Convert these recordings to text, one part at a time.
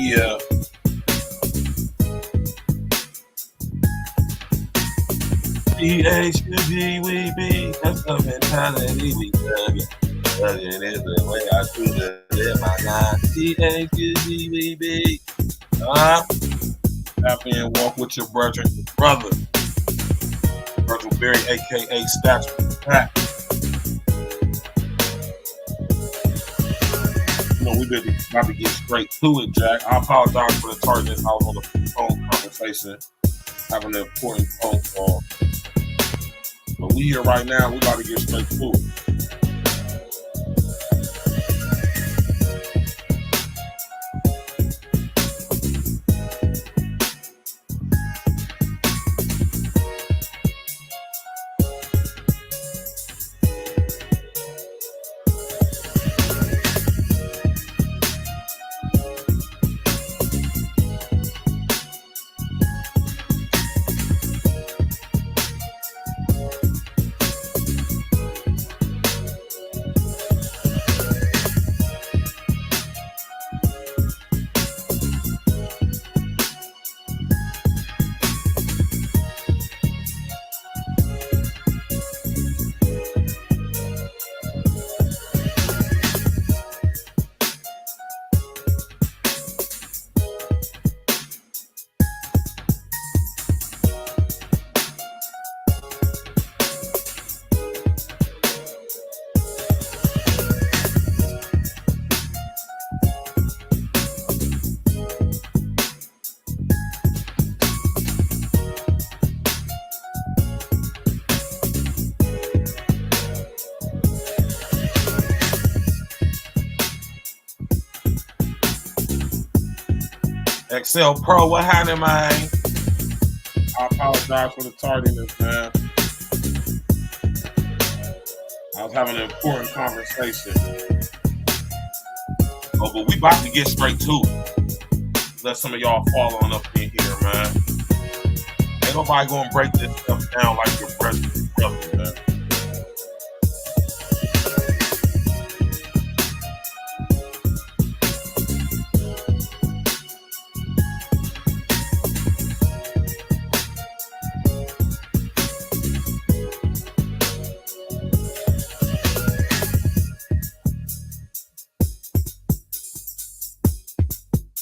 Yeah. THUGGee, we be. That's the mentality we thugging. Thugging is the way I choose to live my life. THUGGee, we be. Happy and walk with your brethren. Brother. Virgil Berry, a.k.a. Statue Pat. You know, we've been about to get straight to it, Jack. I apologize for the tardiness. I was on the phone conversation, having an important phone call. But we here right now. We about to get straight to it. Excel Pro, what happened, man? I apologize for the tardiness, man. I was having an important conversation. Oh, but we about to get straight to it. Let some of y'all fall on up in here, man. Ain't nobody gonna break this stuff down like your brother, man.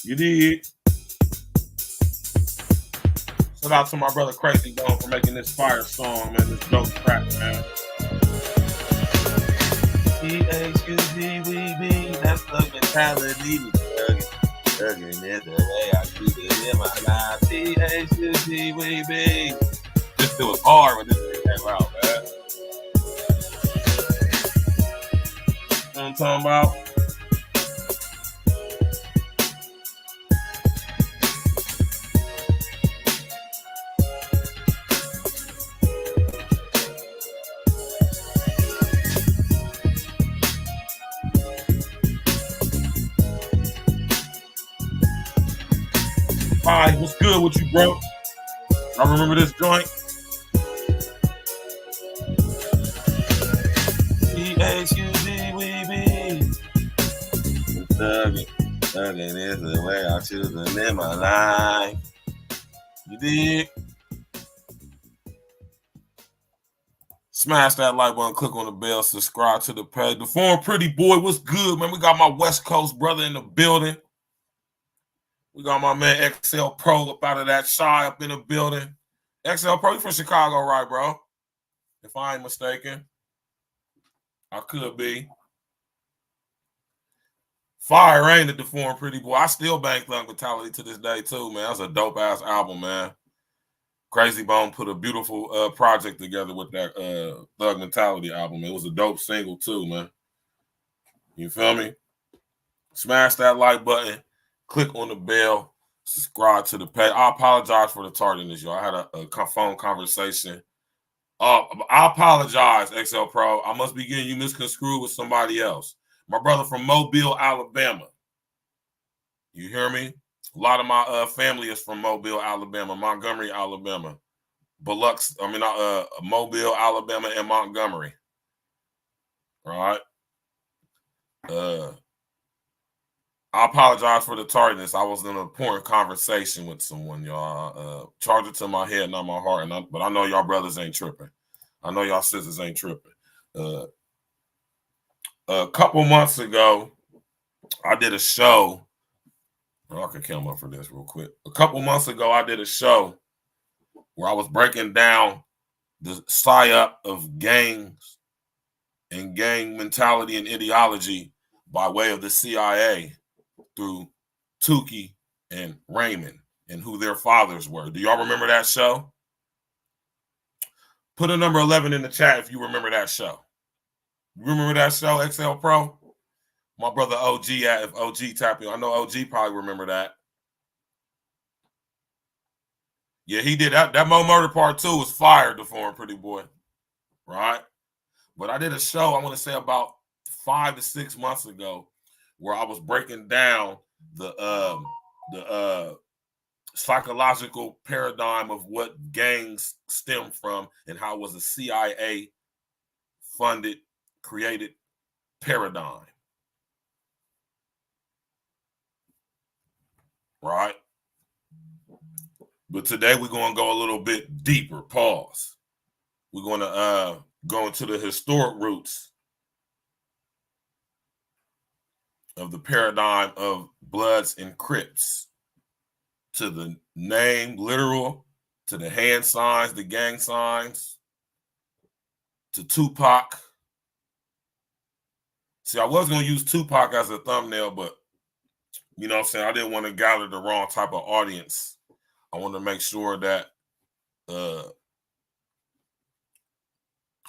You did. Shout out to my brother Crazy Bone for making this fire song, man. This dope track, man. THUGGee, we be. That's the mentality. Thugging is the way I choose to live my life. THUGGee, we be. This shit was hard when this thing came out, man. You know what I'm talking about? Hi, what's good with you, bro? I remember this joint. THUGGee, we be. Thugging is the way I choose to live my life. You dig? Smash that like button, click on the bell, subscribe to the page. The Foreign Pretty Boy, what's good, man? We got my West Coast brother in the building. We got my man XL Pro up out of that shy up in the building. XL Pro, you from Chicago, right, bro? If I ain't mistaken. I could be. Fire ain't it, the Foreign Pretty Boy. I still bang Thug Mentality to this day, too, man. That's a dope-ass album, man. Crazy Bone put a beautiful project together with that Thug Mentality album. It was a dope single, too, man. You feel me? Smash that like button. Click on the bell, subscribe to the page. I apologize for the tardiness, y'all. I had a phone conversation. I apologize, XL Pro. I must be getting you misconstrued with somebody else. My brother from Mobile, Alabama. You hear me? A lot of my family is from Mobile, Alabama, Montgomery, Alabama. Mobile, Alabama, and Montgomery. All right. I apologize for the tardiness. I was in an important conversation with someone, y'all. Charge it to my head, not my heart. But I know y'all brothers ain't tripping. I know y'all sisters ain't tripping. A couple months ago, I did a show. I can come up for this real quick. A couple months ago, I did a show where I was breaking down the psyop of gangs and gang mentality and ideology by way of the CIA through THUGGEE and Raymond and who their fathers were. Do y'all remember that show? Put a number 11 in the chat if you remember that show. You remember that show, XL Pro? My brother OG, if OG tapping, I know OG probably remember that. Yeah, he did that. That Mo Murder Part 2 was fired to form Pretty Boy, right? But I did a show, I want to say about 5 to 6 months ago, where I was breaking down the psychological paradigm of what gangs stem from and how it was a CIA funded, created paradigm. Right? But today we're going to go a little bit deeper. Pause. We're going to go into the historic roots of the paradigm of Bloods and Crips, to the name, literal, to the hand signs, the gang signs, to Tupac. See, I was going to use Tupac as a thumbnail, but you know what I'm saying, I didn't want to gather the wrong type of audience. I want to make sure that I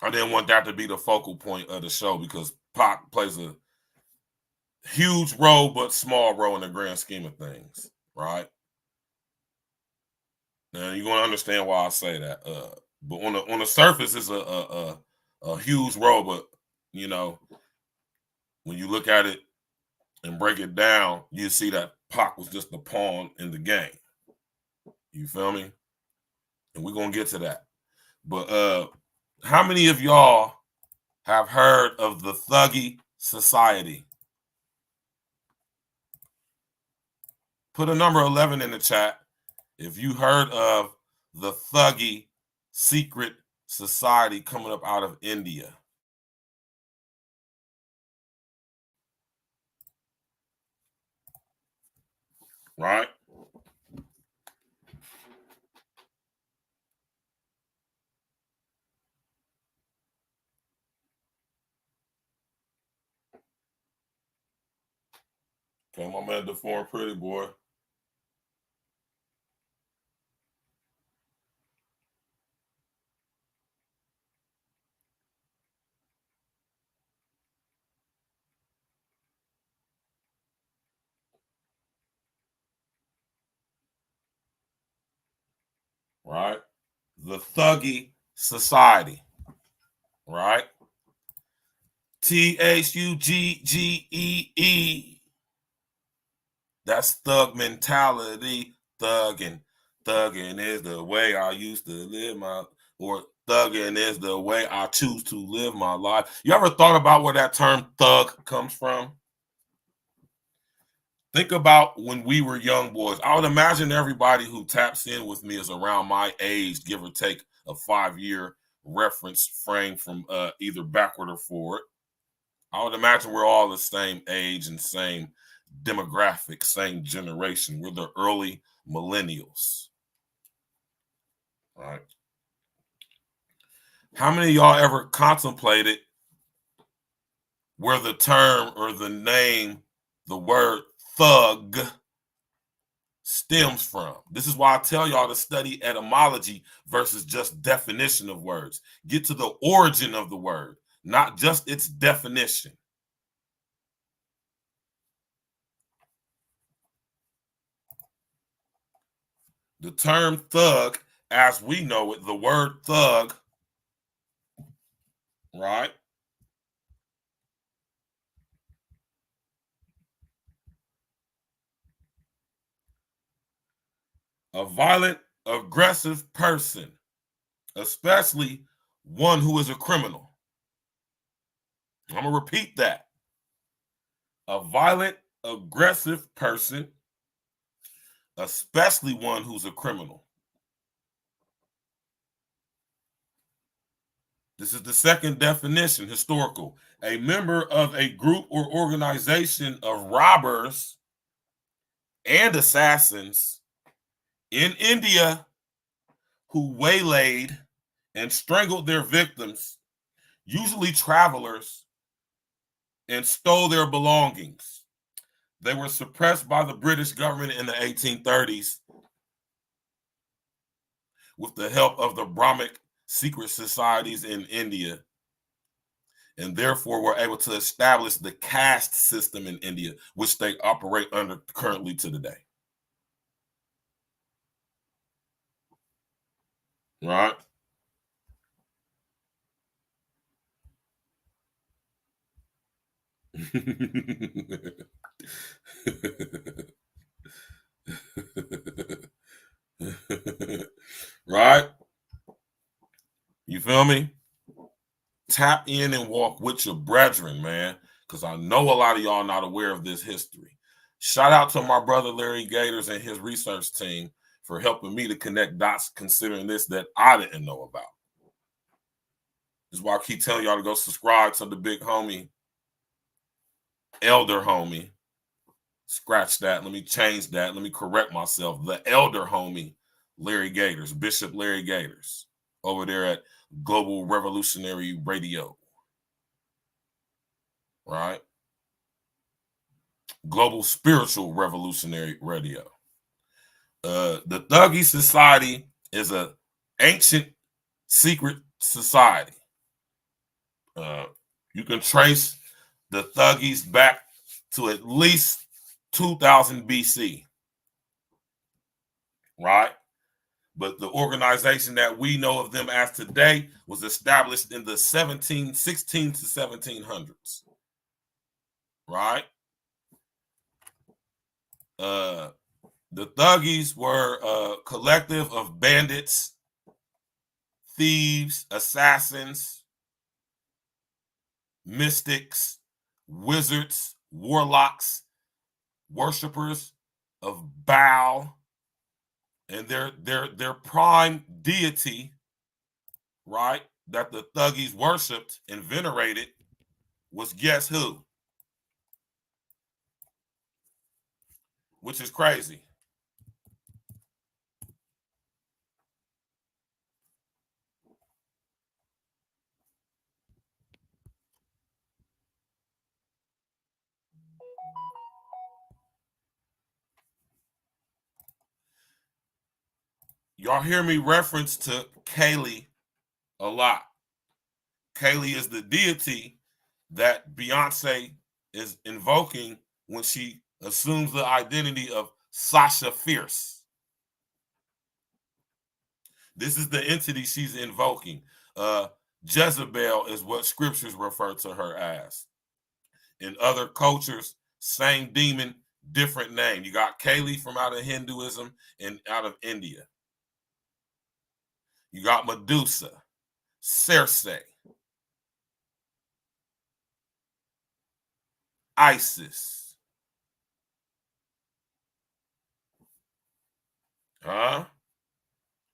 didn't want that to be the focal point of the show, because Pac plays a huge role, but small role in the grand scheme of things, right? Now you're going to understand why I say that. But on the surface, it's a huge role, but you know, when you look at it and break it down, you see that Pac was just a pawn in the game. You feel me? And we're gonna get to that. But how many of y'all have heard of the THUGGEE Society? Put a number 11 in the chat if you heard of the THUGGEE secret society coming up out of India. Right? Okay, my man, the foreign pretty boy. Right? The THUGGEE Society. Right? THUGGEE. That's thug mentality. Thugging. Thugging is the way I used to live my, or thugging is the way I choose to live my life. You ever thought about where that term thug comes from? Think about when we were young boys. I would imagine everybody who taps in with me is around my age, give or take a 5-year reference frame from either backward or forward. I would imagine we're all the same age and same demographic, same generation. We're the early millennials. All right. How many of y'all ever contemplated where the term or the name, the word thug, stems from? This is why I tell y'all to study etymology versus just definition of words. Get to the origin of the word, not just its definition. The term thug, as we know it, the word thug, right? A violent, aggressive person, especially one who is a criminal. I'm going to repeat that. A violent, aggressive person, especially one who's a criminal. This is the second definition, historical. A member of a group or organization of robbers and assassins in India who waylaid and strangled their victims, usually travelers, and stole their belongings. They were suppressed by the British government in the 1830s with the help of the Brahmic secret societies in India, and therefore were able to establish the caste system in India, which they operate under currently to today. Right? Right? You feel me? Tap in and walk with your brethren, man, because I know a lot of y'all not aware of this history. Shout out to my brother Larry Gators and his research team for helping me to connect dots, considering this that I didn't know about. This is why I keep telling y'all to go subscribe to the big homie, elder homie. Scratch that. Let me change that. Let me correct myself. The elder homie, Larry Gators, Bishop Larry Gators, over there at Global Revolutionary Radio. Right? Global Spiritual Revolutionary Radio. The Thuggee Society is an ancient secret society. You can trace the Thuggees back to at least 2000 BC, right? But the organization that we know of them as today was established in the 16 to 1700s, right? The Thuggees were a collective of bandits, thieves, assassins, mystics, wizards, warlocks, worshipers of Baal, and their prime deity, right, that the Thuggees worshipped and venerated was, guess who? Which is crazy. Y'all hear me reference to Kaylee a lot. Kaylee is the deity that Beyonce is invoking when she assumes the identity of Sasha Fierce. This is the entity she's invoking. Jezebel is what scriptures refer to her as. In other cultures, same demon, different name. You got Kali from out of Hinduism and out of India. You got Medusa, Circe, Isis.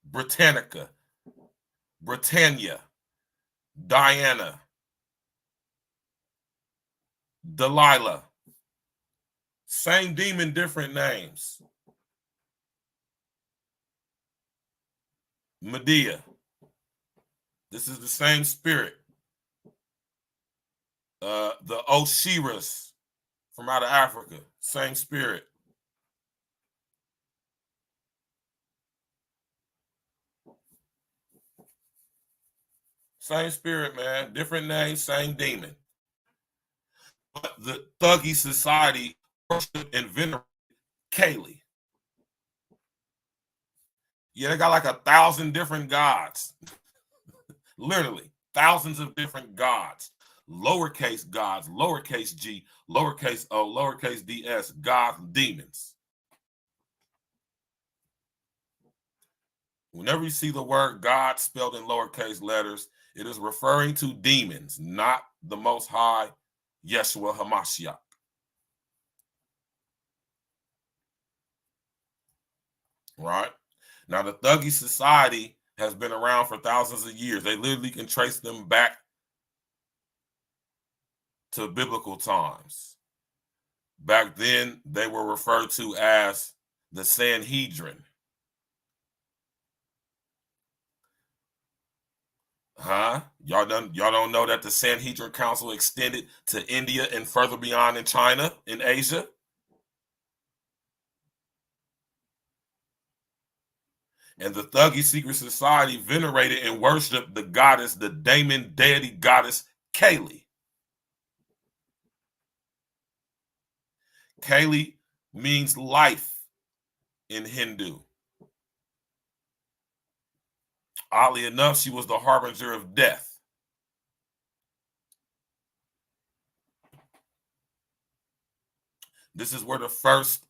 Britannica, Britannia, Diana, Delilah. Same demon, different names. Medea. This is the same spirit. The Oshiras from out of Africa, same spirit. Same spirit, man. Different name, same demon. But the Thuggee Society worship and venerate Kaylee. Yeah, they got like 1,000 different gods. Literally, thousands of different gods. Lowercase gods, lowercase g, lowercase o, lowercase ds, gods, demons. Whenever you see the word God spelled in lowercase letters, it is referring to demons, not the Most High, Yeshua HaMashiach. right? Now, the Thuggee Society has been around for thousands of years. They literally can trace them back to biblical times. Back then, they were referred to as the Sanhedrin. Huh? Y'all don't know that the Sanhedrin Council extended to India and further beyond in China, in Asia? And the Thuggee secret society venerated and worshiped the goddess, the daemon deity goddess Kali. Kali means life in Hindu. Oddly enough, she was the harbinger of death. This is where the first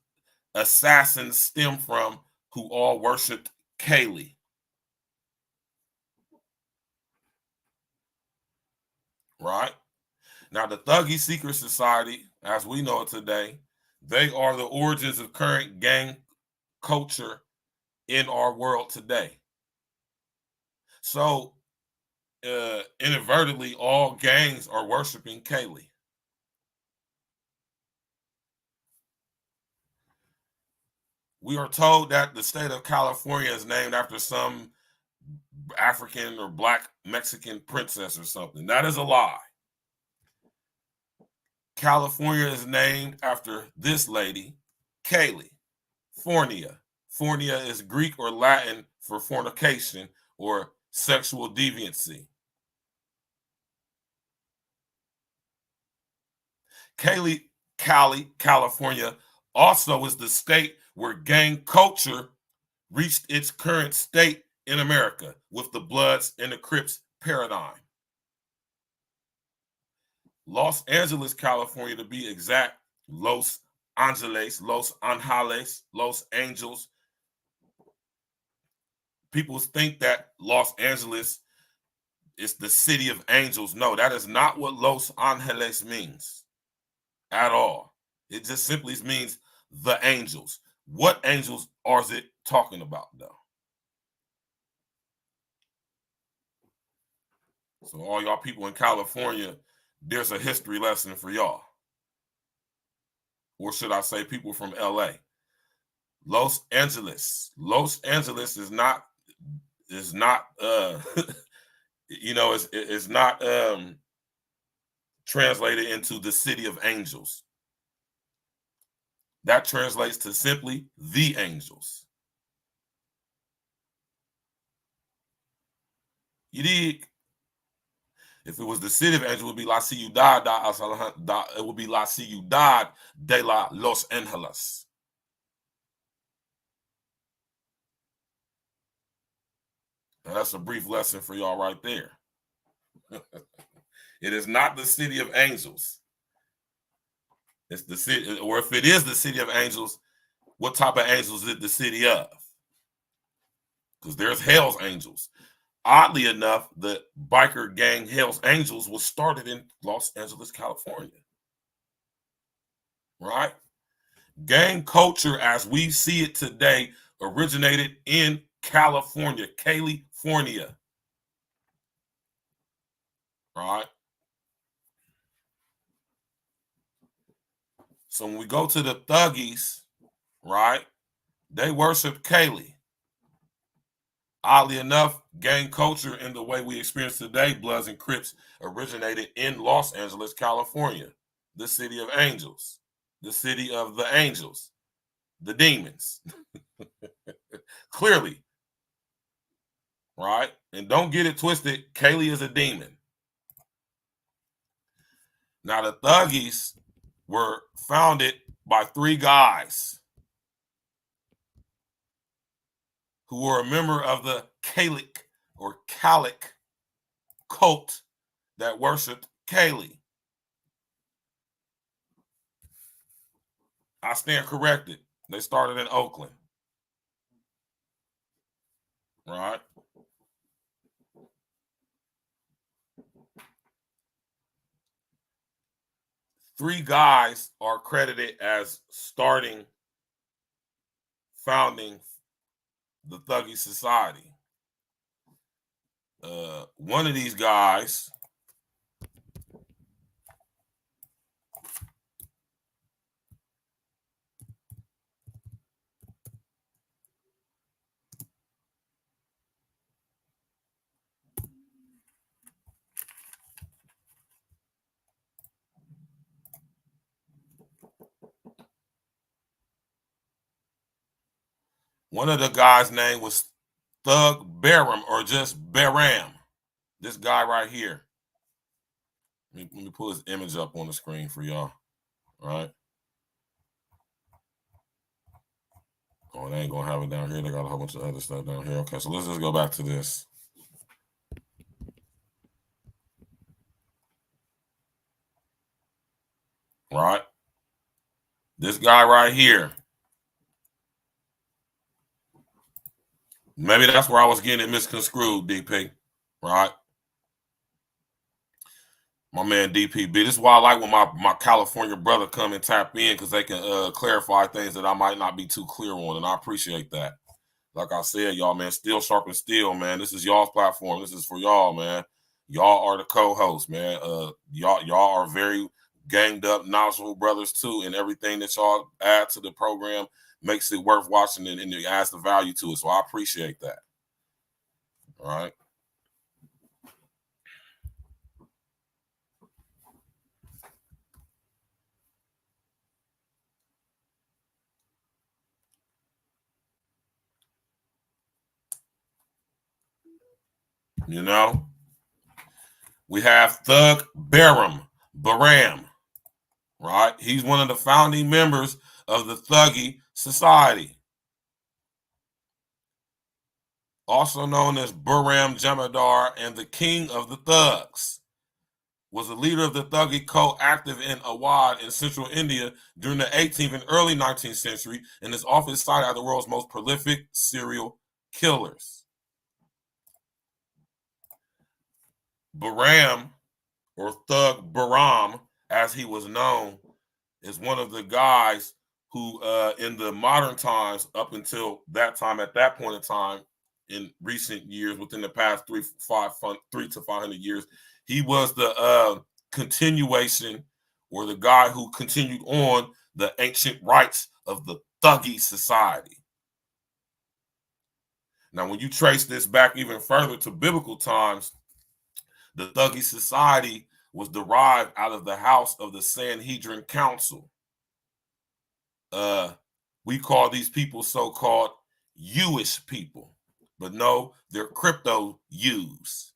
assassins stem from, who all worshipped Kali. Right? Now, the Thuggee secret society, as we know it today, they are the origins of current gang culture in our world today. So, inadvertently, all gangs are worshiping Kali. We are told that the state of California is named after some African or Black Mexican princess or something. That is a lie. California is named after this lady, Kali, Fornia. Fornia is Greek or Latin for fornication or sexual deviancy. Cali, California also is the state where gang culture reached its current state in America with the Bloods and the Crips paradigm. Los Angeles, California, to be exact, Los Angeles, Los Angeles, Los Angeles. People think that Los Angeles is the city of angels. No, that is not what Los Angeles means at all. It just simply means the angels. What angels are it talking about, though? So, all y'all people in California, there's a history lesson for y'all. Or should I say, people from LA? Los Angeles. Los Angeles is not it's not translated into the city of angels. That translates to simply the angels. You dig? If it was the city of angels, it would be La Ciudad, it would be La Ciudad de Los Angeles. Now, that's a brief lesson for y'all right there. It is not the city of angels. It's the city, or if it is the city of angels, what type of angels is it the city of? Because there's Hell's Angels. Oddly enough, the biker gang Hell's Angels was started in Los Angeles, California. Right? Gang culture, as we see it today, originated in California, California. Right? So when we go to the Thuggees, right, they worship Kali. Oddly enough, gang culture in the way we experience today, Bloods and Crips, originated in Los Angeles, California, the city of angels, the city of the angels, the demons. Clearly, right? And don't get it twisted, Kali is a demon. Now, the Thuggees were founded by three guys who were a member of the Kalic cult that worshipped Kali. I stand corrected. They started in Oakland. Right? Three guys are credited as founding the Thuggee Society. One of these guys, one of the guys' name was Thug Baram, or just Baram. This guy right here. Let me pull his image up on the screen for y'all. All right. Oh, they ain't gonna have it down here. They got a whole bunch of other stuff down here. Okay, so let's just go back to this. All right. This guy right here. Maybe that's where I was getting it misconstrued, DP. Right? My man DPB. This is why I like when my California brother come and tap in, because they can clarify things that I might not be too clear on, and I appreciate that. Like I said, y'all, man, steel sharpens steel, man. This is y'all's platform. This is for y'all, man. Y'all are the co-hosts, man. Y'all are very ganged up, knowledgeable brothers too, and everything that y'all add to the program makes it worth watching, and it adds the value to it. So I appreciate that. All right. You know, we have Thug Baram, right? He's one of the founding members of the Thuggee Society, also known as Baram Jamadar and the King of the Thugs. Was a leader of the Thuggee cult active in Awadh in central India during the 18th and early 19th century, and is often cited as the world's most prolific serial killers. Baram, or Thug Baram, as he was known, is one of the guys who, in the modern times, up until that time, at that point in time, in recent years, within the past 3 to 500 years, he was the continuation, or the guy who continued on the ancient rites of the Thuggee Society. Now, when you trace this back even further to biblical times, the Thuggee Society was derived out of the house of the Sanhedrin Council. We call these people so-called Jewish people, but no, they're crypto Jews.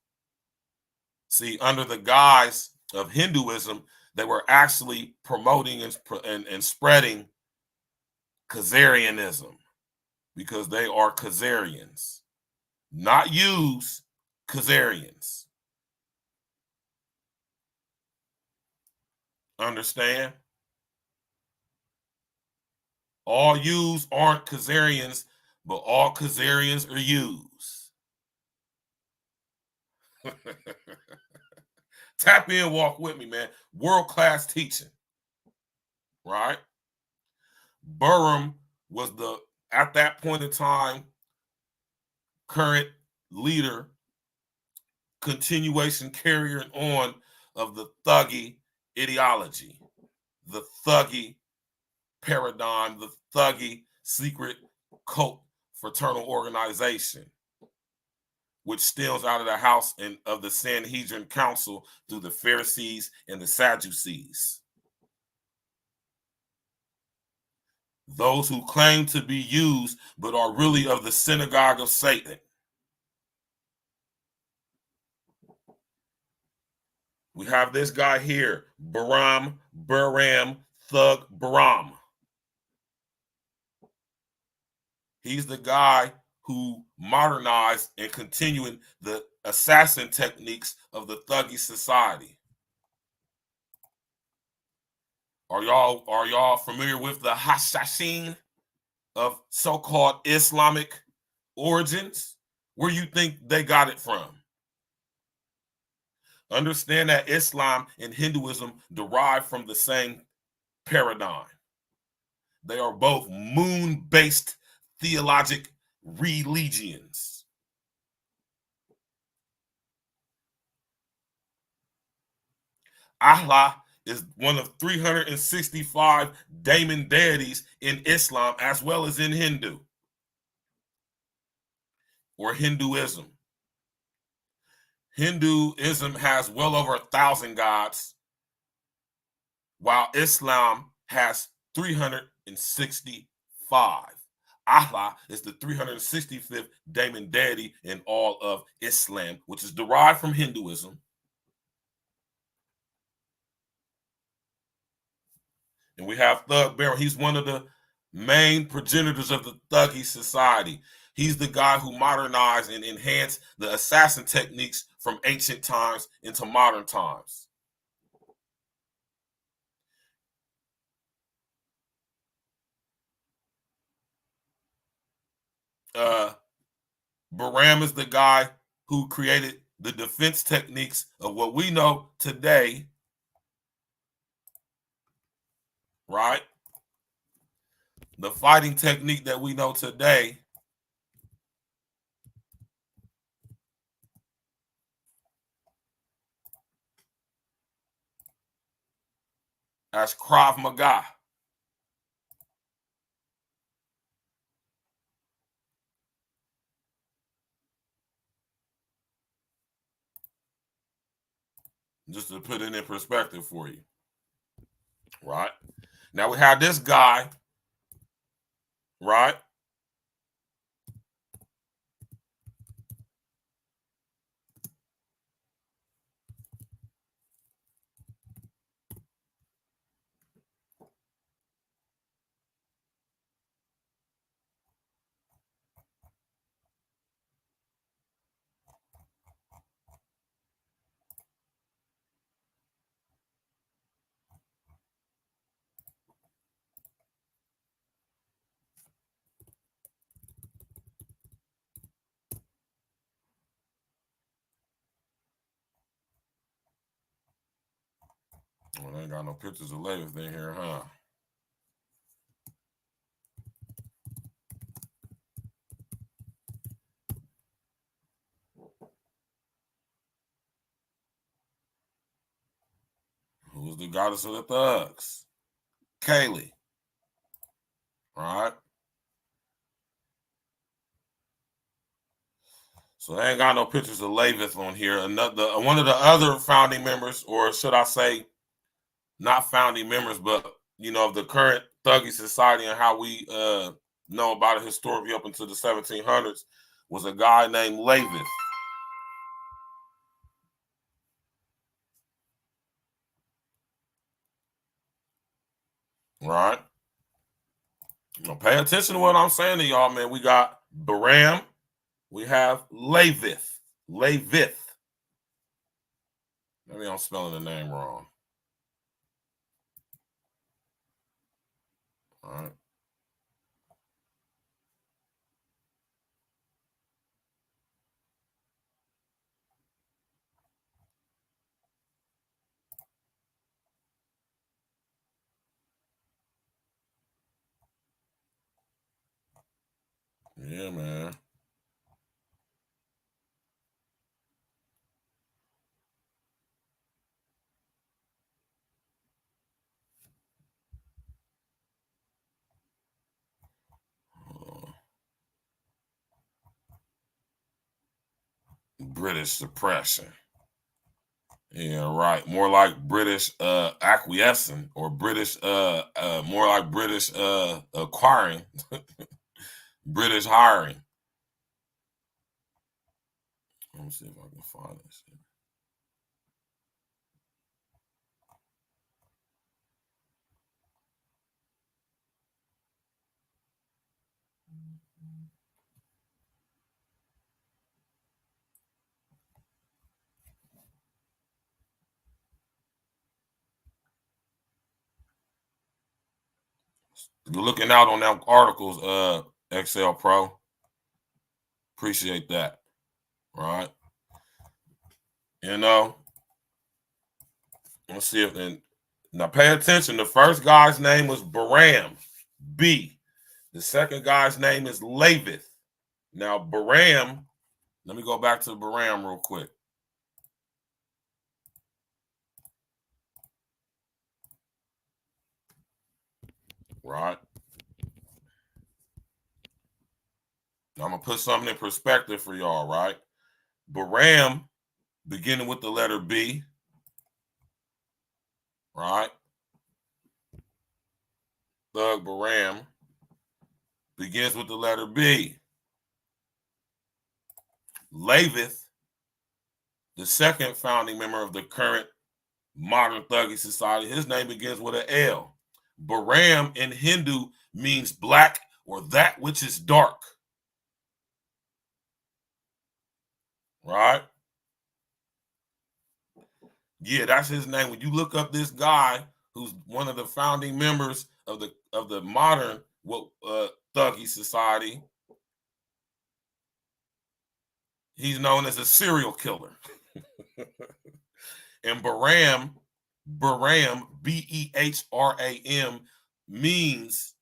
See, under the guise of Hinduism, they were actually promoting and spreading Khazarianism, because they are Khazarians, not Jews, Khazarians. Understand? All Jews aren't Khazarians, but all Khazarians are Jews. Tap in, walk with me, man. World-class teaching, right? Baram was at that point in time, current leader, continuation, carrier on of the Thuggee ideology, the Thuggee paradigm, the Thuggee secret cult fraternal organization, which stems out of the house of the Sanhedrin Council through the Pharisees and the Sadducees. Those who claim to be used but are really of the synagogue of Satan. We have this guy here, Baram Thug Baram. He's the guy who modernized and continuing the assassin techniques of the Thuggee Society. Are y'all familiar with the Hashashin of so-called Islamic origins? Where you think they got it from? Understand that Islam and Hinduism derive from the same paradigm. They are both moon-based theologic religions. Allah is one of 365 daemon deities in Islam as well as in Hindu or Hinduism. Hinduism has well over 1,000 gods, while Islam has 365. Allah is the 365th daemon deity in all of Islam, which is derived from Hinduism. And we have Thug Baron. He's one of the main progenitors of the Thuggee society. He's the guy who modernized and enhanced the assassin techniques from ancient times into modern times. Baram is the guy who created the defense techniques of what we know today, right? The fighting technique that we know today as Krav Maga. Just to put it in perspective for you, right? Now we have this guy, right? Well, I ain't got no pictures of Levis in here, huh? Who's the goddess of the thugs? Kaylee. All right. So they ain't got no pictures of Levis on here. One of the other founding members, or should I say, not founding members, but of the current Thuggee society and how we know about it historically up until the 1700s, was a guy named Levis. Right? Now pay attention to what I'm saying to y'all, man. We got Baram. We have Levis. Maybe I'm spelling the name wrong. All right. Yeah, man. British suppression. Yeah, right. More like British acquiescing, or British more like British acquiring, British hiring. Let me see if I can find this. You're looking out on them articles, Excel Pro. Appreciate that. Right. Let's see if now pay attention. The first guy's name was Baram, B. The second guy's name is Levis. Now, Baram, let me go back to Baram real quick. Right. Now, I'm going to put something in perspective for y'all, right? Baram, beginning with the letter B, right? Thug Baram begins with the letter B. Lavith, the second founding member of the current modern Thuggee society, his name begins with an L. Baram in Hindu means black or that which is dark. Right? Yeah, that's his name. When you look up this guy who's one of the founding members of the modern Thuggee society, he's known as a serial killer. And Baram, Behram, means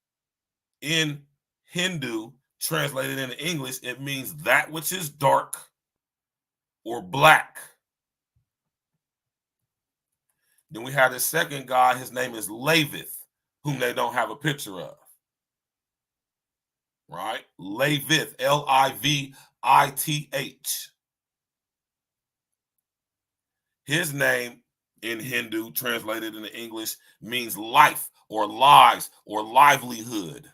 in Hindu, translated into English, it means that which is dark or black. Then we have the second guy, his name is Lavith, whom they don't have a picture of. Right? Lavith, Livith. His name in Hindu, translated into English, means life or lives or livelihood.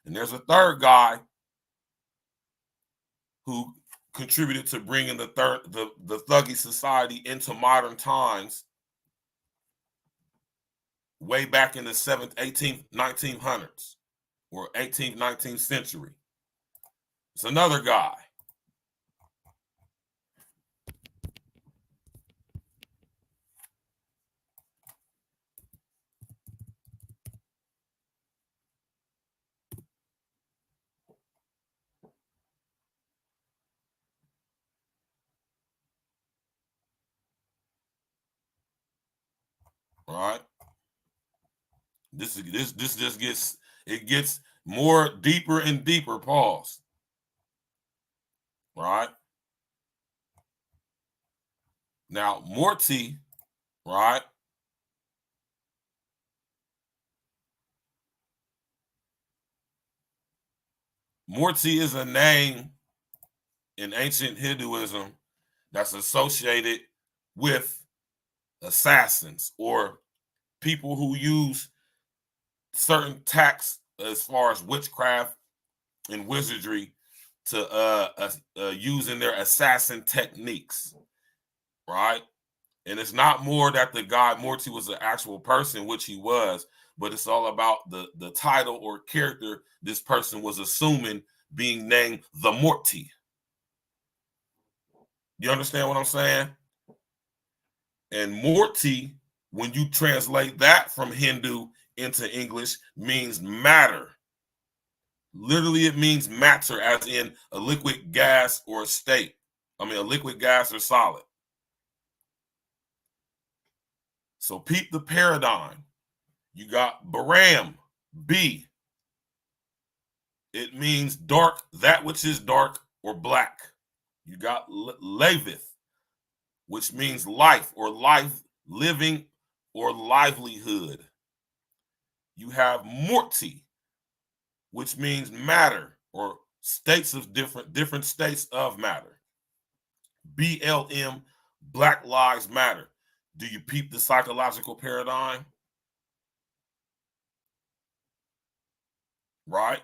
And there's a third guy who contributed to bringing the Thuggee society into modern times way back in the 18th, 1900s or 18th, 19th century. It's another guy. All right. This just gets more deeper and deeper. Pause. Right. Now, Morty, right? Morty is a name in ancient Hinduism that's associated with assassins or people who use certain tactics as far as witchcraft and wizardry to use in their assassin techniques, right? And it's not more that the god Morty was an actual person, which he was, but it's all about the title or character this person was assuming, being named the Morty. You understand what I'm saying? And Morty, when you translate that from Hindu into English, means matter. Literally, it means matter, as in a liquid, gas, or a state. I mean, a liquid, gas, or solid. So peep the paradigm. You got Baram, B. It means dark, that which is dark or black. You got Lavith, which means life or life, living or livelihood. You have Morty, which means matter or states of different states of matter. BLM, Black Lives Matter. Do you peep the psychological paradigm? Right?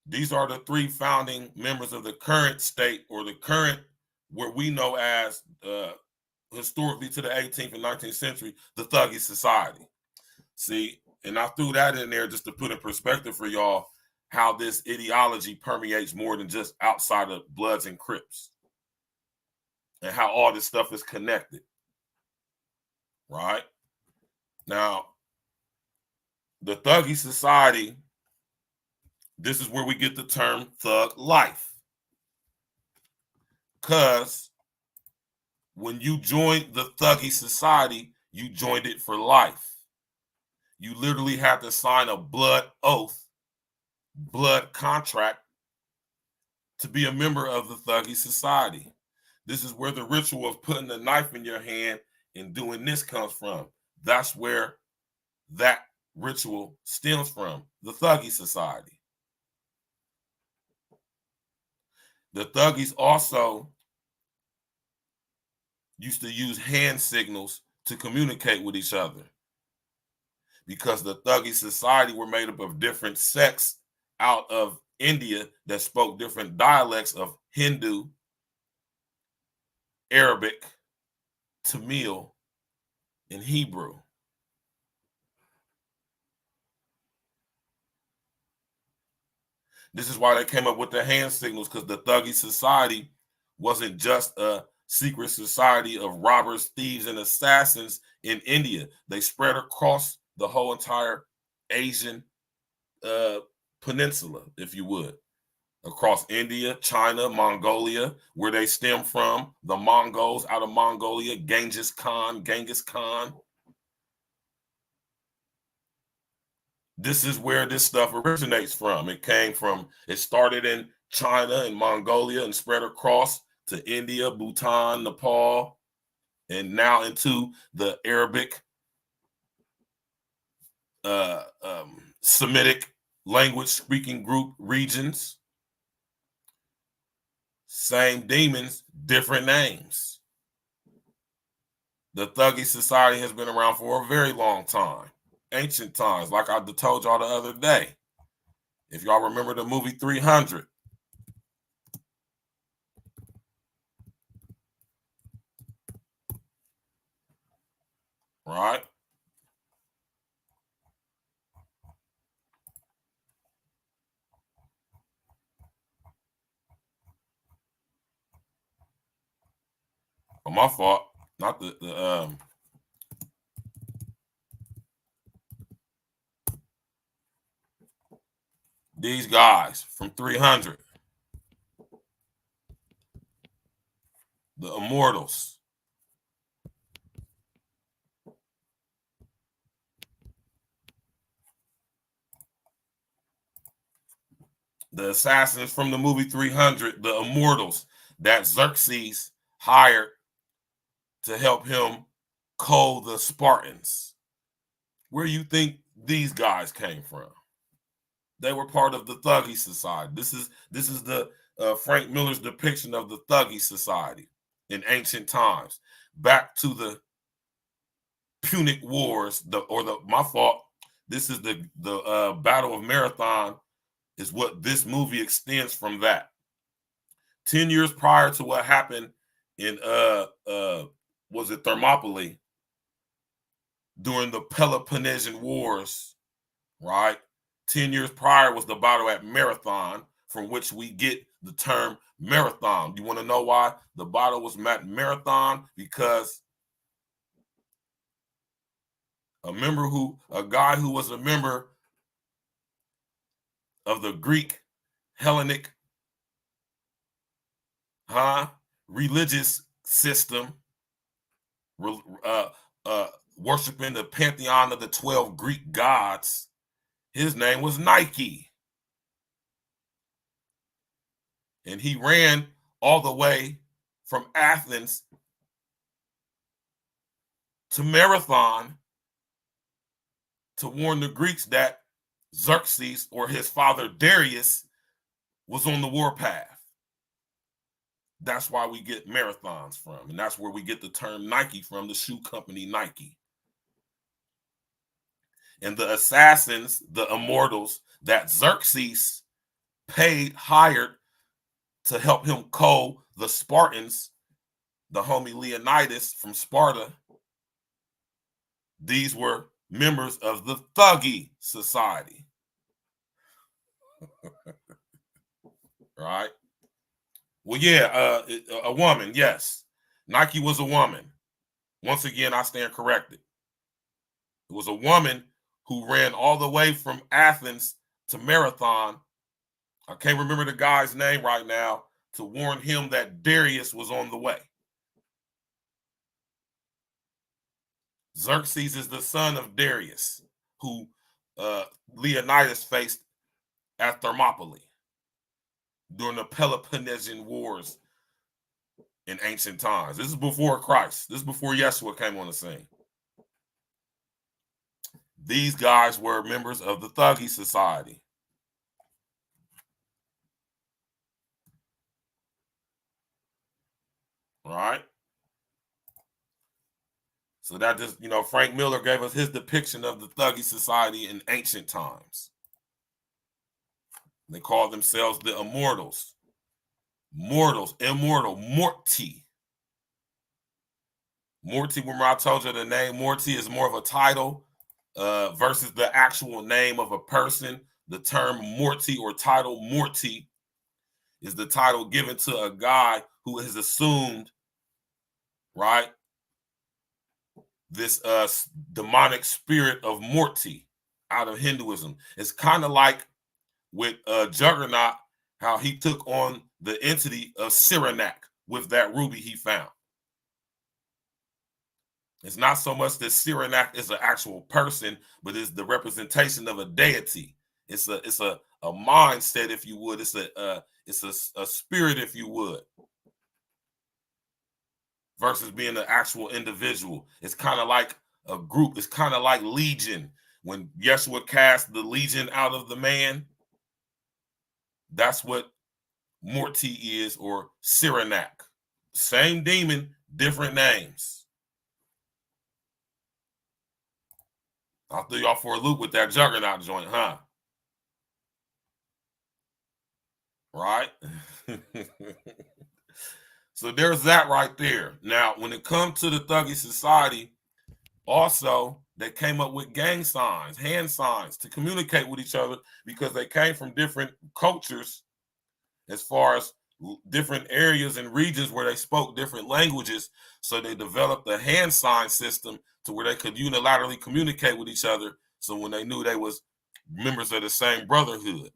These are the three founding members of the current state, or the current, what we know as historically to the 18th and 19th century, the Thuggee society. See, and I threw that in there just to put in perspective for y'all how this ideology permeates more than just outside of Bloods and Crips, and how all this stuff is connected. Right? Now, the Thuggee society, this is where we get the term thug life. Because when you joined the Thuggee society, you joined it for life. You literally have to sign a blood oath, blood contract to be a member of the Thuggee society. This is where the ritual of putting a knife in your hand and doing this comes from. That's where that ritual stems from, the Thuggee society. The Thuggees also used to use hand signals to communicate with each other, because the Thuggee society were made up of different sects out of India that spoke different dialects of Hindu, Arabic, Tamil, and Hebrew. This is why they came up with the hand signals, because the Thuggee society wasn't just a secret society of robbers, thieves, and assassins in India. They spread across the whole entire Asian peninsula, if you would, across India, China, Mongolia, where they stem from. The Mongols out of Mongolia, Genghis Khan. This is where this stuff originates from. It started in China and Mongolia and spread across to India, Bhutan, Nepal, and now into the Arabic, Semitic language speaking group regions. Same demons, different names. The Thuggee society has been around for a very long time. Ancient times, like I told y'all the other day. If y'all remember the movie 300. Right? Oh, my fault. Not these guys from 300. The Immortals. The assassins from the movie 300, the Immortals, that Xerxes hired to help him cull the Spartans. Where do you think these guys came from? They were part of the Thuggee society. This is the Frank Miller's depiction of the Thuggee society in ancient times, back to the Punic Wars. My fault. This is the Battle of Marathon. Is what this movie extends from that. 10 years prior to what happened in was it Thermopylae during the Peloponnesian Wars, right? 10 years prior was the battle at Marathon, from which we get the term marathon. You want to know why the battle was marathon? Because a guy who was a member of the Greek Hellenic religious system, worshiping the pantheon of the 12 Greek gods. His name was Nike. And he ran all the way from Athens to Marathon to warn the Greeks that Xerxes, or his father Darius, was on the warpath. That's why we get marathons from, and that's where we get the term Nike from, the shoe company Nike. And the assassins, the Immortals, that Xerxes hired to help him cull the Spartans, the homie Leonidas from Sparta, these were members of the Thuggee society. Right? Well, yeah, a woman, yes. Nike was a woman. Once again, I stand corrected. It was a woman who ran all the way from Athens to Marathon. I can't remember the guy's name right now, to warn him that Darius was on the way. Xerxes is the son of Darius, who Leonidas faced at Thermopylae. during the Peloponnesian Wars in ancient times. This is before Christ. This is before Yeshua came on the scene. These guys were members of the Thuggee Society. Right? So that just, Frank Miller gave us his depiction of the Thuggee Society in ancient times. They called themselves the Immortals. Mortals, immortal, Morty. Morty, remember I told you the name Morty is more of a title versus the actual name of a person. The term Morty or title Morty is the title given to a guy who has assumed, right, this demonic spirit of Morty out of Hinduism. It's kind of like with Juggernaut, how he took on the entity of Cyranak with that ruby he found. It's not so much that Cyranak is an actual person, but it's the representation of a deity. It's a mindset, if you would. It's a spirit, if you would, versus being an actual individual. It's kind of like a group. It's kind of like Legion. When Yeshua cast the Legion out of the man, that's what Morty is, or Cyranak. Same demon, different names. I'll throw y'all for a loop with that Juggernaut joint, huh? Right? So there's that right there. Now, when it comes to the Thuggee Society, also, they came up with gang signs, hand signs to communicate with each other because they came from different cultures as far as different areas and regions where they spoke different languages. So they developed a hand sign system to where they could unilaterally communicate with each other. So when they knew they was members of the same brotherhood.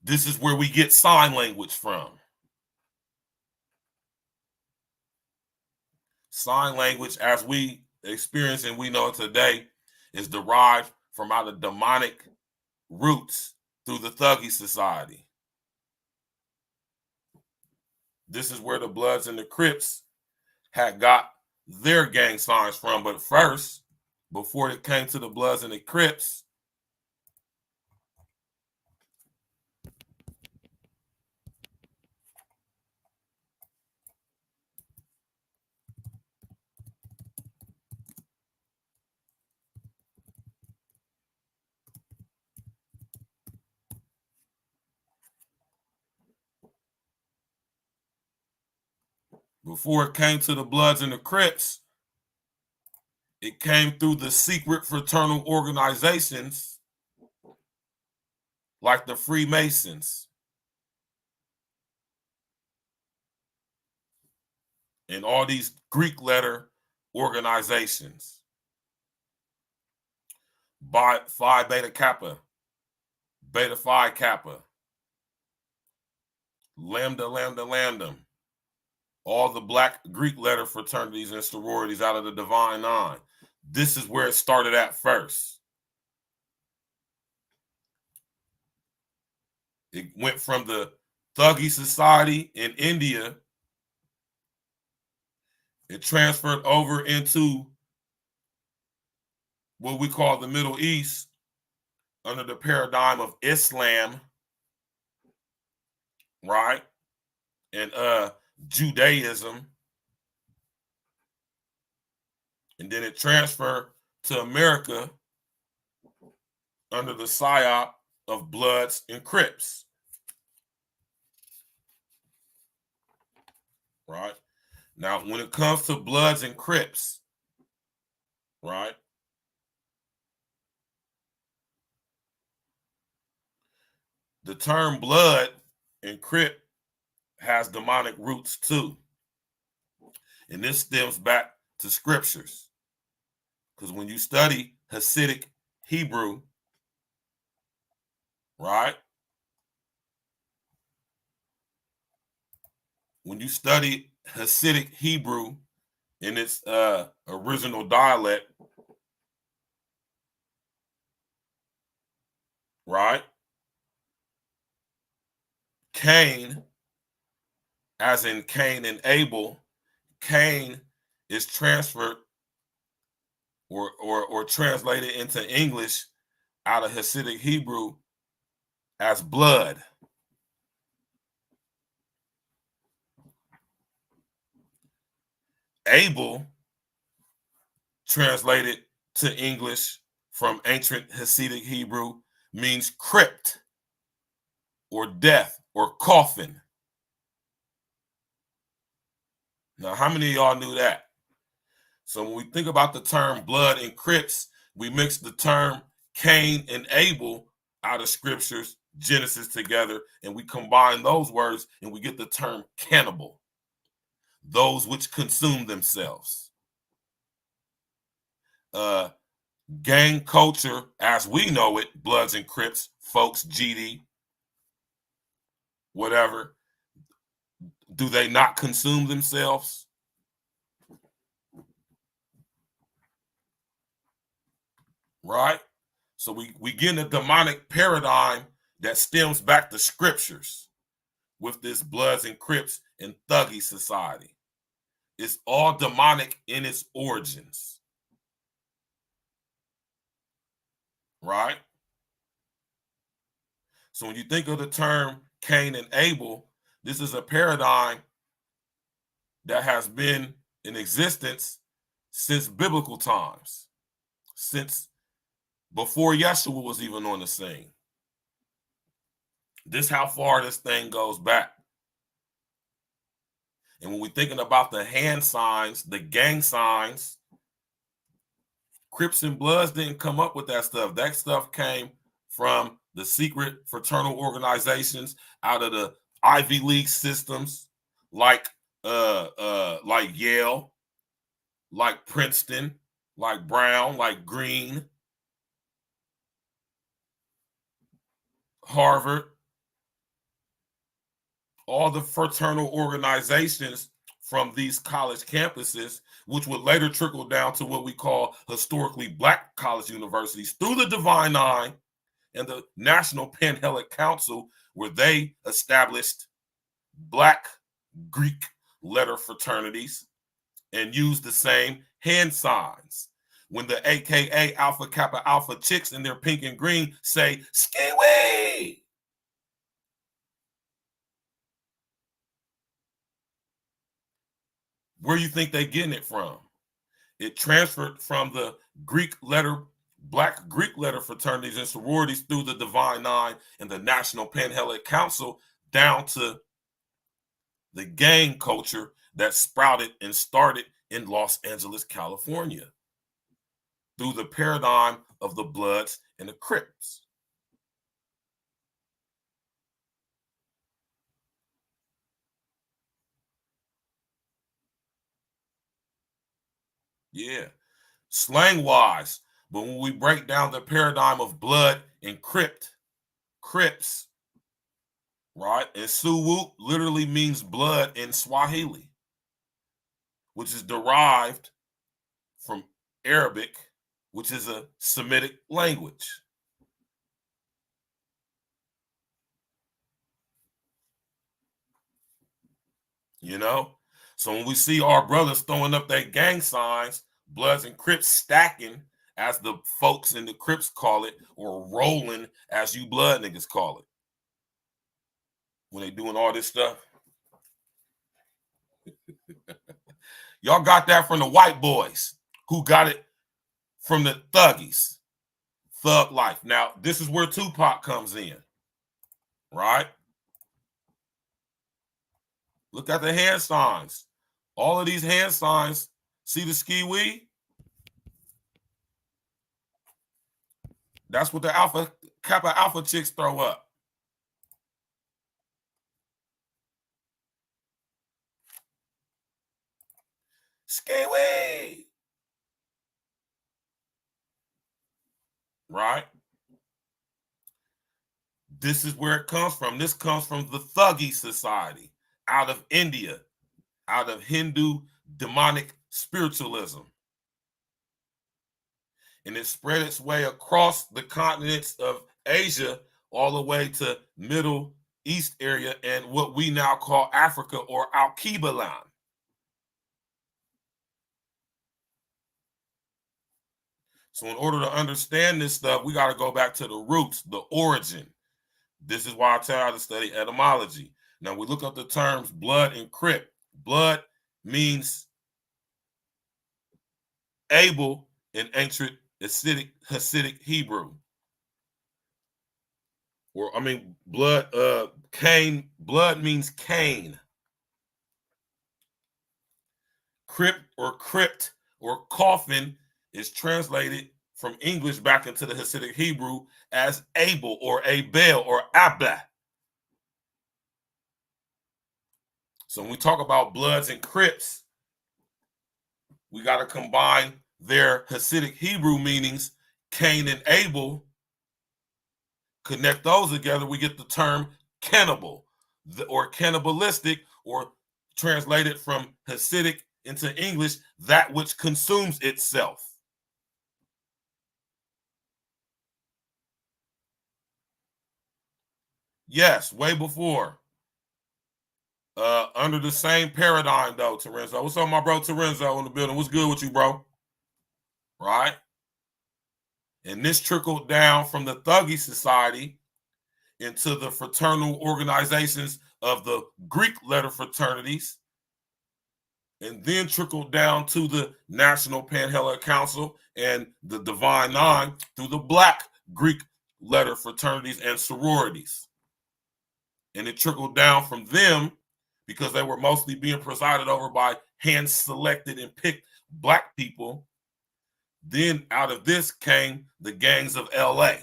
This is where we get sign language from. Sign language, as we experience and we know it today, is derived from out of demonic roots through the Thuggee Society. This is where the Bloods and the Crips had got their gang signs from. But first, before it came to the Bloods and the Crips, it came through the secret fraternal organizations like the Freemasons and all these Greek letter organizations. Phi Beta Kappa, Beta Phi Kappa, Lambda Lambda Lambda, all the black Greek letter fraternities and sororities out of the Divine Nine. This is where it started at first. It went from the Thuggee Society in India. It transferred over into what we call the Middle East under the paradigm of Islam, right? And Judaism. And then it transferred to America under the psyop of Bloods and Crips. Right? Now, when it comes to Bloods and Crips, right? The term blood and Crip has demonic roots too. And this stems back to scriptures. Because when you study Hasidic Hebrew, right? When you study Hasidic Hebrew in its original dialect, right? Cain, as in Cain and Abel, Cain is transferred or translated into English out of Hasidic Hebrew as blood. Abel, translated to English from ancient Hasidic Hebrew, means crypt or death or coffin. Now, how many of y'all knew that? So when we think about the term blood and crypts, we mix the term Cain and Abel out of scriptures, Genesis together, and we combine those words and we get the term cannibal, those which consume themselves. Gang culture, as we know it, Bloods and Crips, folks, GD, whatever, do they not consume themselves? Right? So we get in a demonic paradigm that stems back to scriptures with this Bloods and Crips and Thuggee society. It's all demonic in its origins. Right? So when you think of the term Cain and Abel, this is a paradigm that has been in existence since biblical times, since before Yeshua was even on the scene. This is how far this thing goes back. And when we're thinking about the hand signs, the gang signs, Crips and Bloods didn't come up with that stuff. That stuff came from the secret fraternal organizations out of the Ivy League systems, like Yale, like Princeton, like Brown, like Green, Harvard, all the fraternal organizations from these college campuses, which would later trickle down to what we call historically black college universities through the Divine Nine and the National Pan-Hellenic Council, where they established black Greek letter fraternities and used the same hand signs. When the AKA Alpha Kappa Alpha chicks in their pink and green say, "Ski-wee!" Where you think they're getting it from? It transferred from the black Greek letter fraternities and sororities through the Divine Nine and the National Pan-Hellenic Council down to the gang culture that sprouted and started in Los Angeles, California, through the paradigm of the Bloods and the Crips. Yeah, slang wise, but when we break down the paradigm of Blood and Crips, right? And Suwuk literally means blood in Swahili, which is derived from Arabic, which is a Semitic language. You know? So when we see our brothers throwing up their gang signs, Bloods and Crips stacking, as the folks in the Crips call it, or rolling, as you blood niggas call it, when they doing all this stuff. Y'all got that from the white boys, who got it from the thuggies. Thug life. Now, this is where Tupac comes in, right? Look at the hand signs. All of these hand signs, see the ski-wee? That's what the Alpha Kappa Alpha chicks throw up. Skiwi. Right? This is where it comes from. This comes from the Thuggee society out of India, out of Hindu demonic spiritualism. And it spread its way across the continents of Asia all the way to Middle East area and what we now call Africa or Al-Qibalan. So in order to understand this stuff, we got to go back to the roots, the origin. This is why I tell you to study etymology. Now we look up the terms blood and crypt. Blood means Abel in ancient Hasidic Hebrew. Or I mean blood, Cain, blood means Cain. Crypt or crypt or coffin is translated from English back into the Hasidic Hebrew as Abel or Abel or Abba. So when we talk about bloods and crypts, we got to combine their Hasidic Hebrew meanings, Cain and Abel, connect those together, we get the term cannibal or cannibalistic, or translated from Hasidic into English, that which consumes itself. Yes, way before. Under the same paradigm though, Terenzo. What's up, my bro Terenzo in the building? What's good with you, bro? Right? And this trickled down from the Thuggee society into the fraternal organizations of the Greek letter fraternities, and then trickled down to the National Panhellenic Council and the Divine Nine through the Black Greek letter fraternities and sororities. And it trickled down from them because they were mostly being presided over by hand-selected and picked Black people. Then out of this came the gangs of LA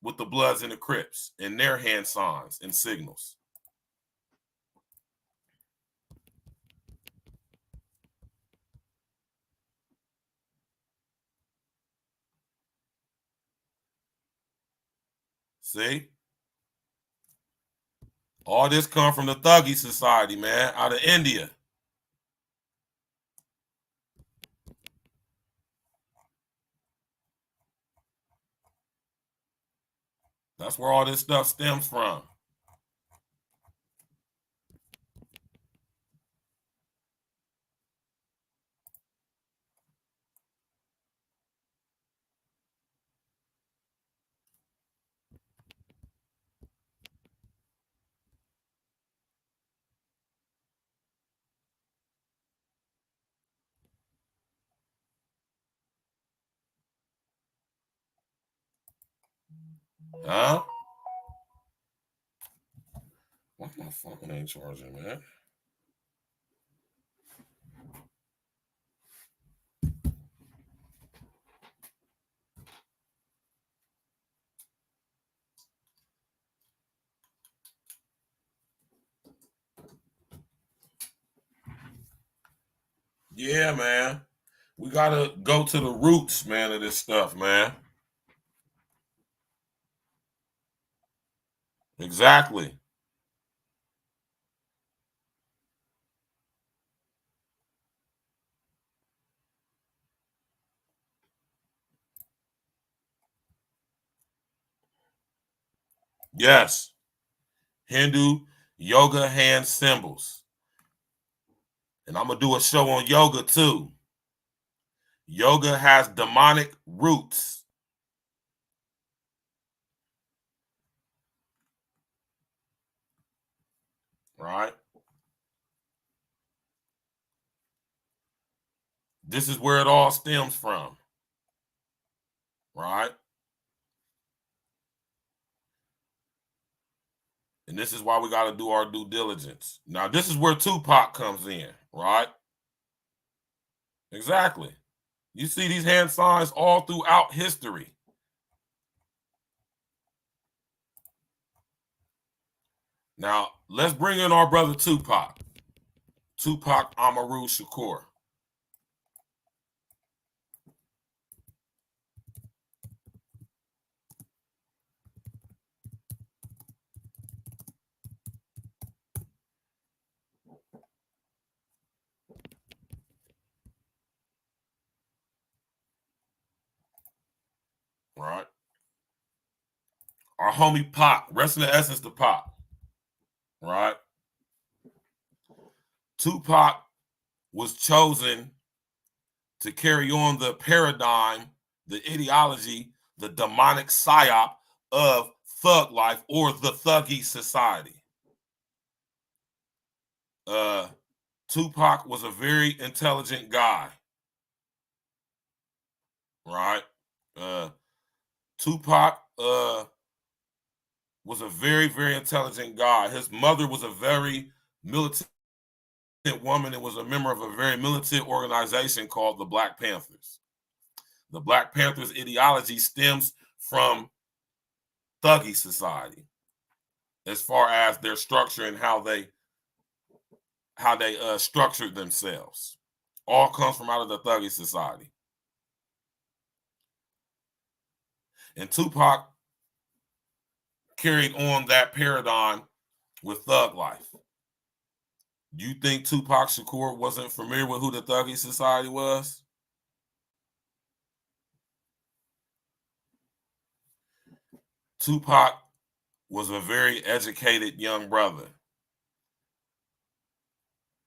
with the Bloods and the Crips and their hand signs and signals. See? All this come from the Thuggee society, man, out of India. That's where all this stuff stems from. Huh? Why my phone ain't charging, man? Yeah, man. We gotta go to the roots, man, of this stuff, man. Exactly. Yes. Hindu yoga hand symbols. And I'm gonna do a show on yoga too. Yoga has demonic roots. Right? This is where it all stems from. Right? And this is why we got to do our due diligence. Now, this is where Tupac comes in, right? Exactly. You see these hand signs all throughout history. Now, let's bring in our brother Tupac. Tupac Amaru Shakur. Right. Our homie Pac, rest in the essence to Pac. Right. Tupac was chosen to carry on the paradigm, the ideology, the demonic psyop of thug life or the Thuggee society. Tupac was a very intelligent guy, right? Tupac was a very, very intelligent guy. His mother was a very militant woman and was a member of a very militant organization called the Black Panthers. The Black Panthers ideology stems from Thuggee society as far as their structure and how they structured themselves. All comes from out of the Thuggee society. And Tupac carried on that paradigm with thug life. You think Tupac Shakur wasn't familiar with who the Thuggee society was? Tupac was a very educated young brother,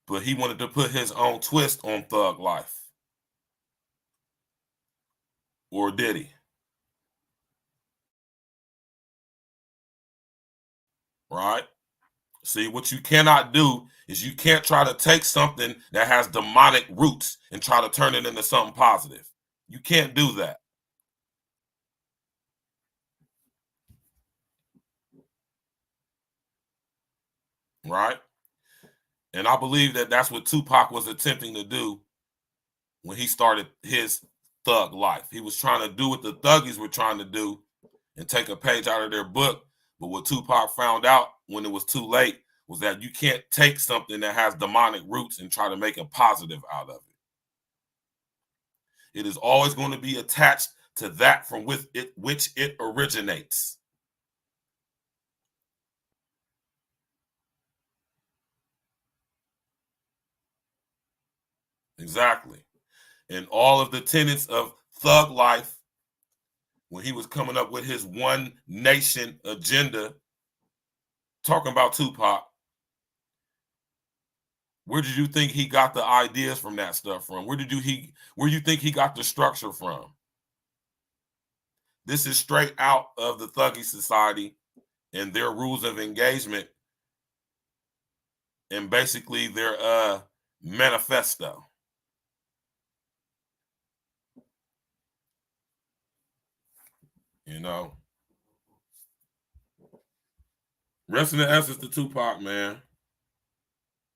but he wanted to put his own twist on thug life. Or did he? Right? See, what you cannot do is you can't try to take something that has demonic roots and try to turn it into something positive. You can't do that. Right? And I believe that that's what Tupac was attempting to do when he started his thug life. He was trying to do what the Thuggies were trying to do and take a page out of their book. But what Tupac found out when it was too late was that you can't take something that has demonic roots and try to make a positive out of it. It is always going to be attached to that from which it originates. Exactly. And all of the tenets of thug life, when he was coming up with his one nation agenda, talking about Tupac, where did you think he got the ideas from that stuff from? Where you think he got the structure from? This is straight out of the Thuggee society and their rules of engagement and basically their manifesto. You know, rest in the essence to Tupac, man.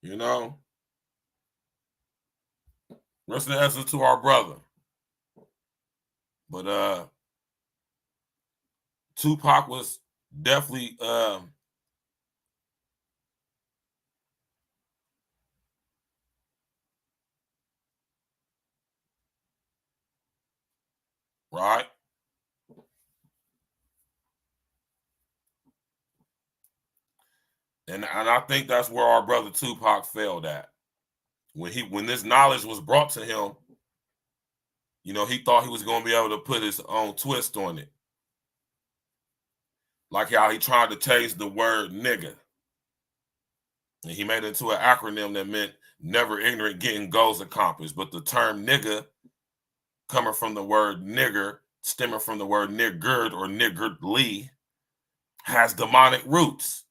You know, rest in the essence to our brother. But Tupac was definitely right. And I think that's where our brother Tupac failed at. When this knowledge was brought to him, you know, he thought he was going to be able to put his own twist on it. Like how he tried to change the word nigga. And he made it into an acronym that meant never ignorant, getting goals accomplished. But the term nigga, coming from the word nigger, stemming from the word niggard or niggardly, has demonic roots.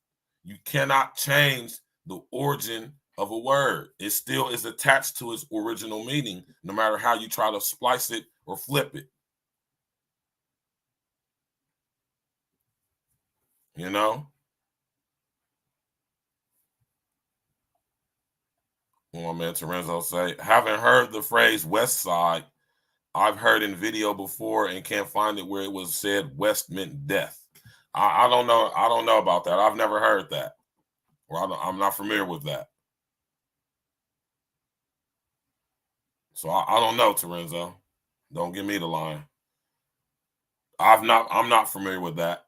You cannot change the origin of a word. It still is attached to its original meaning, no matter how you try to splice it or flip it. You know? Well, man, Terenzo say, haven't heard the phrase West Side. I've heard in video before and can't find it where it was said West meant death. I don't know. I don't know about that. I've never heard that. Or I'm not familiar with that. So I don't know, Terenzo. Don't give me the line. I'm not familiar with that.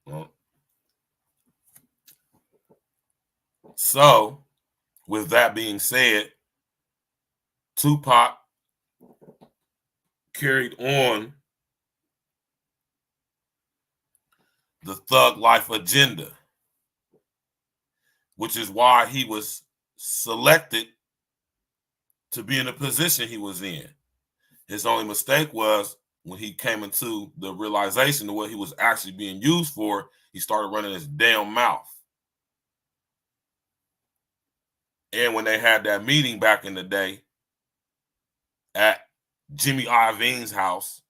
Well, so with that being said, Tupac carried on the thug life agenda, which is why he was selected to be in the position he was in. His only mistake was when he came into the realization of what he was actually being used for, he started running his damn mouth. And when they had that meeting back in the day at Jimmy Iovine's house,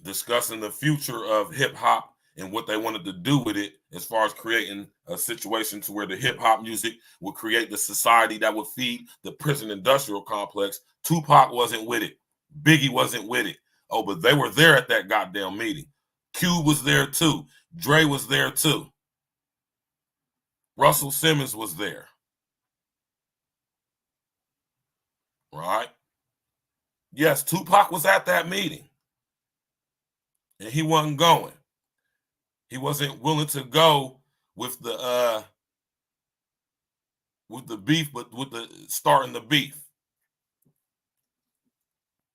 discussing the future of hip hop and what they wanted to do with it, as far as creating a situation to where the hip hop music would create the society that would feed the prison industrial complex, Tupac wasn't with it. Biggie wasn't with it. Oh, but they were there at that goddamn meeting. Cube was there too. Dre was there too. Russell Simmons was there. Right? Yes, Tupac was at that meeting. And he wasn't going. He wasn't willing to go with the beef, but with the starting the beef.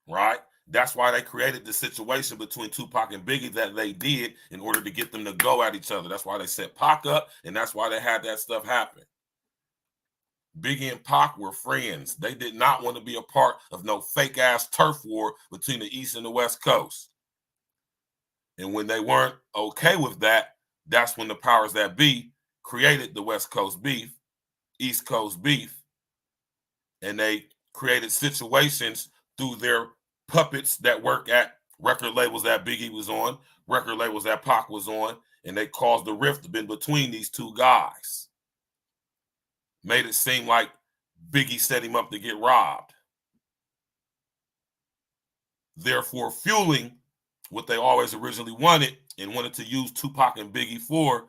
Right? That's why they created the situation between Tupac and Biggie that they did in order to get them to go at each other. That's why they set Pac up, and that's why they had that stuff happen. Biggie and Pac were friends. They did not want to be a part of no fake ass turf war between the East and the West Coast. And when they weren't okay with that, that's when the powers that be created the West Coast beef, East Coast beef, and they created situations through their puppets that work at record labels that Biggie was on, record labels that Pac was on, and they caused the rift in between these two guys. Made it seem like Biggie set him up to get robbed. Therefore, fueling what they always originally wanted and wanted to use Tupac and Biggie for,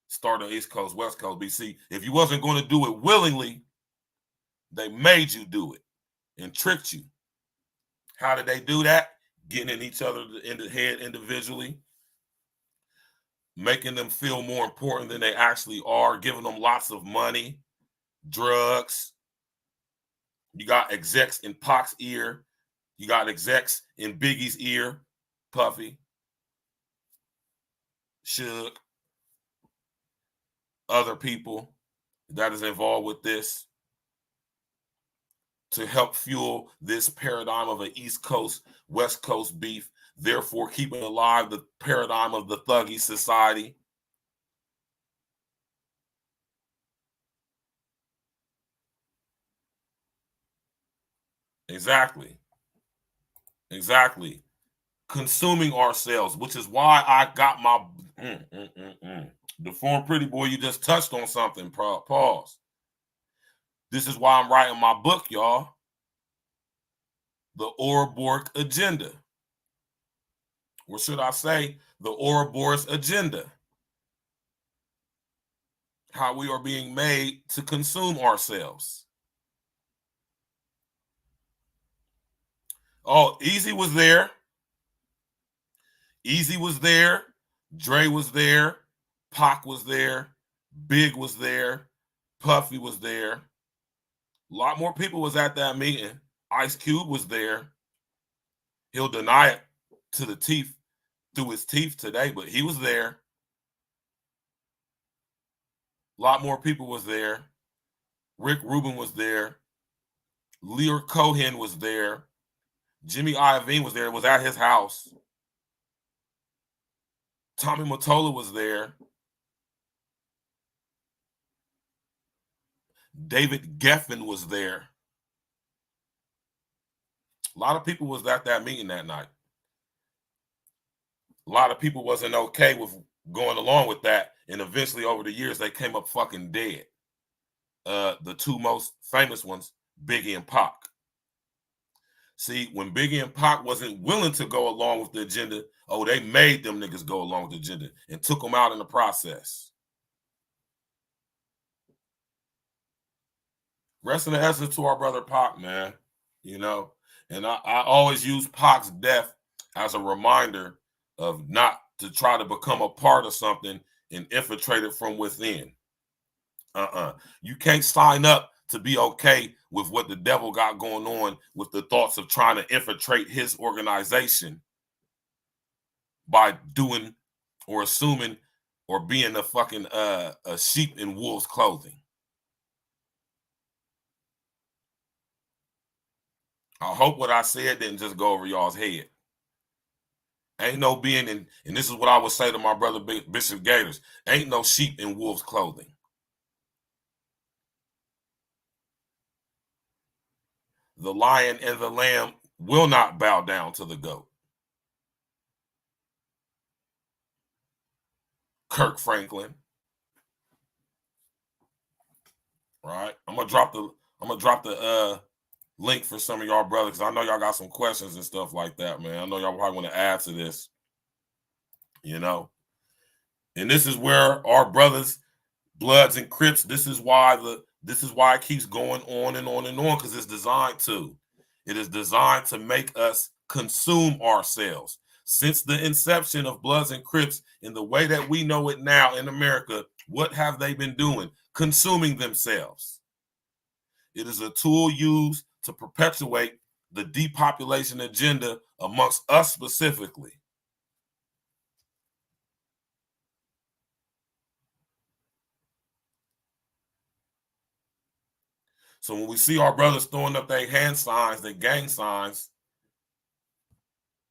start on East Coast, West Coast, BC. If you wasn't going to do it willingly, they made you do it and tricked you. How did they do that? Getting in each other in the head individually, making them feel more important than they actually are, giving them lots of money, drugs. You got execs in Pac's ear. You got execs in Biggie's ear, Puffy, Suge, other people that is involved with this to help fuel this paradigm of an East Coast, West Coast beef, therefore keeping alive the paradigm of the Thuggee society. Exactly. Consuming ourselves, which is why I got my the form pretty boy. You just touched on something. Pause. This is why I'm writing my book, y'all. The Ouroboros Agenda. Or should I say the Ouroboros Agenda? How we are being made to consume ourselves. Oh, Easy was there. Easy was there. Dre was there. Pac was there. Big was there. Puffy was there. A lot more people was at that meeting. Ice Cube was there. He'll deny it to the teeth, through his teeth today, but he was there. A lot more people was there. Rick Rubin was there. Lear Cohen was there. Jimmy Iovine was there. It was at his house. Tommy Mottola was there. David Geffen was there. A lot of people was at that meeting that night. A lot of people wasn't okay with going along with that, and eventually over the years they came up fucking dead. The two most famous ones, Biggie and Pac. See, when Biggie and Pac wasn't willing to go along with the agenda, oh, they made them niggas go along with the agenda and took them out in the process. Rest in the essence to our brother Pac, man. You know, and I always use Pac's death as a reminder of not to try to become a part of something and infiltrate it from within. You can't sign up to be okay with what the devil got going on with the thoughts of trying to infiltrate his organization by doing or assuming or being a fucking a sheep in wolf's clothing. I hope what I said didn't just go over y'all's head. Ain't no being in, and this is what I would say to my brother Bishop Gators, ain't no sheep in wolf's clothing. The lion and the lamb will not bow down to the goat. Kirk Franklin. Right? I'm gonna drop the link for some of y'all brothers, because I know y'all got some questions and stuff like that, man. I know y'all probably want to add to this, you know. And this is where our brothers, Bloods and Crips, this is why it keeps going on and on and on, because it's designed to. It is designed to make us consume ourselves. Since the inception of Bloods and Crips in the way that we know it now in America, what have they been doing? Consuming themselves. It is a tool used to perpetuate the depopulation agenda amongst us specifically. So when we see our brothers throwing up their hand signs, their gang signs,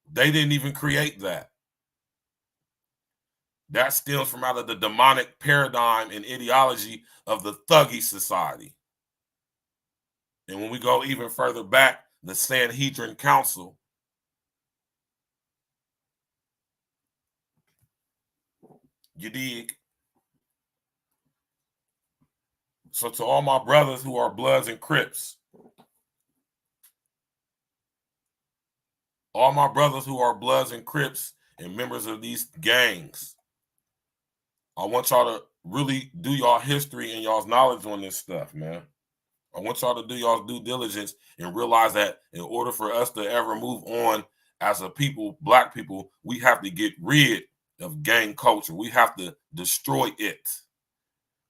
they didn't even create that. That stems from out of the demonic paradigm and ideology of the Thuggee society. And when we go even further back, the Sanhedrin Council, you dig? So to all my brothers who are Bloods and Crips, all my brothers who are Bloods and Crips and members of these gangs, I want y'all to really do y'all history and y'all's knowledge on this stuff, man. I want y'all to do y'all's due diligence and realize that in order for us to ever move on as a people, black people, we have to get rid of gang culture. We have to destroy it.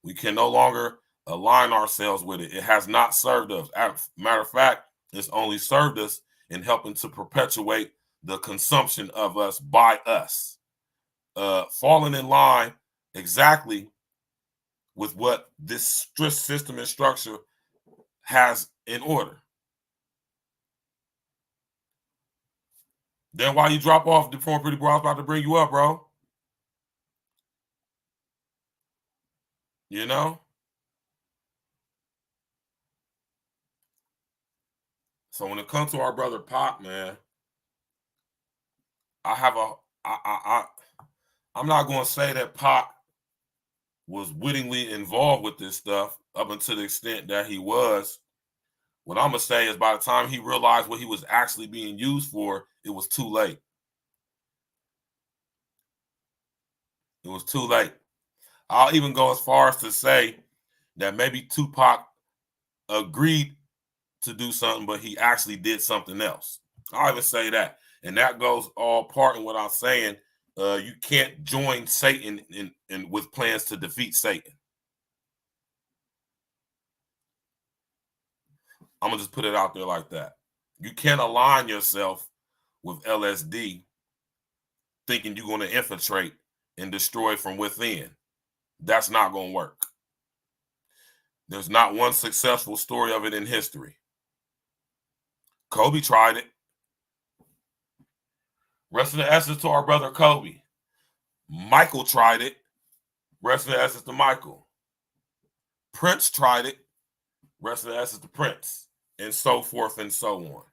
We can no longer align ourselves with it. It has not served us. As a matter of fact, it's only served us in helping to perpetuate the consumption of us by us. Falling in line exactly with what this strict system and structure has in order. Then why you drop off the form pretty bro? I was about to bring you up, bro. You know? So when it comes to our brother Pop, man, I have a I'm not gonna say that Pop was wittingly involved with this stuff up until the extent that he was. What I'm gonna say is by the time he realized what he was actually being used for, it was too late. It was too late. I'll even go as far as to say that maybe Tupac agreed to do something, but he actually did something else. I'll even say that. And that goes all part in what I'm saying. You can't join Satan in with plans to defeat Satan. I'm gonna just put it out there like that. You can't align yourself with LSD thinking you're gonna infiltrate and destroy from within. That's not gonna work. There's not one successful story of it in history. Kobe tried it. Rest in the essence to our brother Kobe. Michael tried it. Rest in the essence to Michael. Prince tried it. Rest in the essence to Prince. And so forth and so on.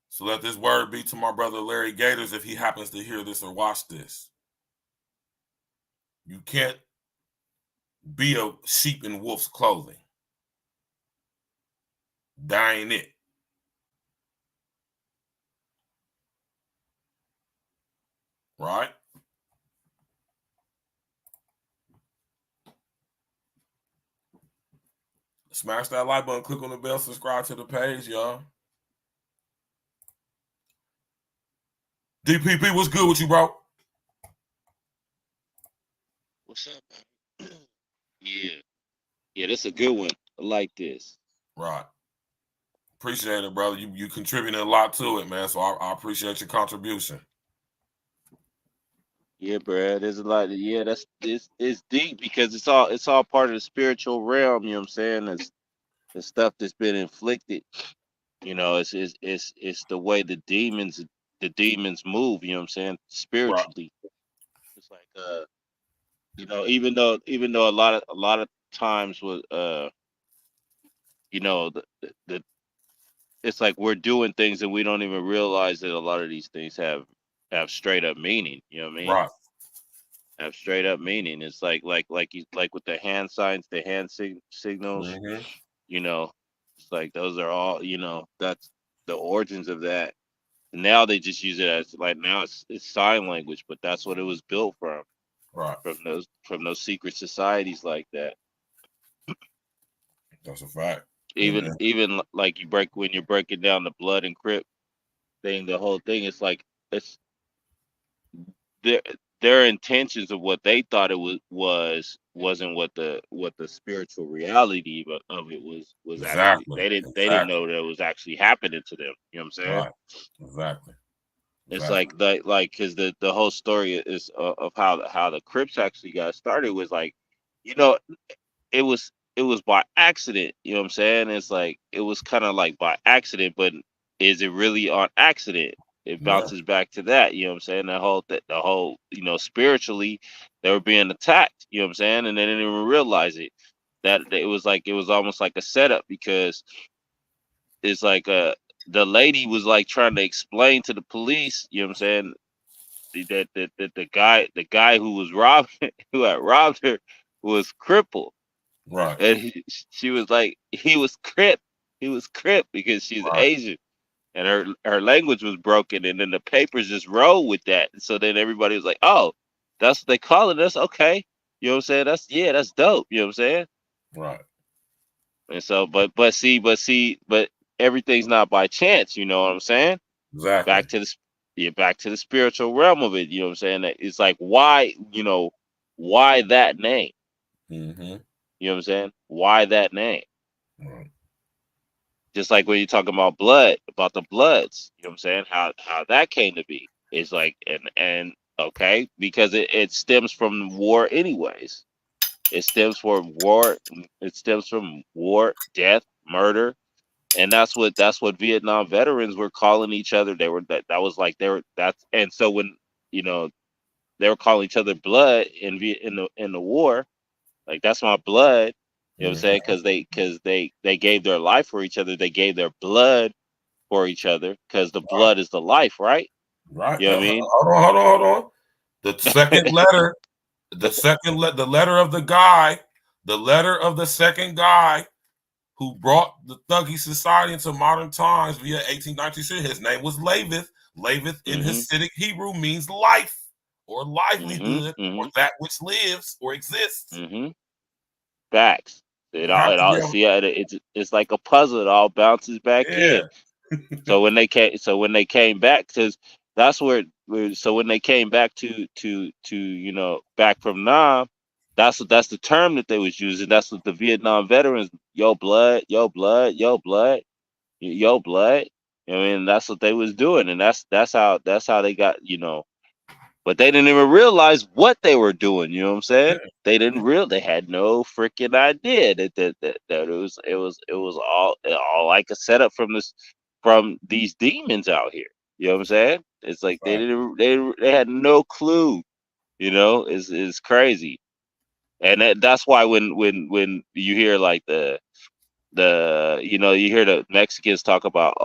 So let this word be to my brother Larry Gators if he happens to hear this or watch this. You can't be a sheep in wolf's clothing. That ain't it. Right? Smash that like button, click on the bell, subscribe to the page, y'all. DPP, what's good with you, bro? What's up, man? Yeah, that's a good one. I like this. Right. Appreciate it, brother. You contributing a lot to it, man. So I appreciate your contribution. Yeah, bro. There's a lot. Yeah, it's deep because it's all part of the spiritual realm. You know what I'm saying? It's the stuff that's been inflicted. You know, it's the way the demons move. You know what I'm saying? Right. Spiritually, it's like even though a lot of times with the it's like we're doing things and we don't even realize that a lot of these things have straight up meaning. You know what I mean? Right. Have straight up meaning. It's like with the hand signs, the hand signals. Mm-hmm. You know, it's like those are all. That's the origins of that. Now they just use it as like now it's sign language, but that's what it was built from Right. from those secret societies like that. That's a fact. Even like when you're breaking down the blood and crypt thing, the whole thing is like it's their their intentions of what they thought it wasn't what the spiritual reality of it was actually. Exactly. They didn't Exactly. know that it was actually happening to them. You know what I'm saying? Right. Exactly. It's Exactly. like because the whole story is of how the Crips actually got started was like, you know, it was by accident. You know what I'm saying? It's like it was kind of like by accident, but is it really on accident? It Yeah. bounces back to that. You know what I'm saying? The whole spiritually they were being attacked. You know what I'm saying? And they didn't even realize it. That it was almost like a setup because it's like the lady was like trying to explain to the police. You know what I'm saying? That the guy who was robbed who had robbed her was crippled. Right. And she was like, he was crip because she's Right. Asian, and her language was broken, and then the papers just roll with that. And so then everybody was like, oh, that's what they calling us, okay? You know what I'm saying? That's dope. You know what I'm saying? Right. And so, but everything's not by chance. You know what I'm saying? Exactly. Back to the spiritual realm of it. You know what I'm saying? It's like why that name? Mm-hmm. You know what I'm saying? Why that name? Right. Just like when you're talking about blood, about the Bloods, you know what I'm saying? How that came to be. It's like and okay, because it stems from war anyways. It stems from war. It stems from war, death, murder, and that's what Vietnam veterans were calling each other. They were that was like they were that's and so when you know they were calling each other blood in the war, like that's my blood. You know what I'm saying? Mm-hmm. Because they gave their life for each other. They gave their blood for each other because the Right. blood is the life, right? Right. You know what I mean? Hold on. The second letter, the letter of the guy, the letter of the second guy who brought the Thuggee society into modern times via 1896. His name was Lavith. Lavith in Mhm. Hasidic Hebrew means life or Mhm. livelihood or Mhm. that which lives or exists. Mhm. Facts. It You all. have It to be all. able. See, it's like a puzzle. It all bounces back Yeah. in. So when they came back, because that's so when they came back to back from Nam, that's the term that they was using. That's what the Vietnam veterans, yo blood, yo blood, yo blood, yo blood. I mean, that's what they was doing, and that's how they got. But they didn't even realize what they were doing. You know what I'm Yeah. saying? They Yeah. didn't they had no freaking idea that it was all like a setup from these demons out here. You know what I'm saying? It's like they Right. didn't they had no clue. It's crazy, and that's why when you hear like you hear the Mexicans talk about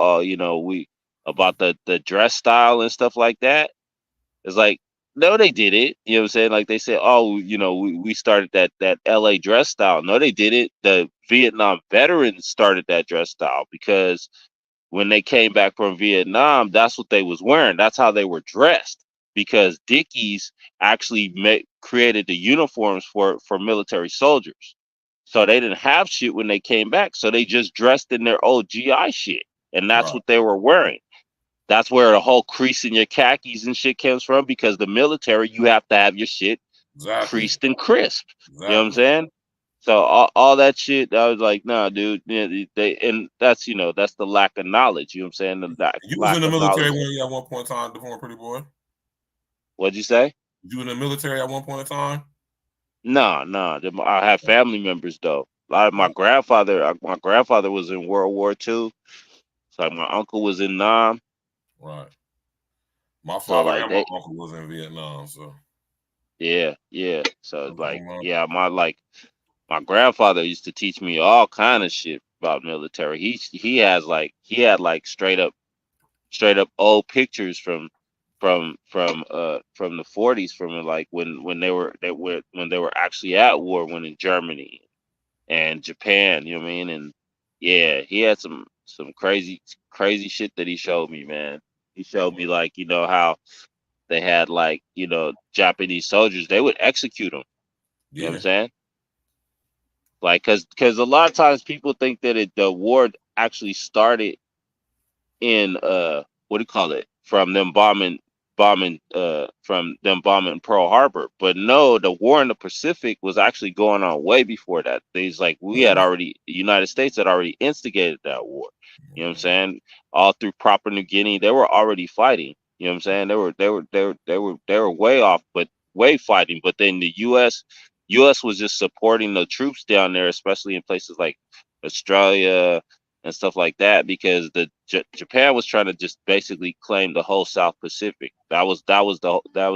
we about the dress style and stuff like that. It's like, no, they did it. You know what I'm saying? Like they said, oh, we started that LA dress style. No, they did it. The Vietnam veterans started that dress style because when they came back from Vietnam, that's what they was wearing. That's how they were dressed. Because Dickies actually created the uniforms for military soldiers. So they didn't have shit when they came back. So they just dressed in their old GI shit, and that's Right. what they were wearing. That's where the whole crease in your khakis and shit comes from, because the military, you have to have your shit Exactly. creased and crisp. You know what I'm Exactly. saying? So all that shit, I was like, nah, dude. They, and that's, that's the lack of knowledge. You know what I'm saying? The You was lack in the of military knowledge. when you at one point in time, Deformed Pretty Boy. What'd you say? You in the military at one point in time? Nah, nah. I have family members though. A lot of my grandfather was in World War II. So like, my uncle was in Nam. Right. My So father like and my they, uncle was in Vietnam, so yeah, yeah. So I it's like, don't yeah, my grandfather used to teach me all kind of shit about military. He had like straight up old pictures from the 40s, from like when they were actually at war, when in Germany and Japan, you know what I mean? And yeah, he had some crazy shit that he showed me, man. He showed me, like, how they had, like, Japanese soldiers, they would execute them. You know what I'm yeah. saying? Like, cause a lot of times people think that the war actually started in, what do you call it, from them bombing Pearl Harbor. But no, the war in the Pacific was actually going on way before that. Yeah. The United States had already instigated that war. You know what I'm saying? All through Papua New Guinea, they were already fighting. You know what I'm saying? They were way off, but way fighting. But then the US was just supporting the troops down there, especially in places like Australia and stuff like that, because Japan was trying to just basically claim the whole South Pacific. That was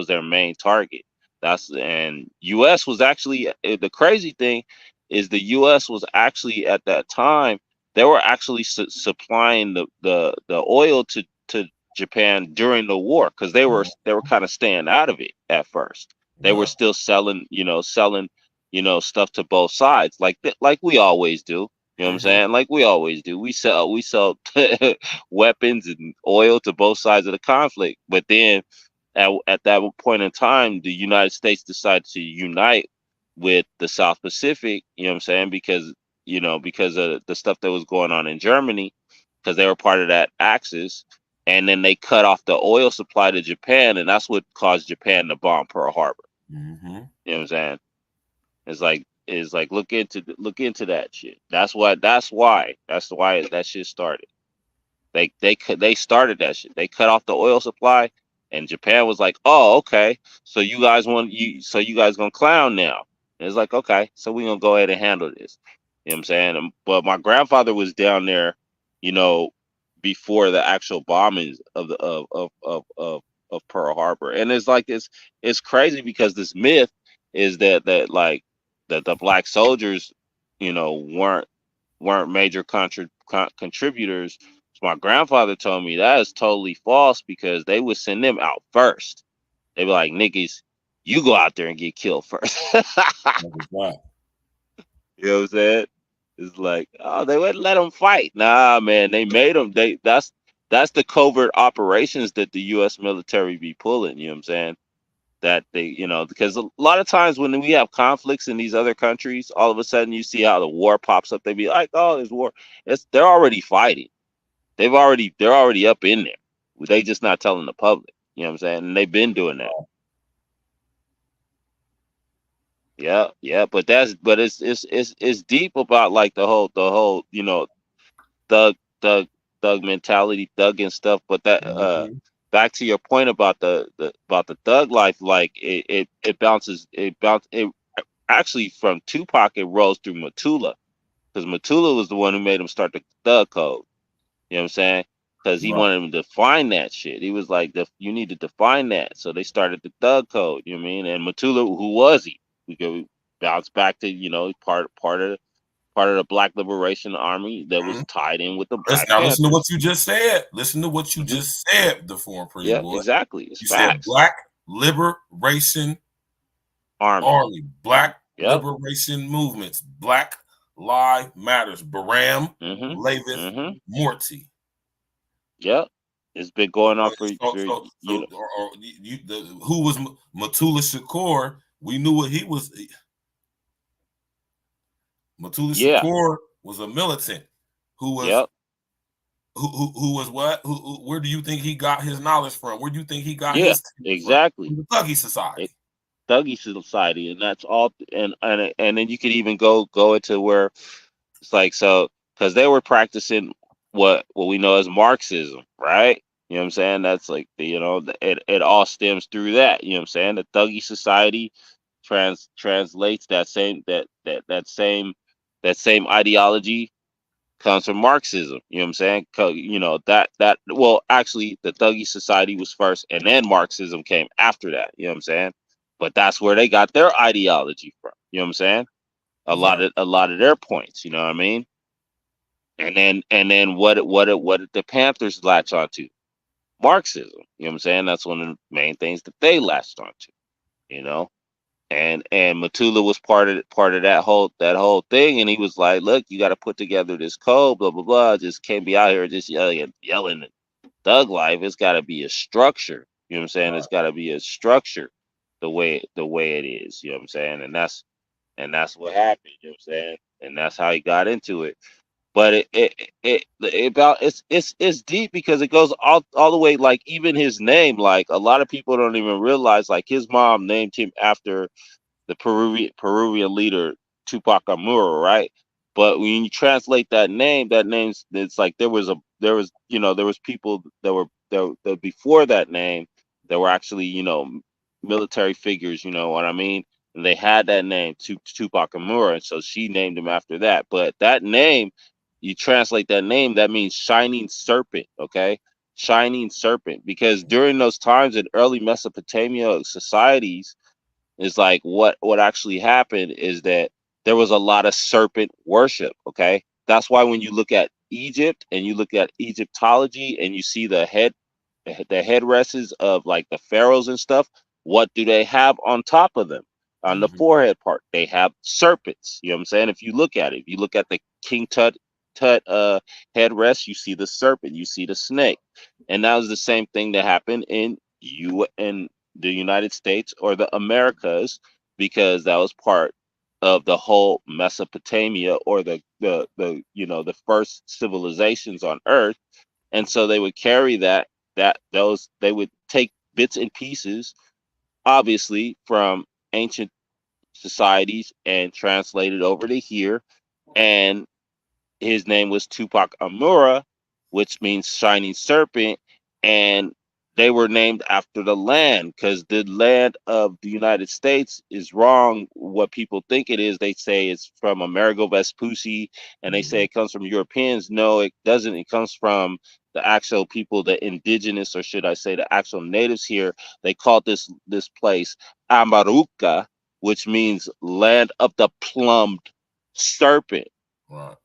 their main target. And U.S. was actually, the crazy thing is, the U.S. was actually, at that time, they were actually supplying the oil to Japan during the war, because they were kind of staying out of it at first. They were Yeah. still selling stuff to both sides, like we always do. You know what I'm Mm-hmm. saying? Like we always do. We sell weapons and oil to both sides of the conflict. But then at that point in time, the United States decided to unite with the South Pacific, you know what I'm saying? Because of the stuff that was going on in Germany, because they were part of that Axis. And then they cut off the oil supply to Japan, and that's what caused Japan to bomb Pearl Harbor. Mm-hmm. You know what I'm saying? It's like look into that shit. That's why that shit started. They started that shit. They cut off the oil supply, and Japan was like, "Oh, okay. So you guys gonna clown now?" And it's like, "Okay, so we gonna go ahead and handle this." You know what I'm saying? But my grandfather was down there, you know, before the actual bombings of Pearl Harbor, and it's crazy, because this myth is that the black soldiers, weren't major contributors. So my grandfather told me that is totally false, because they would send them out first. They'd be like, "Niggas, you go out there and get killed first." Right. You know what I'm saying? It's like, oh, they wouldn't let them fight. Nah, man, they made them. That's the covert operations that the U.S. military be pulling. You know what I'm saying? That because a lot of times when we have conflicts in these other countries, all of a sudden you see how the war pops up. They be like, "Oh, there's war." They're already fighting. They're already up in there. They just not telling the public. You know what I'm saying? And they've been doing that. Yeah, yeah. But it's deep about, like, the whole thug thug thug mentality, thug and stuff. But Mm-hmm. back to your point about the thug life, like it actually, from Tupac, it rose through Matula, because Matula was the one who made him start the thug code. You know what I'm saying? Because he Right. wanted him to define that shit. He was like, "You need to define that." So they started the thug code. You know what I mean? And Matula, who was he? We go bounce back to, part of the Black Liberation Army that Mm-hmm. was tied in with the Black Listen to what Panthers. you just said. Listen to what you Hmm. just said, Deformed Pretty Yeah, Boy. exactly. It's You said facts. Black Liberation Army. Army, Black Yep. Liberation Movements, Black Lives Matters, Baram, Mhm. Lavith, Mhm. Morty. Yep. It's been going on for So, so, so who was Matula Shakur? We knew what he was. Matula Yeah. Shakur was a militant who was Yep. who was what? Where do you think he got his knowledge from? Where do you think he got Yeah. his from? Exactly. From the Thuggee Society. Thuggee Society, and that's all. And then you could even go into where it's like, so, because they were practicing what we know as Marxism, right? You know what I'm saying? That's like it all stems through that. You know what I'm saying? The Thuggee Society translates that same ideology comes from Marxism. You know what I'm saying? Well, actually, the Thuggee Society was first, and then Marxism came after that. You know what I'm saying? But that's where they got their ideology from. You know what I'm saying? Right. A lot of their points. You know what I mean? And then what did the Panthers latch onto? Marxism. You know what I'm saying? That's one of the main things that they latched onto. You know, and Matula was part of that whole thing, and he was like, "Look, you got to put together this code, blah blah blah. Just can't be out here just yelling thug life. It's got to be a structure. You know what I'm saying? It's got to be a structure, the way it is. You know what I'm saying? And that's what happened. You know what I'm saying? And that's how he got into it. But it's deep because it goes all the way, like even his name, like a lot of people don't even realize, like his mom named him after the Peruvian leader Tupac Amaru, right? But when you translate that name's it's like there was people that before that name that were actually military figures, you know what I mean? And they had that name Tupac Amaru, and so she named him after that. But that name, you translate that name, that means shining serpent, okay? Shining serpent, because during those times in early Mesopotamia societies, is like what actually happened is that there was a lot of serpent worship. Okay, that's why when you look at Egypt and you look at Egyptology and you see the headresses of like the pharaohs and stuff, what do they have on top of them? On the Mm-hmm. forehead part, they have serpents. You know what I'm saying? If you look at it, if you look at the King Tut headrest, you see the serpent, you see the snake, and that was the same thing that happened in the United States or the Americas, because that was part of the whole Mesopotamia, or the first civilizations on Earth. And so they would carry those they would take bits and pieces, obviously from ancient societies, and translate it over to here. And his name was Tupac Amura, which means shining serpent, and they were named after the land, because the land of the United States is wrong. What people think it is, they say it's from Amerigo Vespucci, and they say it comes from Europeans. No, it doesn't. It comes from the actual people, the indigenous, or should I say, the actual natives here. They called this place Amaruca, which means land of the plumbed serpent. Right.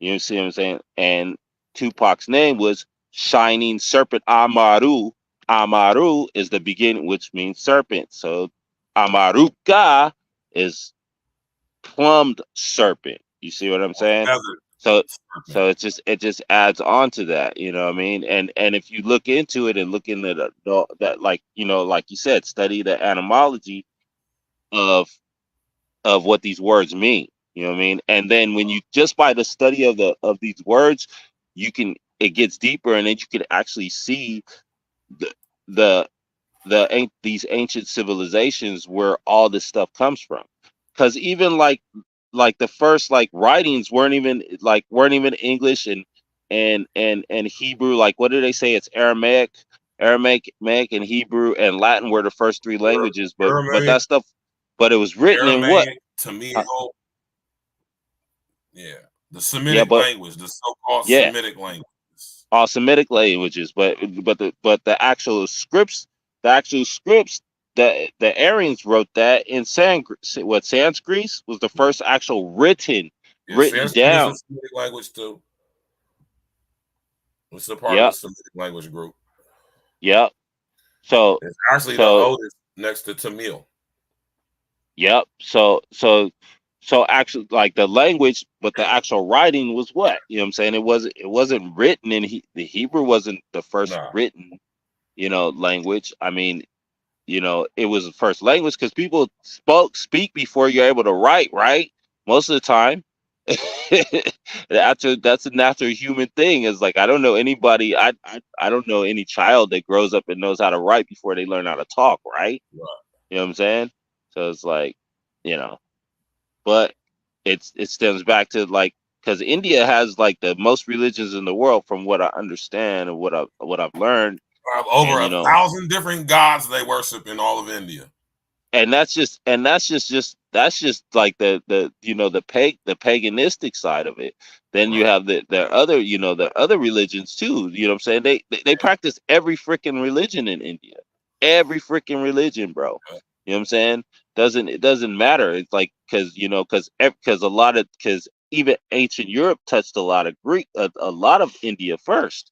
You see what I'm saying? And Tupac's name was Shining Serpent Amaru. Amaru is the beginning, which means serpent. So Amaruka is plumbed serpent. You see what I'm saying? Feathered So serpent. so it just adds on to that, you know what I mean? And if you look into it and look into that, like like you said, study the etymology of what these words mean. You know what I mean? And then when you just by the study of these words, it gets deeper, and then you can actually see the the these ancient civilizations where all this stuff comes from. Because even like the first like writings weren't even English and Hebrew. Like, what do they say? It's Aramaic, and Hebrew and Latin were the first three languages, but Aramaic, that stuff, but it was written in what? Aramaic, Tamil, Uh, yeah, the yeah, Semitic but language, the so-called yeah, Semitic languages. all Semitic languages, but the actual scripts, the Aryans wrote that in Sanskrit. What, Sanskrit was the first actual Yeah, written Sanskrit is a down. Semitic language too. It's a part of the Yep, Semitic language group. yep. So It's actually the so oldest next to Tamil. yep. So actually, like the language, but the actual writing was what? You know what I'm saying? It wasn't written in the Hebrew wasn't the first Nah, written language. I mean, it was the first language because people speak before you're able to write, right? Most of the time. That's a natural human thing. Is like I don't know anybody. I don't know any child that grows up and knows how to write before they learn how to talk. Right? Right. You know what I'm saying? So it's like, you know, but it stems back to like because India has like the most religions in the world, from what I understand and what I've learned, Over and a you know, thousand different gods they worship in all of India. and that's just like the the paganistic side of it. Then you Right. have the other the other religions too. You know what I'm saying? They practice every freaking religion in India, every freaking religion, bro. You know what I'm saying? It doesn't matter. It's like because a lot of because even ancient Europe touched a lot of Greek, a lot of India first.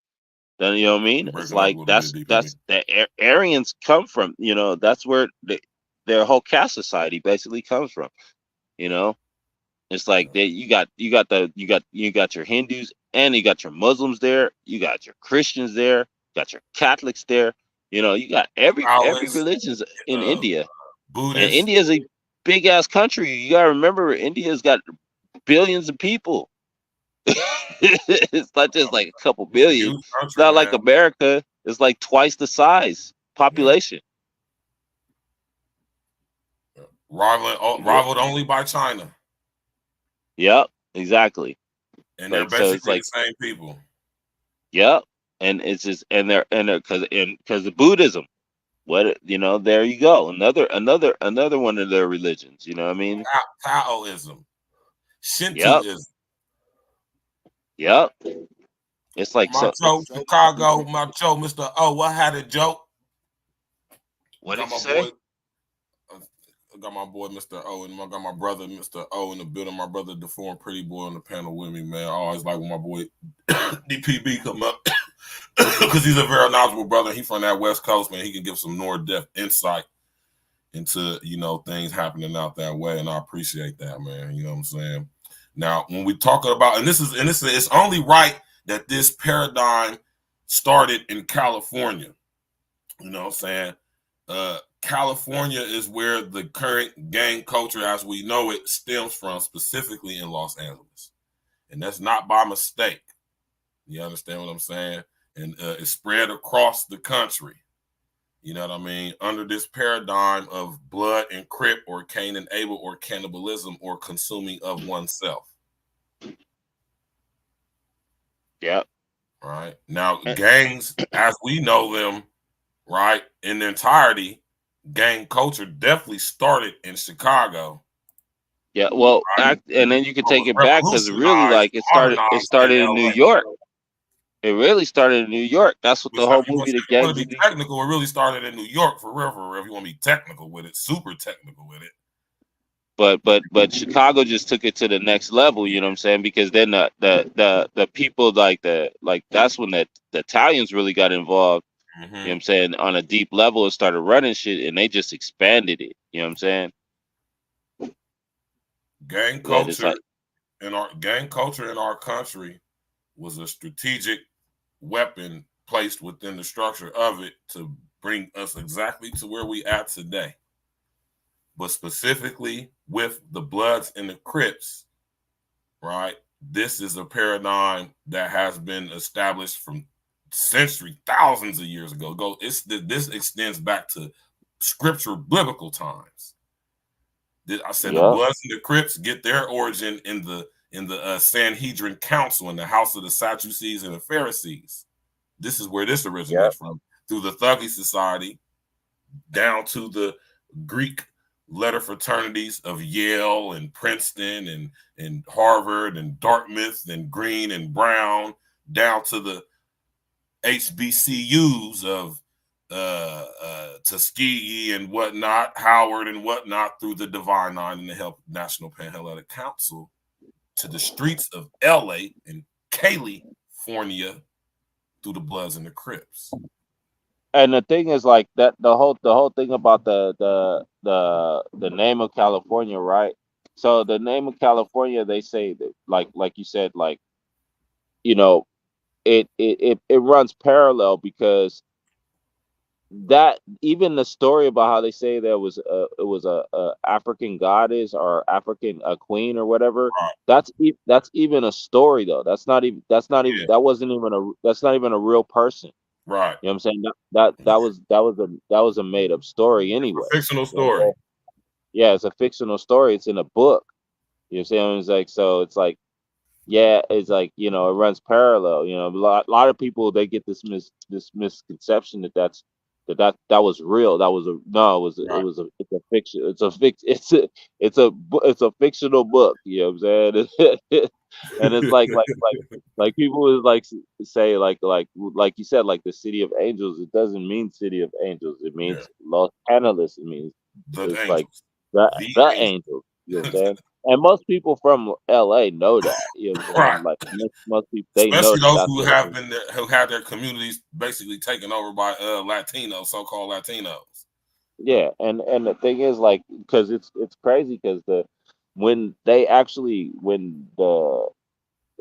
Then you know what I mean? You're It's breaking up a like little bit, that's DP. that's the Aryans come from. That's where their whole caste society basically comes from. You know, it's like Yeah. they you got your Hindus and you got your Muslims there. You got your Christians there. You got your Catholics there. You got every Taoists, religions in uh, India, and Buddhists. India is a big ass country. You gotta remember, India's got billions of people. It's not just like a couple It's a billion. huge It's country, not like man. America. It's like twice the size Yeah. population. Rivaled only by China. Yep, exactly. And they're Like so, it's basically like the same people. yep, and it's just and they're because of Buddhism. There you go. Another one of their religions. You know what I mean? Taoism, Yep, Shintoism. yep. It's like so. Macho, Chicago, Macho, Mr. O. What had a joke? What Got did you my say? boy. Got my boy Mr. O, and I got my brother Mr. O in the building. My brother Deformed Pretty Boy on the panel with me, man. I always like when my boy DPB come up because he's a very knowledgeable brother. He from that West Coast, man. He can give some more depth insight into things happening out that way, and I appreciate that, man. You know what I'm saying? Now, when we talk about, and this is it's only right that this paradigm started in California. You know what I'm saying? California is where the current gang culture as we know it stems from, specifically in Los Angeles. And that's not by mistake. You understand what I'm saying? And it's spread across the country. You know what I mean? Under this paradigm of blood and crip or Cain and Abel or cannibalism or consuming of oneself. Yep. Right? Now, Eh, gangs, as we know them, right, in their entirety, gang culture definitely started in Chicago. Yeah. Well, Right? and then you could But take was it back because really, revolutionized, like, it started. It modernized in started in New LA. York. It really started in New York. That's what Which, the if whole you want movie, The to Gangs be of New York. technical, it really started in New York for real, for real. If you want to be technical with it, super technical with it. But Chicago just took it to the next level. You know what I'm saying? Because then the people like that's when the Italians really got involved. You know what I'm saying? On a deep level, and started running shit, and they just expanded it. You know what I'm saying? Gang That it's culture like, in our country was a strategic weapon placed within the structure of it to bring us exactly to where we at today. But specifically with the Bloods and the Crips, right? This is a paradigm that has been established from thousands of years ago. This extends back to scripture, biblical times. I said the yeah, Bloods and the Crips get their origin in the Sanhedrin Council in the house of the Sadducees and the Pharisees. This is where this yeah, originates from, through the Thuggee Society down to the Greek letter fraternities of Yale and Princeton and Harvard and Dartmouth and Green and Brown, down to the HBCUs of Tuskegee and whatnot, Howard and whatnot, through the Divine Nine and the Help National Panhellenic Council, to the streets of LA and California, through the Bloods and the Crips. and the thing is like that the whole thing about the name of California, right? So the name of California, they say that like you said, like, you know, it runs parallel because that even the story about how they say there was a African goddess or African a queen or whatever. Right. That's even a story though. That's not even Yeah. that wasn't even a that's not even a real person. Right. You know what I'm saying? That was a made up story It's a anyways. fictional You know what I'm story. saying? Yeah, it's a fictional story. It's in a book. You know what I'm saying? It's like so. It's like yeah, it's like it runs parallel. A lot of people they get this misconception that was real. That was a no. Right. It's a fiction. It's a fictional book. You know what I'm saying? And it's like people would say like you said like the city of angels. It doesn't mean city of angels. It Yeah. means Los Angeles. It means The it's like angels. the The the angels. angels. You know what I'm saying? And most people from LA know that. You know what I'm Right. saying? Like most people, they know Especially that those that's who what it have is. been there, who had their communities basically taken over by Latinos, so-called Latinos. Yeah, and the thing is, like, because it's crazy because when the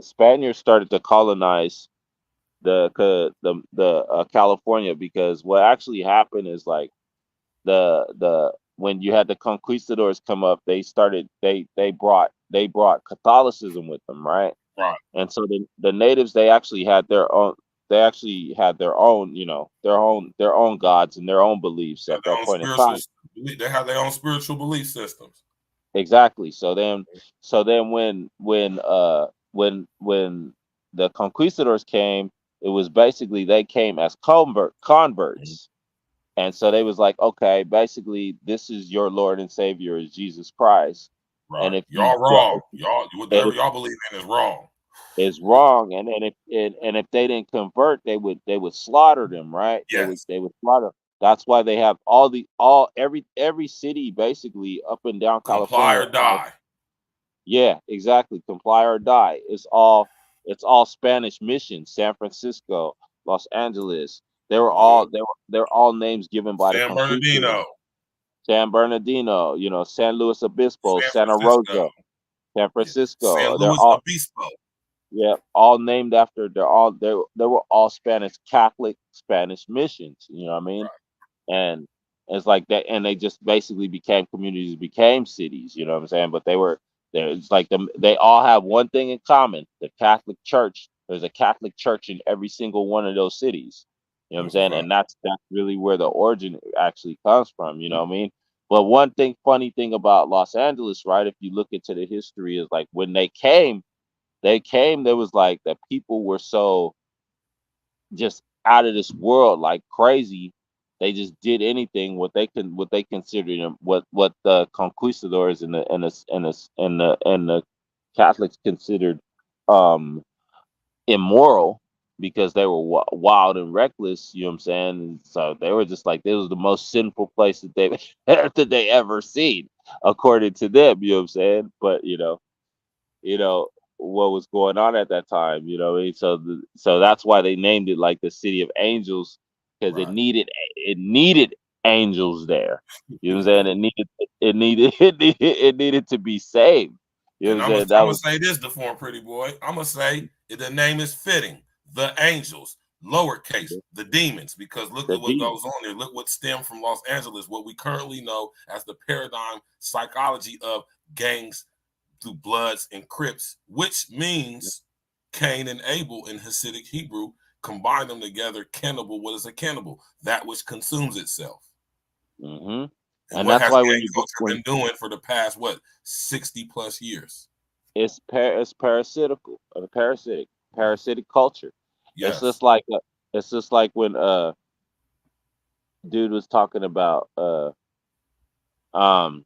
Spaniards started to colonize the California, because what actually happened is like the when you had the conquistadors come up, they brought Catholicism with them, right? Right. And so the natives they actually had their own gods and their own beliefs Have at their that own point in spiritual time. they have their own spiritual belief systems. Exactly. So then when the conquistadors came, it was basically they came as Mhm. converts. And so they was like, okay, basically this is your Lord and Savior is Jesus Christ. And Right. if you Y'all wrong. Y'all whatever if y'all believe in is wrong. is wrong, and if they didn't convert, they would slaughter them, right? They would Yes. they would slaughter. That's why they have every city basically up and down Comply California. or die. Yeah, exactly. Comply or die. It's all Spanish missions. San Francisco, Los Angeles. They were all Mhm. they're all names given by the San conquistadors. Bernardino, San Bernardino, San Luis Obispo, San Santa Francisco, Rosa, San yeah. San Francisco. They're Luis all Obispo. Yeah, all named after they were all Catholic Spanish missions, you know what I mean? Right. And it's like that and they just basically became communities, became cities, you know what I'm saying? But it's like they all have one thing in common, the Catholic Church. There's a Catholic church in every single one of those cities. You know what I'm That's a saying? fact. And that's really where the origin actually comes from, you know what I mean? But one funny thing about Los Angeles, right? If you look into the history, is like when they came, there was like the people were so just out of this world, like crazy. They just did anything what they considered what the conquistadors and the Catholics considered um immoral because they were wild and reckless. You know what I'm saying? And so they were just like this was the most sinful place that they that they ever seen, according to them. You know what I'm saying? But you know what was going on at that time. You know what I mean? So that's why they named it like the City of Angels because it Right. needed angels there. You know what I'm saying? It needed to be saved. You know what And I'm I'm gonna saying? That I'm gonna was say this, deformed pretty boy. I'm gonna say the name is fitting. The angels, lowercase, the demons, because look the at what demon. goes on there. Look what stemmed from Los Angeles, what we currently know as the paradigm psychology of gangs through Bloods and Crips, which means Cain and Abel in Hasidic Hebrew. Combine them together. Cannibal. What is a cannibal? That which consumes itself. hmm And And what that's has why gang culture when been doing for the past 60 plus years? it's parasitical, parasitic culture. It's Yes. just like it's just like when dude was talking about Um,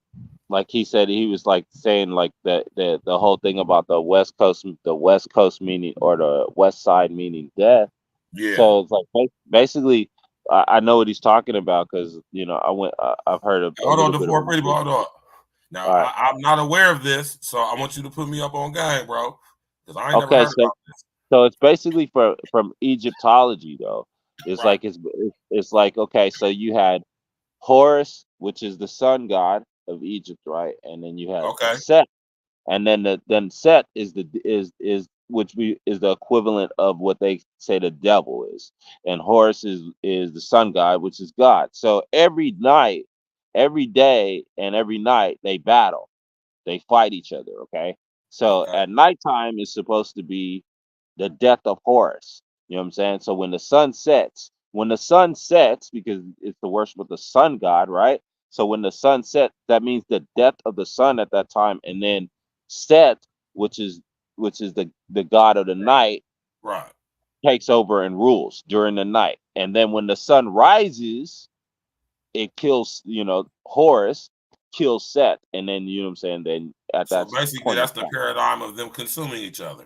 like he said, he was like saying like the whole thing about the West Coast meaning or the West Side meaning death. Yeah. So it's like basically, I know what he's talking about because I've heard a Hold on, little the bit four about pretty boy. it. Hold on. Now All right. I'm not aware of this, so I want you to put me up on game, bro, because I ain't never Okay. heard So about this. so it's basically from Egyptology though. It's Right. like it's like okay. So you had Horus, which is the sun god of Egypt, right? And then you had Okay. Set. And then Set is is the equivalent of what they say the devil is, and Horus is the sun god, which is God. So every night, every day, and every night they battle, they fight each other. Okay, so Okay. at nighttime is supposed to be the death of Horus. You know what I'm saying? So when the sun sets, because it's the worship of the sun god, right? So when the sun sets, that means the death of the sun at that time, and then Set, which is the god of the night, Right. takes over and rules during the night. And then when the sun rises, it kills, Horus kills Set, and then you know what I'm saying. Then at So that basically, point in that's the time. paradigm of them consuming each other.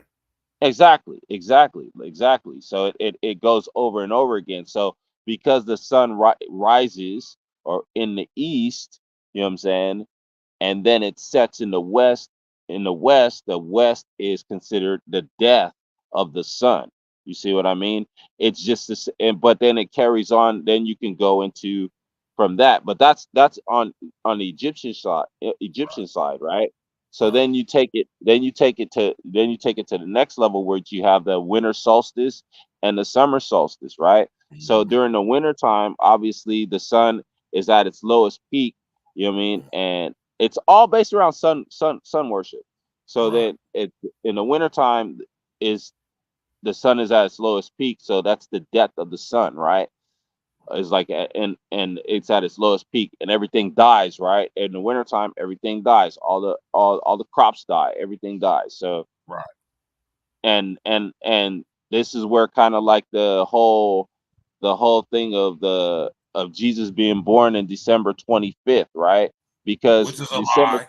Exactly, exactly, exactly. So it goes over and over again. So because the sun rises or in the east, you know what I'm saying, and then it sets in the west. In the west is considered the death of the sun. You see what I mean? It's just this, but then it carries on. Then you can go into from that, but that's on the Egyptian side, right? So Right. then you take it to the next level where you have the winter solstice and the summer solstice, right? So Mhm. during the winter time, obviously the sun is at its lowest peak, you know what I mean? And it's all based around sun worship. So Right. then it in the wintertime is the sun is at its lowest peak, so that's the death of the sun, right? Is like and it's at its lowest peak and everything dies, right? In the wintertime, everything dies. All the crops die, everything dies. So Right. and this is where kind of like the whole thing of Jesus being born in December 25th, right? Because Which is a December, lie.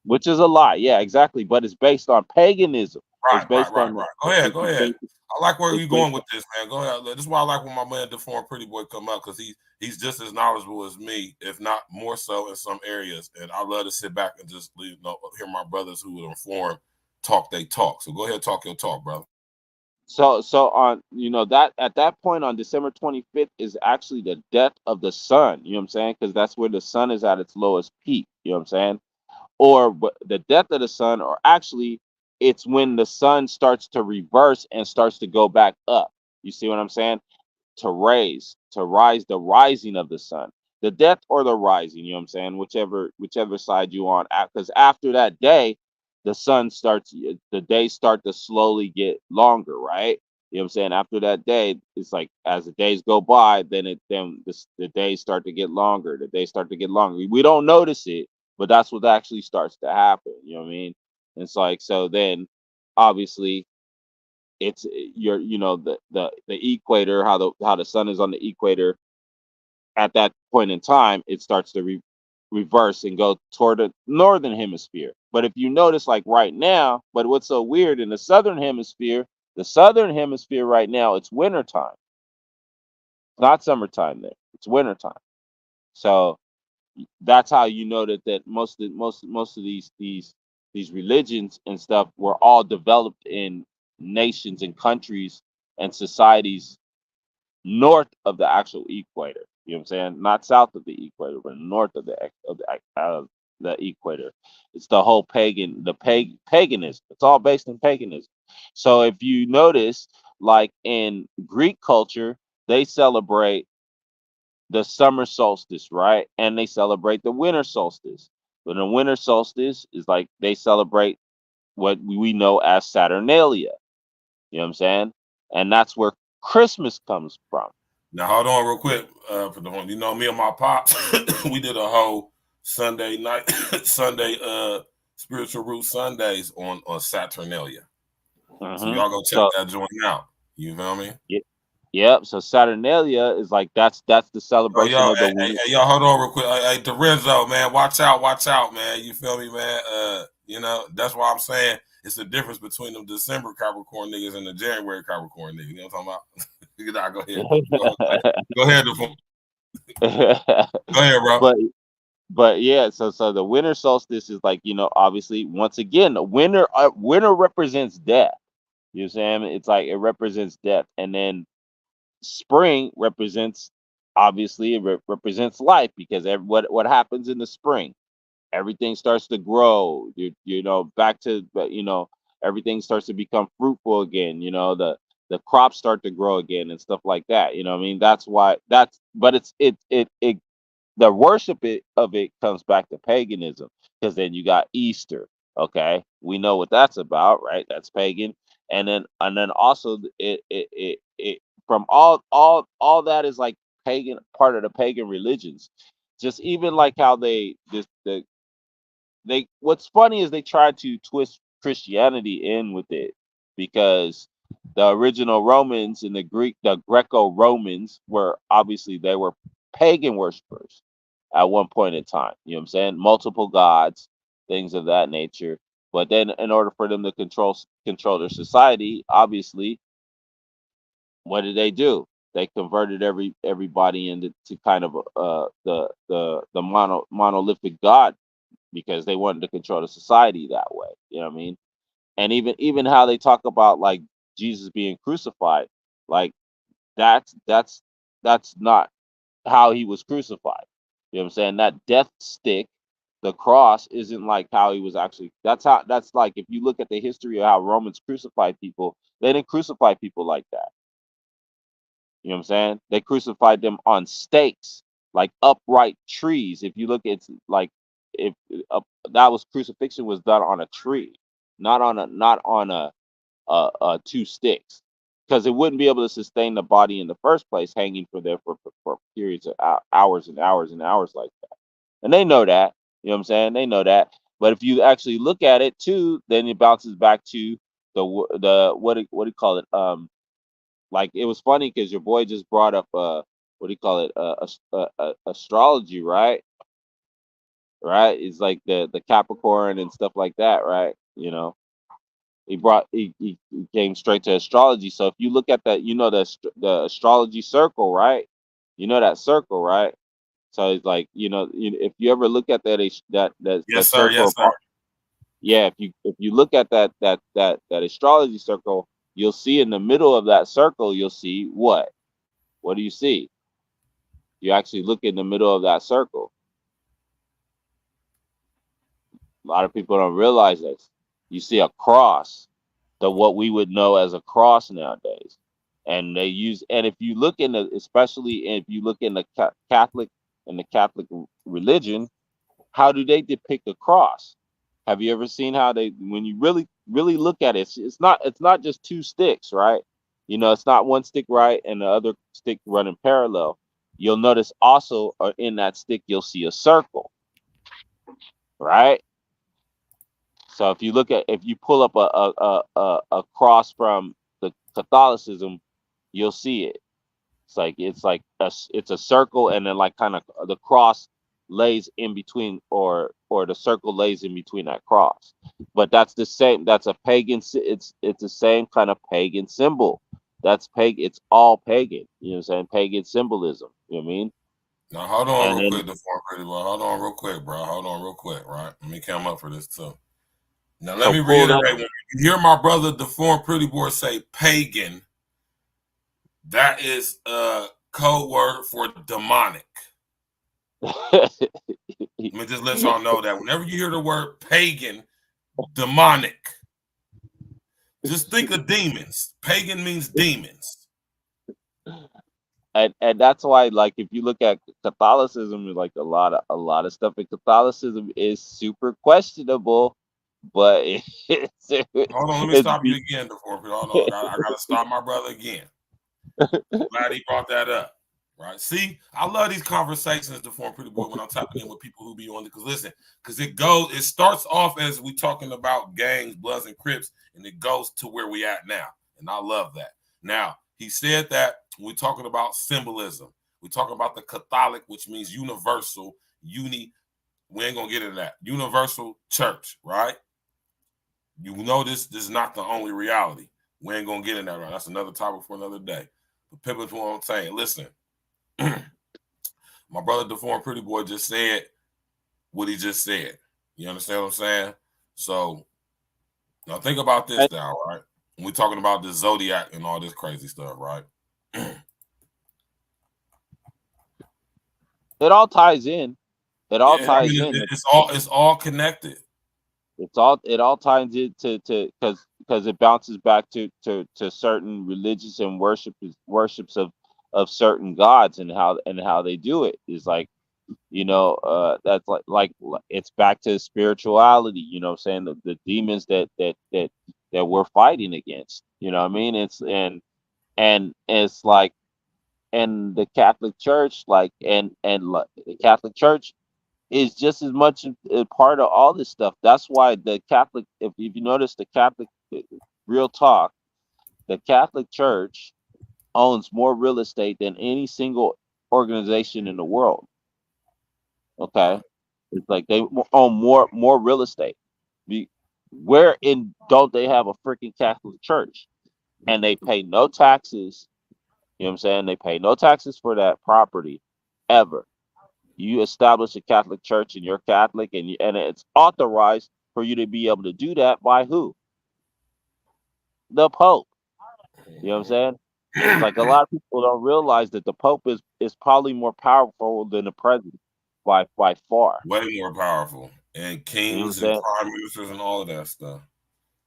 which is a lie, yeah, exactly, but it's based on paganism. It's Right. Right. based Right. on that. Right. Go ahead. It's Go ahead. based, I like where it's you based going on, with this, man. Go ahead. This is why I like when my man Deformed Pretty Boy come up because he's just as knowledgeable as me, if not more so in some areas. And I love to sit back and just hear my brothers who are informed talk they talk. So go ahead, talk your talk, brother. so on, that at that point on December 25th is actually the death of the sun, you know what I'm saying? Because that's where the sun is at its lowest peak, you know what I'm saying? Or the death of the sun, or actually it's when the sun starts to reverse and starts to go back up. You see what I'm saying? To rise, the rising of the sun, the death or the rising, you know what I'm saying? Whichever side you on, because after that day, the days start to slowly get longer, right? You know what I'm saying? After that day, it's like as the days go by, the days start to get longer. The days start to get longer. We don't notice it, but that's what actually starts to happen. You know what I mean? It's like so then obviously it's your the equator, how the sun is on the equator at that point in time, it starts to reverse and go toward the northern hemisphere. But if you notice, like right now, but what's so weird in the southern hemisphere right now, it's winter time. It's not summertime there, it's winter time. So that's how you know that most of these religions and stuff were all developed in nations and countries and societies north of the actual equator. You know what I'm saying? Not south of the equator, but north of the equator. It's the whole paganism. It's all based in paganism. So if you notice, like in Greek culture, they celebrate the summer solstice, right? And they celebrate the winter solstice. But the winter solstice is like they celebrate what we know as Saturnalia. You know what I'm saying? And that's where Christmas comes from. Now hold on real quick. For the one, me and my pops, we did a whole Sunday night, Sunday spiritual root Sundays on Saturnalia. So Hmm. y'all go check So that joint out. You feel me? y- yep. So Saturnalia is like that's the Oh, celebration yo, of the winter. yo, hold on real quick. Hey, Dorenzo, man, watch out, man. You feel me, man? That's why I'm saying it's the difference between them December Capricorn niggas and the January Capricorn niggas. You know what I'm talking about? Nah, go ahead, bro. Go ahead, go ahead, bro. but but yeah, so the winter solstice is like, obviously once again, the winter represents death. You know what I'm saying? It's like it represents death, and then spring represents, obviously it represents life, because what happens in the spring, everything starts to grow. Back to, everything starts to become fruitful again. The crops start to grow again and stuff like that. You know what I mean? That's why but it the worship of it comes back to paganism, because then you got Easter. Okay, we know what that's about, right? That's pagan. And then also it from all that is like pagan, part of the pagan religions. Just even like how they what's funny is they try to twist Christianity in with it, because the original Romans and the Greco-Romans were obviously, they were pagan worshippers at one point in time. You know what I'm saying? Multiple gods, things of that nature. But then, in order for them to control their society, obviously, what did they do? They converted everybody into kind of the monolithic God, because they wanted to control the society that way. You know what I mean? And even how they talk about like Jesus being crucified, like that's that's not how he was crucified. You know what I'm saying? That death stick, the cross, isn't like how he was actually. That's like, if you look at the history of how Romans crucified people, they didn't crucify people like that. You know what I'm saying? They crucified them on stakes, like upright trees. If you look at, like, if uh, that was, crucifixion was done on a tree, not on two sticks, because it wouldn't be able to sustain the body in the first place, hanging for there for periods of hours and hours and hours like that. And they know that. You know what I'm saying? They know that. But if you actually look at it too, then it bounces back to the what do you call it? Like, it was funny because your boy just brought up what do you call it, astrology, right? Right, it's like the Capricorn and stuff like that, right? He came straight to astrology. So if you look at that, the astrology circle, right? You know that circle, right? So it's like, if you ever look at that Yes, sir. circle Yes, of sir. yeah, if you look at that astrology circle, you'll see in the middle of that circle, you'll see what? What do you see? You actually look in the middle of that circle. A lot of people don't realize this. You see a cross, what we would know as a cross nowadays. And if you look in especially if you look in the Catholic and the Catholic religion, how do they depict a cross? Have you ever seen how they, when you really look at it, it's not just two sticks, right? It's not one stick right and the other stick running parallel. You'll notice also, in that stick, you'll see a circle, right? So if you pull up a cross from the Catholicism, you'll see it. It's like it's a circle, and then like kind of the cross lays in between, or the circle lays in between that cross. But that's the same. That's a pagan. It's the same kind of pagan symbol. That's pagan. It's all pagan. You know what I'm saying? Pagan symbolism. You know what I mean? Now hold on And real then quick, before pretty boy. Hold on real quick, bro. Hold on real quick, right? Let me come up for this too. Now let so me pull that. reiterate. When you hear my brother Deformed Pretty Boy say pagan, that is a code word for demonic. Let me just let y'all know that whenever you hear the word pagan, demonic, just think of demons. Pagan means demons. And that's why, like, if you look at Catholicism, like a lot of stuff in Catholicism is super questionable, but Hold on, let me it's stop you again, Deformed. Hold on, I gotta stop my brother again. I'm glad he brought that up. Right. See, I love these conversations, Deformed Pretty Boy, when I'm tapping in with people who be on it. Because listen, because it starts off as we talking about gangs, Bloods, and Crips, and it goes to where we at now. And I love that. Now, he said that we're talking about symbolism. We're talking about the Catholic, which means universal, we ain't gonna get into that. Universal church, right? You know this is not the only reality. We ain't gonna get in that, right? That's another topic for another day. But pimping what I'm saying. Listen, my brother Deformed Pretty Boy just said what he just said. You understand what I'm saying? So now think about this now, right? We're talking about the zodiac and all this crazy stuff, right? it all ties in. It all Yeah, I ties mean in. it's all connected. it all ties into to because it bounces back to certain religious and worships of certain gods and how they do it is like, that's like it's back to spirituality, saying the demons that we're fighting against, what I mean. And it's like, and the Catholic Church, like, and the Catholic Church is just as much a part of all this stuff. That's why the Catholic, if you notice, the Catholic, real talk, the Catholic Church owns more real estate than any single organization in the world. Okay, it's like they own more real estate. Where in don't they have a freaking Catholic Church? And they pay no taxes. You know what I'm saying? They pay no taxes for that property ever. You establish a Catholic Church and you're Catholic, and it's authorized for you to be able to do that by who? The Pope. You know what I'm saying? It's like a lot of people don't realize that the Pope is probably more powerful than the president by far. Way more powerful. And You know what I'm kings and saying? prime ministers and all of that stuff.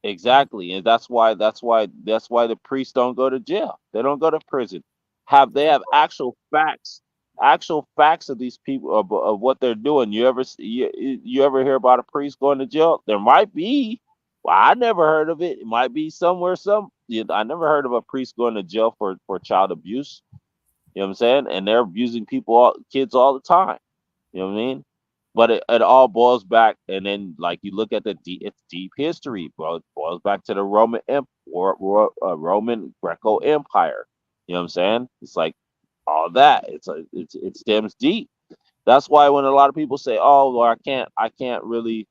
Exactly, and that's why the priests don't go to jail. They don't go to prison. They have actual facts of these people of what they're doing. You ever hear about a priest going to jail? There might be. Well, I never heard of it. It might be somewhere. I never heard of a priest going to jail for child abuse. You know what I'm saying? And they're abusing kids all the time. You know what I mean? But it all boils back, and then like you look at it's deep history, bro. It boils back to the Roman Greco Empire. You know what I'm saying? It's like all that. It stems deep. That's why when a lot of people say, "Oh, well, I can't really,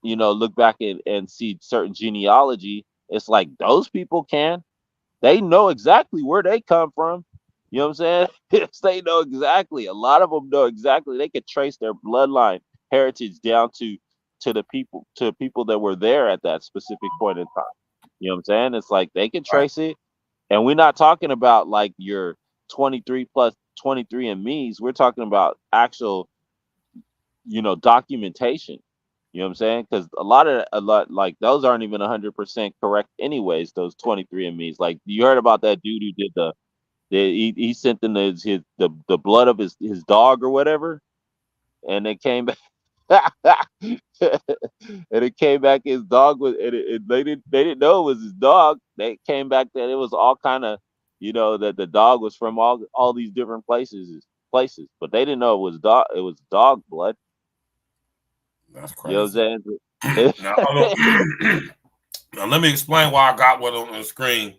look back and see certain genealogy," it's like those people can. They know exactly where they come from. You know what I'm saying? Yes, they know exactly. A lot of them know exactly. They could trace their bloodline heritage down to the people that were there at that specific point in time. You know what I'm saying? It's like they can Right. trace it. And we're not talking about like your 23 plus 23 and me's. We're talking about actual, documentation. You know what I'm saying? Because a lot like those aren't even 100% correct anyways. Those 23 and me's. Like you heard about that dude who did he sent in the blood of his dog or whatever, and it came back. And it came back his dog was, they didn't know it was his dog. They came back that it was all kind of, that the dog was from all these different places, but they didn't know it was dog blood. That's You know what crazy. I'm Now, hold saying? on. Now, let me explain why I got what on the screen.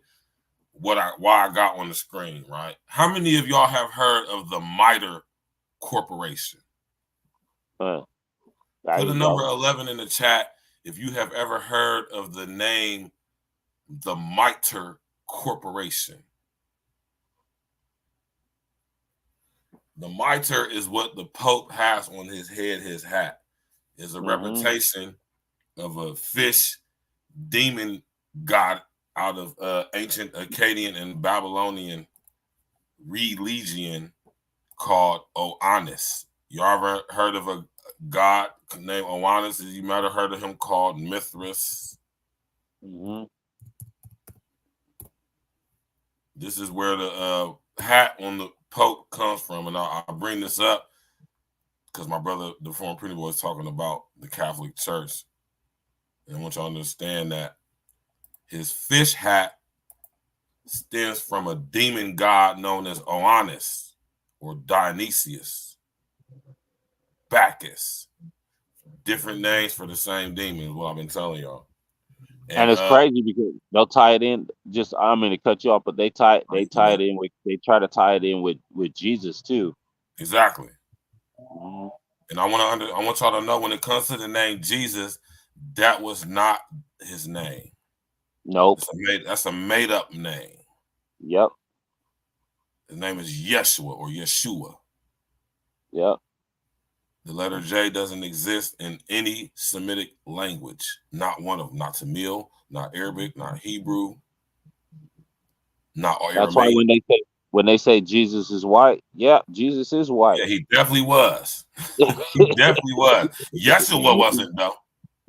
Why I got on the screen, right? How many of y'all have heard of the MITRE Corporation? There Put a you number go. 11 in the chat if you have ever heard of the name the MITRE Corporation. The MITRE is what the Pope has on his head, his hat. Is a reputation of a fish demon god out of ancient Akkadian and Babylonian religion called ONTHS. You ever heard of a god named ONTHS? You might have heard of him called Mithras. This is where the hat on the Pope comes from, and I'll bring this up because my brother, the former Pretty Boy, is talking about the Catholic Church, and I want you to understand that his fish hat stems from a demon god known as ONTHS or Dionysius, Bacchus. Different names for the same demon is what I've been telling y'all. And it's crazy because they'll tie it in. Just I'm going to cut you off, but they tie it in with they try to tie it in with Jesus too. Exactly. And I want y'all to know when it comes to the name Jesus, that was not his name. Nope. That's a made up name. Yep. His name is Yeshua or Yeshua. Yep. The letter J doesn't exist in any Semitic language. Not one of them. Not Tamil, not Arabic, not Hebrew, not Aramaic. That's why when they say Jesus is white, yeah, Jesus is white. Yeah, he definitely was. He definitely was. Yeshua wasn't though.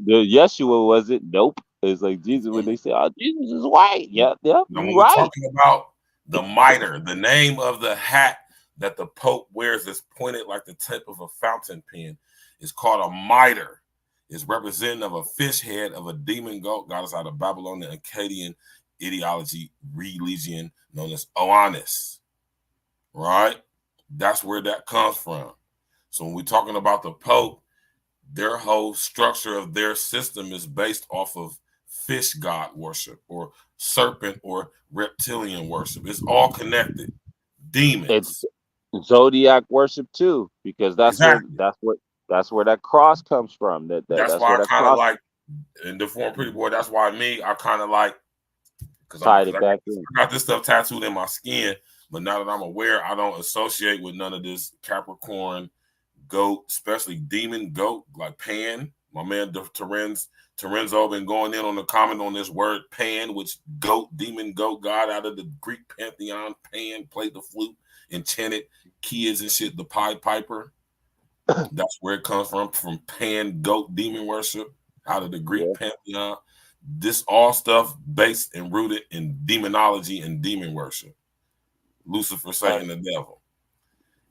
The Yeshua was it? Nope. It's like Jesus when they say, "Oh, Jesus is white." Yep, yep, Now, you when we're right. talking about the mitre, the name of the hat that the Pope wears is pointed like the tip of a fountain pen. It's called a mitre. It's representative of a fish head of a demon goat goddess out of Babylon, the Akkadian ideology religion known as ONTHS. Right? That's where that comes from. So when we're talking about the Pope, their whole structure of their system is based off of fish god worship or serpent or reptilian worship. It's all connected. It's Demons. zodiac worship too, because Exactly. that's where that cross comes from. That's That's why where I that kind of cross like in the form pretty boy. That's why I kind of like tied because it back in. I got this stuff tattooed in my skin. But now that I'm aware, I don't associate with none of this Capricorn goat, especially demon goat like Pan. My man Terenzo been going in on the comment on this word Pan, which goat, demon goat, god out of the Greek pantheon. Pan played the flute, enchanted kids and shit. The Pied Piper. That's where it comes from Pan goat demon worship out of the Greek Yeah, pantheon. This all stuff based and rooted in demonology and demon worship. Lucifer, and Satan, the devil.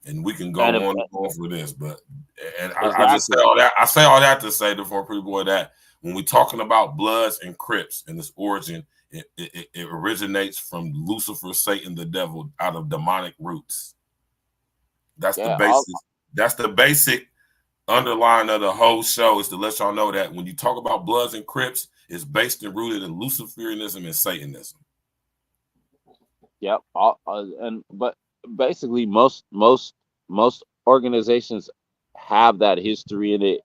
And we can and go on and on for this, but and I just say exactly. all that. I say all that to say to for pretty boy that when we're talking about Bloods and Crips and its origin, it originates from Lucifer, Satan, the devil, out of demonic roots. That's the Yeah, all basis. That's the basic underline of the whole show is to let y'all know that when you talk about Bloods and Crips, it's based and rooted in Luciferianism and Satanism. yep. And but basically, most organizations have that history in it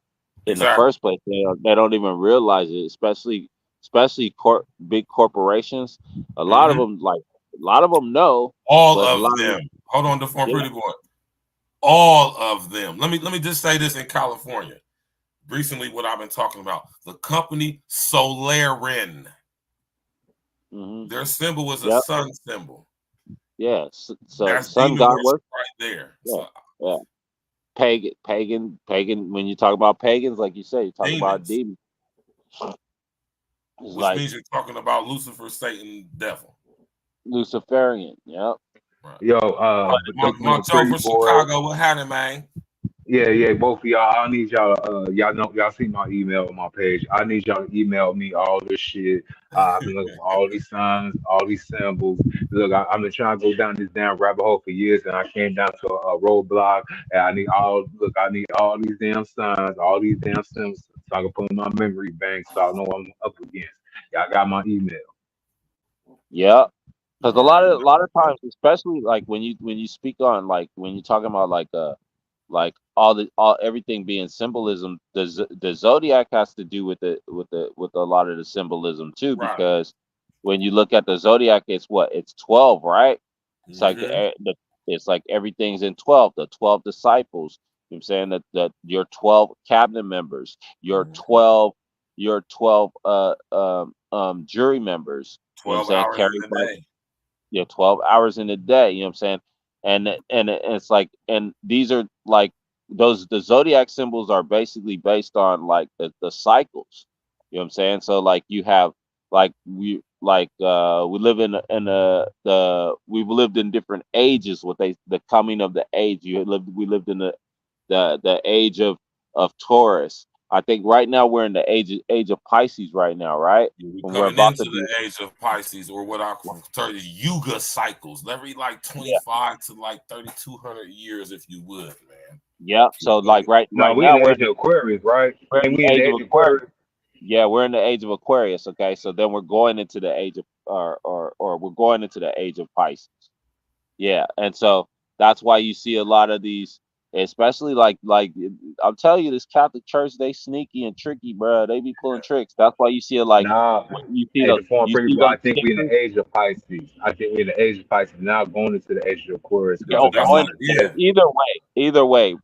in the Exactly. first place. They don't even realize it, especially big corporations. A lot of Mm-hmm. them a lot of them know, All but a of lot of them. Hold on, the form yeah, pretty boy. All of them. Let me just say this in California. Recently, what I've been talking about, the company Solarin. hmm Their symbol is a yep, sun symbol. yeah. So That's sun demon god worship work, right there. yeah, So yeah. Pagan. When you talk about pagans, like you say, you talk about demons, demons. It's which like means you're talking about Lucifer, Satan, devil. Luciferian. Yep. Right. Yo, But but Mark, you know, Mark Joe pretty from boy. Chicago, what happened, man? Yeah, yeah, both of y'all. I need y'all. Y'all know, y'all see my email on my page. I need y'all to email me all this shit. I've been looking for all these signs, all these symbols. Look, I've been trying to go down this damn rabbit hole for years, and I came down to a roadblock. And I need all. Look, I need all these damn signs, all these damn symbols, so I can put in my memory bank, so I know what I'm up against. Y'all got my email. yeah. Because All right. a lot of times, especially like when you speak on like when you're talking about like all everything being symbolism, the zodiac has to do with with a lot of the symbolism too, Right. because when you look at the zodiac, it's what it's 12, right? It's like Mm-hmm. it's like everything's in 12, the 12 disciples. You know what I'm saying that your 12 cabinet members, Mm-hmm. your 12 jury members. You know what I'm 12 saying? hours Carried in by a day. 12 hours in a day, you know what I'm saying? And it's like, and these are like the zodiac symbols are basically based on like the cycles, you know what I'm saying? So like you have we live we've lived in different ages, the coming of the age. We lived in the age of Taurus. I think right now we're in the age of Pisces right now, right? We're And we're coming about into to be, the age of Pisces, or what I term the Yuga cycles. Every like yeah. 25 to like 3,200 years, if you would, man. Yeah. So like No, right we in now the age of Aquarius, right? we're in Ain't we the in the age of age of Aquarius. Aquarius? Yeah, we're in the age of Aquarius. Okay, so then we're going into the age of or we're going into the age of Pisces. Yeah, and so that's why you see a lot of these, especially I'm telling you, this Catholic Church, they sneaky and tricky, bro. They be pulling tricks. That's why you see it like Nah, hey, the form you pretty see boy. I those think we in stickers. the age of Pisces. I think we in the age of Pisces now, going into the age of Aquarius. Because Go look, I'm going about to Yeah. say, either way,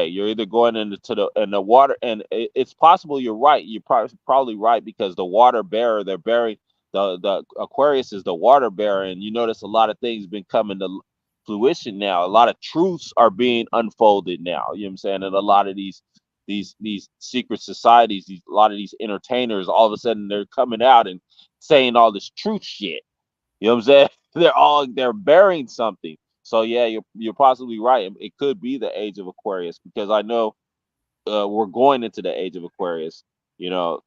you're either going into the water, and it's possible you're right. You're probably right because the water bearer, they're bearing the Aquarius is the water bearer, and you notice a lot of things been coming to fruition now. A lot of truths are being unfolded now. You know what I'm saying? And a lot of these these secret societies, a lot of these entertainers, all of a sudden they're coming out and saying all this truth shit. You know what I'm saying? They're bearing something. So yeah, you're possibly right. It could be the age of Aquarius, because I know we're going into the age of Aquarius. You know,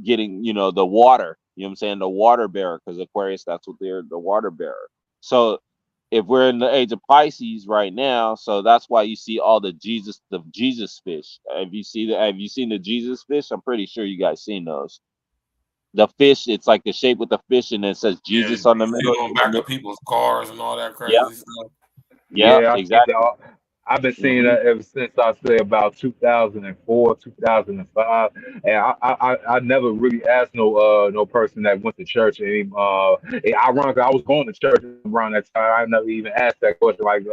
getting, the water. You know what I'm saying? The water bearer, because Aquarius, that's what they're, the water bearer. So if we're in the age of Pisces right now, so that's why you see all the Jesus fish. Have you seen the Jesus fish? I'm pretty sure you guys seen those. The fish, it's like the shape with the fish, and it says Yeah, Jesus on the you see middle. them on back of people's cars and all that Yeah, crazy stuff. yeah, Yeah, I see exactly. that. I've been seeing Hmm. that ever since I say about 2004, 2005, and I never really asked no person that went to church. And ironically, I was going to church around that time. I never even asked that question. Like,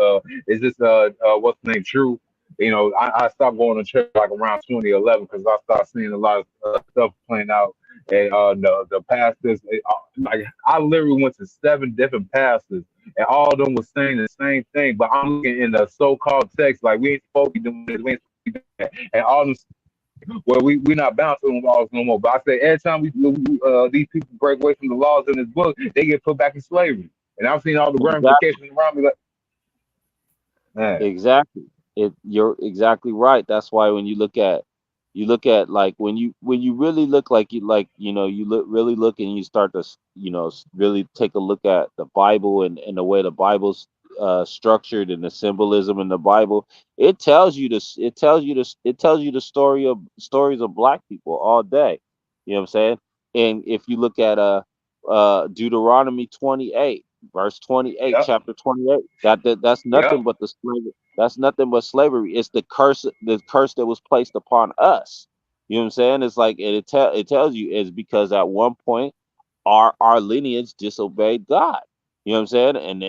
is this what's the name true? I stopped going to church like around 2011 because I started seeing a lot of stuff playing out. And the pastors, like I literally went to 7 different pastors, and all of them was saying the same thing. But I'm looking in the so-called text, like we ain't supposed to be doing this, we ain't supposed to be doing that. And all them, well, we not bound to them laws no more. But I say every time these people break away from the laws in this book, they get put back in slavery. And I've seen all the Exactly. ramifications around me. Like, man, Exactly. You're exactly right. That's why when you look at like when you really look like you look really look and you start to really take a look at the Bible, and the way the Bible's structured, and the symbolism in the Bible, it tells you the stories of black people all day. You know what I'm saying? And if you look at Deuteronomy 28, verse 28, yep, chapter 28, that's yep, nothing but the slavery. That's nothing but slavery. It's the curse that was placed upon us. You know what I'm saying? It's like it tells you it's because at one point our lineage disobeyed God. You know what I'm saying?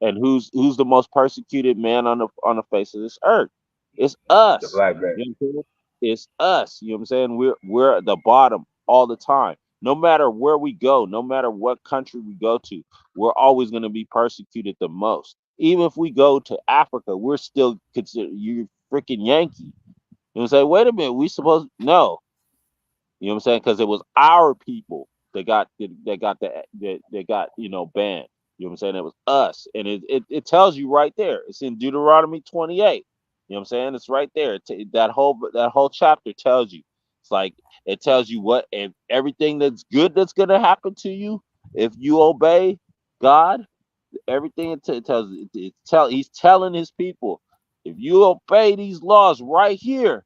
And who's the most persecuted man on the face of this earth? It's the us. black man. You know what I'm saying? It's us. You know what I'm saying? We're at the bottom all the time. No matter where we go, no matter what country we go to, we're always going to be persecuted the most. Even if we go to Africa, we're still considered you freaking Yankee. You know, say, wait a minute, we supposed no. You know what I'm saying? Because it was our people that got banned. You know what I'm saying? It was us, and it tells you right there. It's in Deuteronomy 28. You know what I'm saying? It's right there. That whole chapter tells you. It's like it tells you what, and everything that's good that's gonna happen to you if you obey God. Everything it tells he's telling his people, if you obey these laws right here,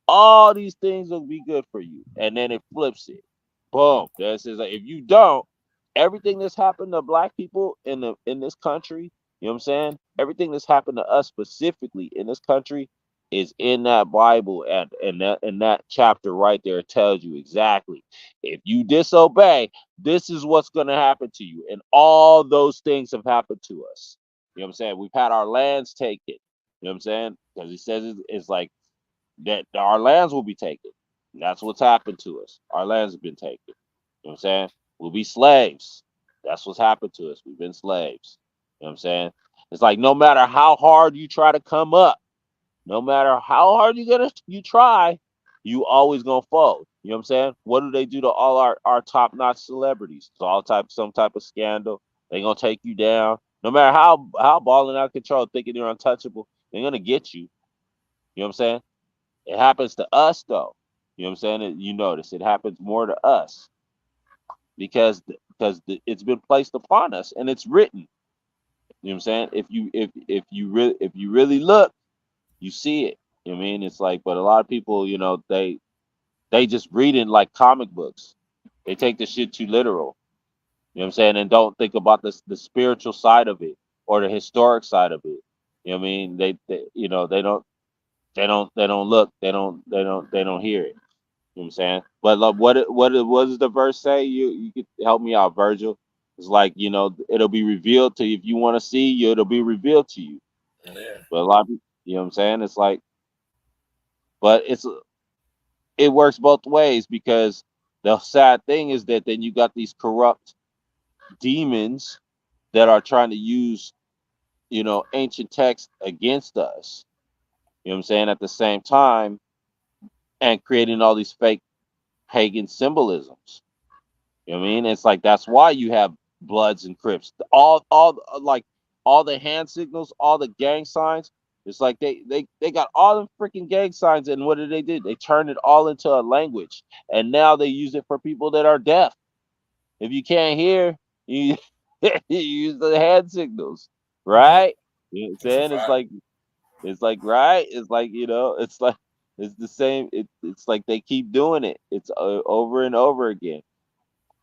all these things will be good for you. And then it flips it. Boom. That says like, if you don't, everything that's happened to black people in this country, you know what I'm saying? Everything that's happened to us specifically in this country is in that Bible, and that chapter right there tells you exactly. If you disobey, this is what's gonna happen to you. And all those things have happened to us. You know what I'm saying? We've had our lands taken. You know what I'm saying? Because he says it's like that our lands will be taken. That's what's happened to us. Our lands have been taken. You know what I'm saying? We'll be slaves. That's what's happened to us. We've been slaves. You know what I'm saying? It's like no matter how hard you try to come up, no matter how hard you try, you always gonna fall. You know what I'm saying? What do they do to all our top notch celebrities? It's all some type of scandal. They gonna take you down. No matter how balling out of control, thinking they're untouchable, they're gonna get you. You know what I'm saying? It happens to us though. You know what I'm saying? You notice it happens more to us because it's been placed upon us and it's written. You know what I'm saying? If you really look, you see it. You know what I mean? It's like, but a lot of people, they just read it like comic books. They take the shit too literal. You know what I'm saying? And don't think about the spiritual side of it or the historic side of it. You know what I mean? They don't look, they don't hear it. You know what I'm saying? But like, what does the verse say? You could help me out, Virgil. It's like, it'll be revealed to you. If you want to see you, it'll be revealed to you. Yeah. But a lot of people, you know what I'm saying? It's like, but it works both ways, because the sad thing is that then you got these corrupt demons that are trying to use, ancient texts against us. You know what I'm saying? At the same time, and creating all these fake pagan symbolisms. You know what I mean? It's like that's why you have Bloods and Crips. All like all the hand signals, all the gang signs. It's like they got all the freaking gang signs, and what did they do? They turned it all into a language, and now they use it for people that are deaf. If you can't hear, you, you use the hand signals, Yeah, right? You know what I'm that's a saying? fact. It's like right. It's like it's like it's the same. It's like they keep doing it. It's over and over again,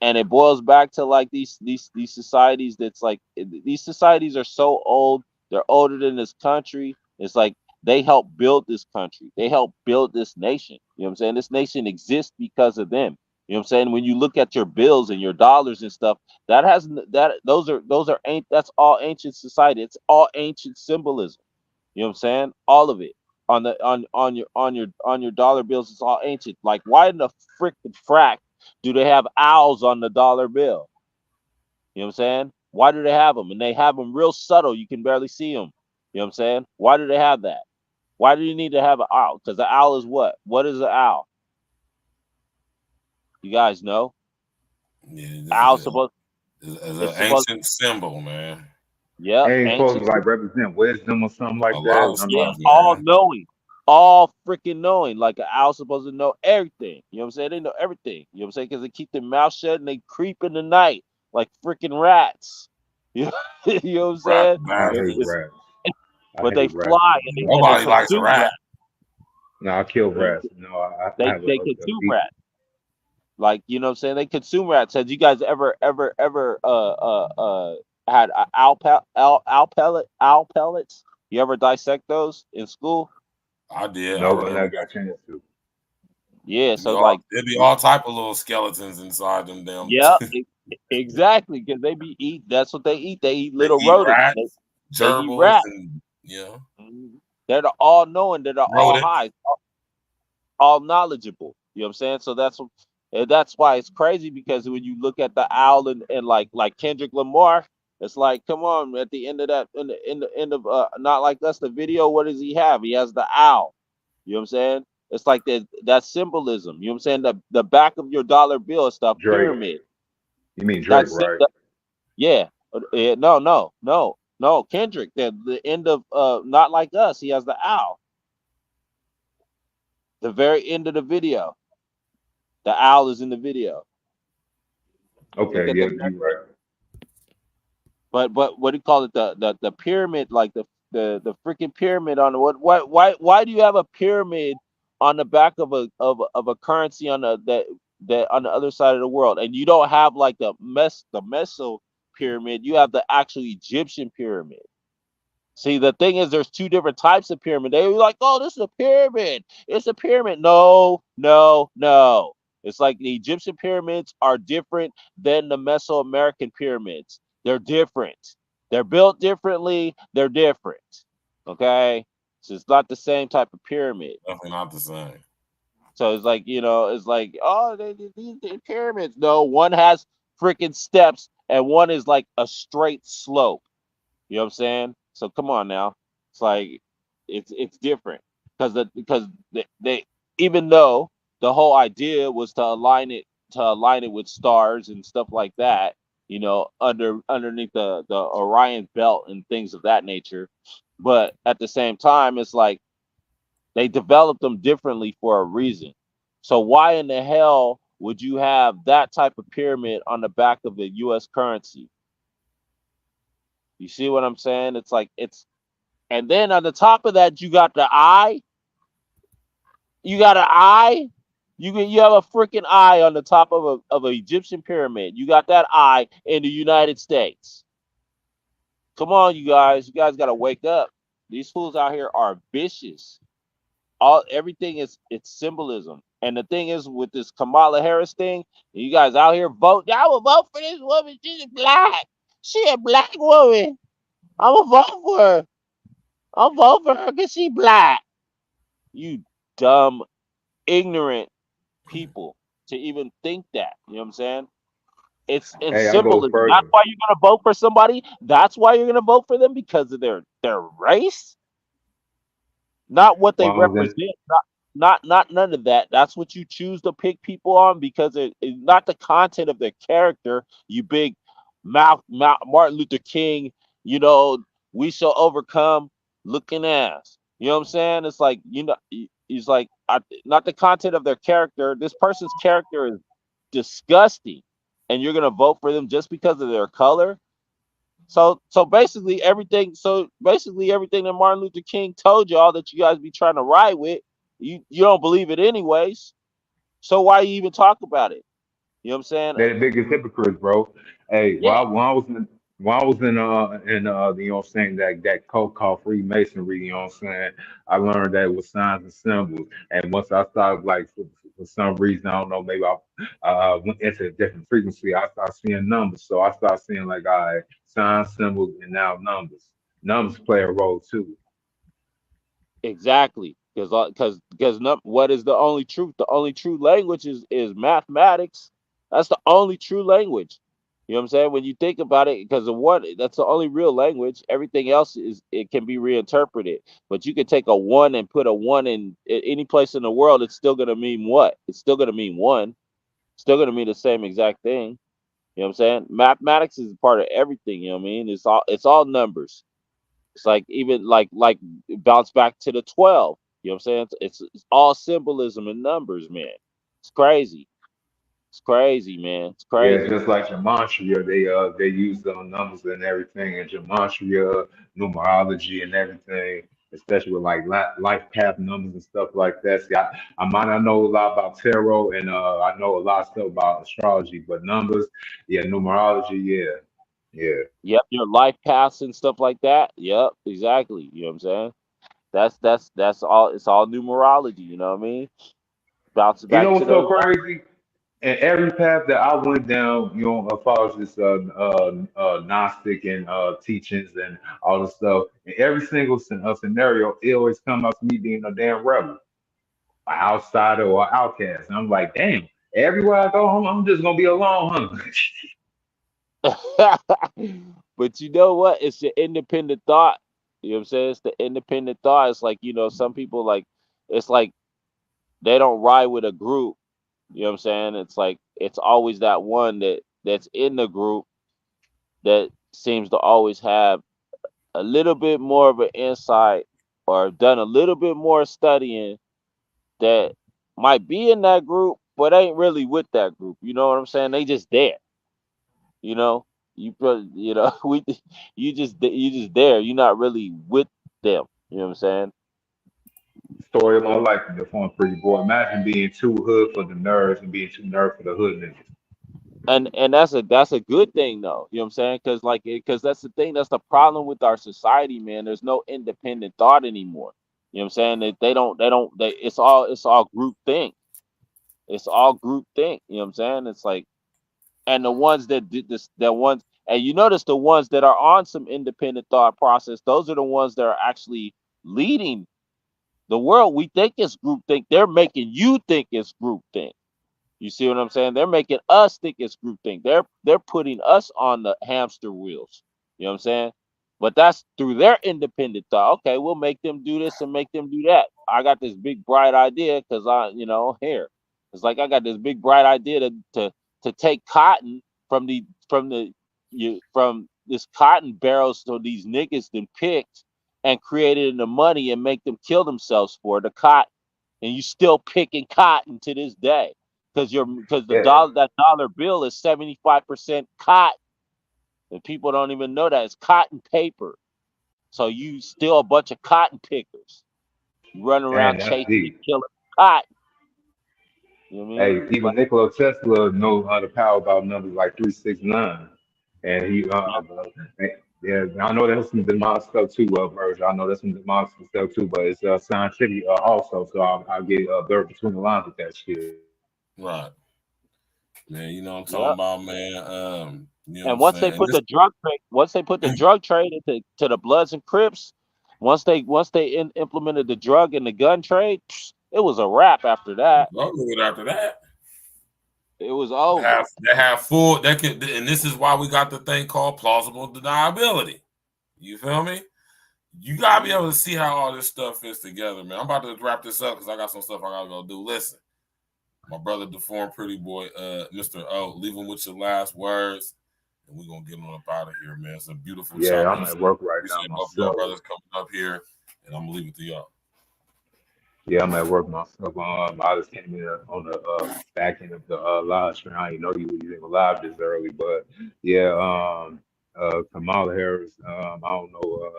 and it boils back to like these societies. That's like these societies are so old. They're older than this country. It's like they helped build this country. They helped build this nation. You know what I'm saying? This nation exists because of them. You know what I'm saying? When you look at your bills and your dollars and stuff, that has that those are ain't that's all ancient society. It's all ancient symbolism. You know what I'm saying? All of it on the on your dollar bills is all ancient. Like why in the freaking frack do they have owls on the dollar bill? You know what I'm saying? Why do they have them? And they have them real subtle. You can barely see them. You know what I'm saying? Why do they have that? Why do you need to have an owl? Because the owl is what? What is an owl? You guys know? Yeah, Owl's supposed. it's It's an supposed. ancient symbol, man. Yep, Ain't supposed ancient. to like represent wisdom or something A like lot that. of I'm Yeah, not. stuff, all man. knowing, all freaking knowing. Like an owl's supposed to know everything. You know what I'm saying? They know everything. You know what I'm saying? Because they keep their mouth shut and they creep in the night like freaking rats. You know, you know what I'm Rat saying? I It's, hate bastards. it's, rats. I but they hate rats. fly and they Nobody likes a consume rat. rats. No, I kill You know, rats. No, I they have they a consume deep. rats. Like you know what I'm saying? They consume rats. Have you guys ever had a owl pellets? You ever dissect those in school? I did. I No, I never remember. got a chance to. Yeah. It'd be So all like it'd be all type of little skeletons inside them damn. yeah, exactly. Because they be eat. That's what they eat. They eat They little eat rodents. rats, They eat gerbils, rats. and yeah, Mhm. They're the all knowing. They're the all rodents. high, all knowledgeable. You know what I'm saying? So and that's why it's crazy because when you look at the owl and like Kendrick Lamar, it's like, come on, at the end of that, in the end of Not Like Us, the video, what does he have? He has the owl. You know what I'm saying? It's like that symbolism. You know what I'm saying? The back of your dollar bill is the Drake. pyramid. You mean Drake, That's right? yeah. No. Kendrick, the end of Not Like Us, he has the owl. The very end of the video, the owl is in the video. Look Okay, at yeah, the you right. but what do you call it? The pyramid, like the freaking pyramid on the what? Why do you have a pyramid on the back of a currency on that on the other side of the world, and you don't have like the Meso pyramid? You have the actual Egyptian pyramid. See, the thing is, there's two different types of pyramid. They were like, "Oh, this is a pyramid. It's a pyramid." No, no, no. It's like the Egyptian pyramids are different than the Mesoamerican pyramids. They're different. They're built differently. They're different. Okay, so it's not the same type of pyramid. Definitely not the same. So it's like it's like, oh, these pyramids. No, one has freaking steps, and one is like a straight slope. You know what I'm saying? So come on now. It's like it's different because they even though the whole idea was to align it with stars and stuff like that, underneath the Orion belt and things of that nature. But at the same time, it's like they developed them differently for a reason. So why in the hell would you have that type of pyramid on the back of the US currency? You see what I'm saying? It's like and then on the top of that, you got the eye. You got an eye. You have a freaking eye on the top of an Egyptian pyramid. You got that eye in the United States. Come on, you guys. You guys got to wake up. These fools out here are vicious. Everything is it's symbolism. And the thing is with this Kamala Harris thing, you guys out here vote. I will vote for this woman. She's black. She a black woman. I'm gonna vote for her. I'll vote for her because she black. You dumb, ignorant people to even think that. You know what I'm saying? It's in Hey, I go symbolism. That's further. why you're gonna vote for somebody. That's why you're gonna vote for them because of their race. not what they When I was in, represent, not none of that. That's what you choose to pick people on because it's not the content of their character. You big Martin Luther King, you know, we shall overcome looking ass. You know what I'm saying? It's like, you know, he's like, not the content of their character. This person's character is disgusting, and you're gonna vote for them just because of their color. So basically everything. So basically everything that Martin Luther King told y'all that you guys be trying to ride with, you don't believe it anyways. So why you even talk about it? You know what I'm saying? they're the biggest hypocrites, bro. Hey, Yeah, when I was you know what I'm saying, that cult called Freemasonry, you know what I'm saying, I learned that it was signs and symbols. And once I started like for some reason, I don't know, maybe I went into a different frequency, I started seeing numbers. So I started seeing like all right, signs, symbols, and now numbers. Numbers play a role too. exactly. Because what is the only truth? The only true language is mathematics. That's the only true language. You know what I'm saying? When you think about it, because of what that's the only real language. Everything else is it can be reinterpreted. But you can take a one and put a one in any place in the world. It's still gonna mean what? It's still gonna mean one. Still gonna mean the same exact thing. You know what I'm saying? Mathematics is a part of everything. You know what I mean? It's all numbers. It's like even like bounce back to the 12. You know what I'm saying? It's all symbolism and numbers, man. It's crazy. It's crazy, man. It's Yeah, crazy. just like gematria, they use the numbers and everything, and gematria, numerology, and everything, especially with like life path numbers and stuff like that. See, I might not know a lot about tarot, and I know a lot of stuff about astrology, but numbers, yeah, numerology, yeah, yeah. Yep, your life paths and stuff like that. Yep, exactly. You know what I'm saying? That's all. It's all numerology. You know what I mean? Bouncing You back know to what's so those. crazy? And every path that I went down, you know, as far as this Gnostic and teachings and all the stuff, in every single scenario, it always comes out to me being a damn rebel, an outsider or outcast. And I'm like, damn, everywhere I go, I'm just gonna be alone, huh? But you know what? It's the independent thought. You know what I'm saying? It's the independent thought. It's like, some people like it's like they don't ride with a group. You know what I'm saying? It's like it's always that one that's in the group that seems to always have a little bit more of an insight or done a little bit more studying that might be in that group but ain't really with that group. You know what I'm saying? They just there. You know, we you just there. You're not really with them. You know what I'm saying? Story of my life in the phone pretty boy. Imagine being too hood for the nerds and being too nerd for the hood niggas. And that's a good thing though. You know what I'm saying? Because that's the thing. That's the problem with our society, man. There's no independent thought anymore. You know what I'm saying? They it's all group think. It's all group think. You know what I'm saying? It's like, and the ones that did this, the ones, and you notice the ones that are on some independent thought process, those are the ones that are actually leading the world. We think it's group think. They're making you think it's group think. You see what I'm saying? They're making us think it's groupthink. They're putting us on the hamster wheels. You know what I'm saying? But that's through their independent thought. Okay, we'll make them do this and make them do that. I got this big bright idea because here. It's like I got this big bright idea to take cotton from this cotton barrels so these niggas then picked and created into money and make them kill themselves for the cotton. And you still picking cotton to this day because the Yeah, dollar bill is 75% cotton, and people don't even know that it's cotton paper. So you still a bunch of cotton pickers. You running around and that's chasing and deep. killing cotton. You know what I mean? Hey, It's even like, Nikola Tesla knows how to power about numbers like 369. And yeah, yeah, I know there's some demonic stuff too, Virgil. I know there's some demonic stuff too, but it's scientific also. So I'll get blurred between the lines with that shit. Right. Man, you know what I'm talking yeah. about, man. You know what I'm And once they saying? put the drug trade, into to the Bloods and Crips, once they implemented the drug and the gun trade, it was a wrap after that. It's over with after that. It was over. They have full that could, and this is why we got the thing called plausible deniability. You feel me? you gotta be able to see how all this stuff fits together, man. I'm about to wrap this up because I got some stuff I gotta go do. Listen, my brother, deformed pretty boy, Mr. O, leave him with your last words, and we're gonna get him up out of here, man. It's a beautiful Yeah, chop. I'm at work right now Appreciate both of y'all myself. brothers coming up here, and I'm gonna leave it to y'all. Yeah, I'm at work myself. I just came in on the back end of the live stream. I didn't know you were even live this early, but yeah, Kamala Harris. I don't know.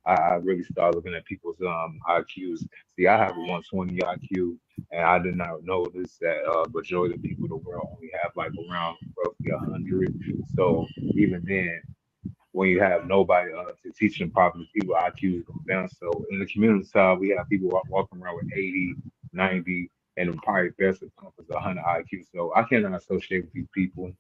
I really started looking at people's IQs. See, I have a 120 IQ, and I did not notice that majority of people in the world only have like around roughly 100. So even then, when you have nobody to teach them properly, people IQs go down. So in the community side, we have people walking around with 80, 90, and the probably best of comfort is 100 IQ. So I cannot associate with these people.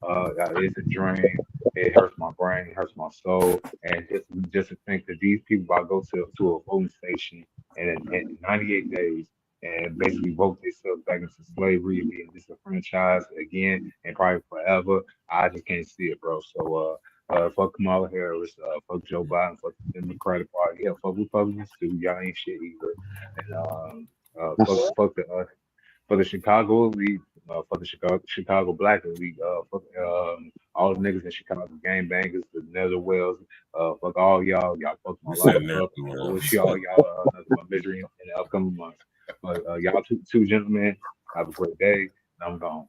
It's a drain. It hurts my brain, it hurts my soul, and just to think that these people I go to a voting station and in 98 days and basically vote themselves back into slavery and being disenfranchised again and probably forever. I just can't see it, bro. So fuck Kamala Harris, fuck Joe Biden, fuck the Democratic Party, yeah, fuck Republicans too. Y'all ain't shit either. And fuck the Chicago Elite, fuck the Chicago Black Elite, fuck all the niggas in Chicago, gang bangers, the Netherwells, fuck all y'all fuck my We life sitting there up. too, I man. wish y'all nothing but misery in the upcoming months. But y'all two gentlemen, have a great day. And I'm gone.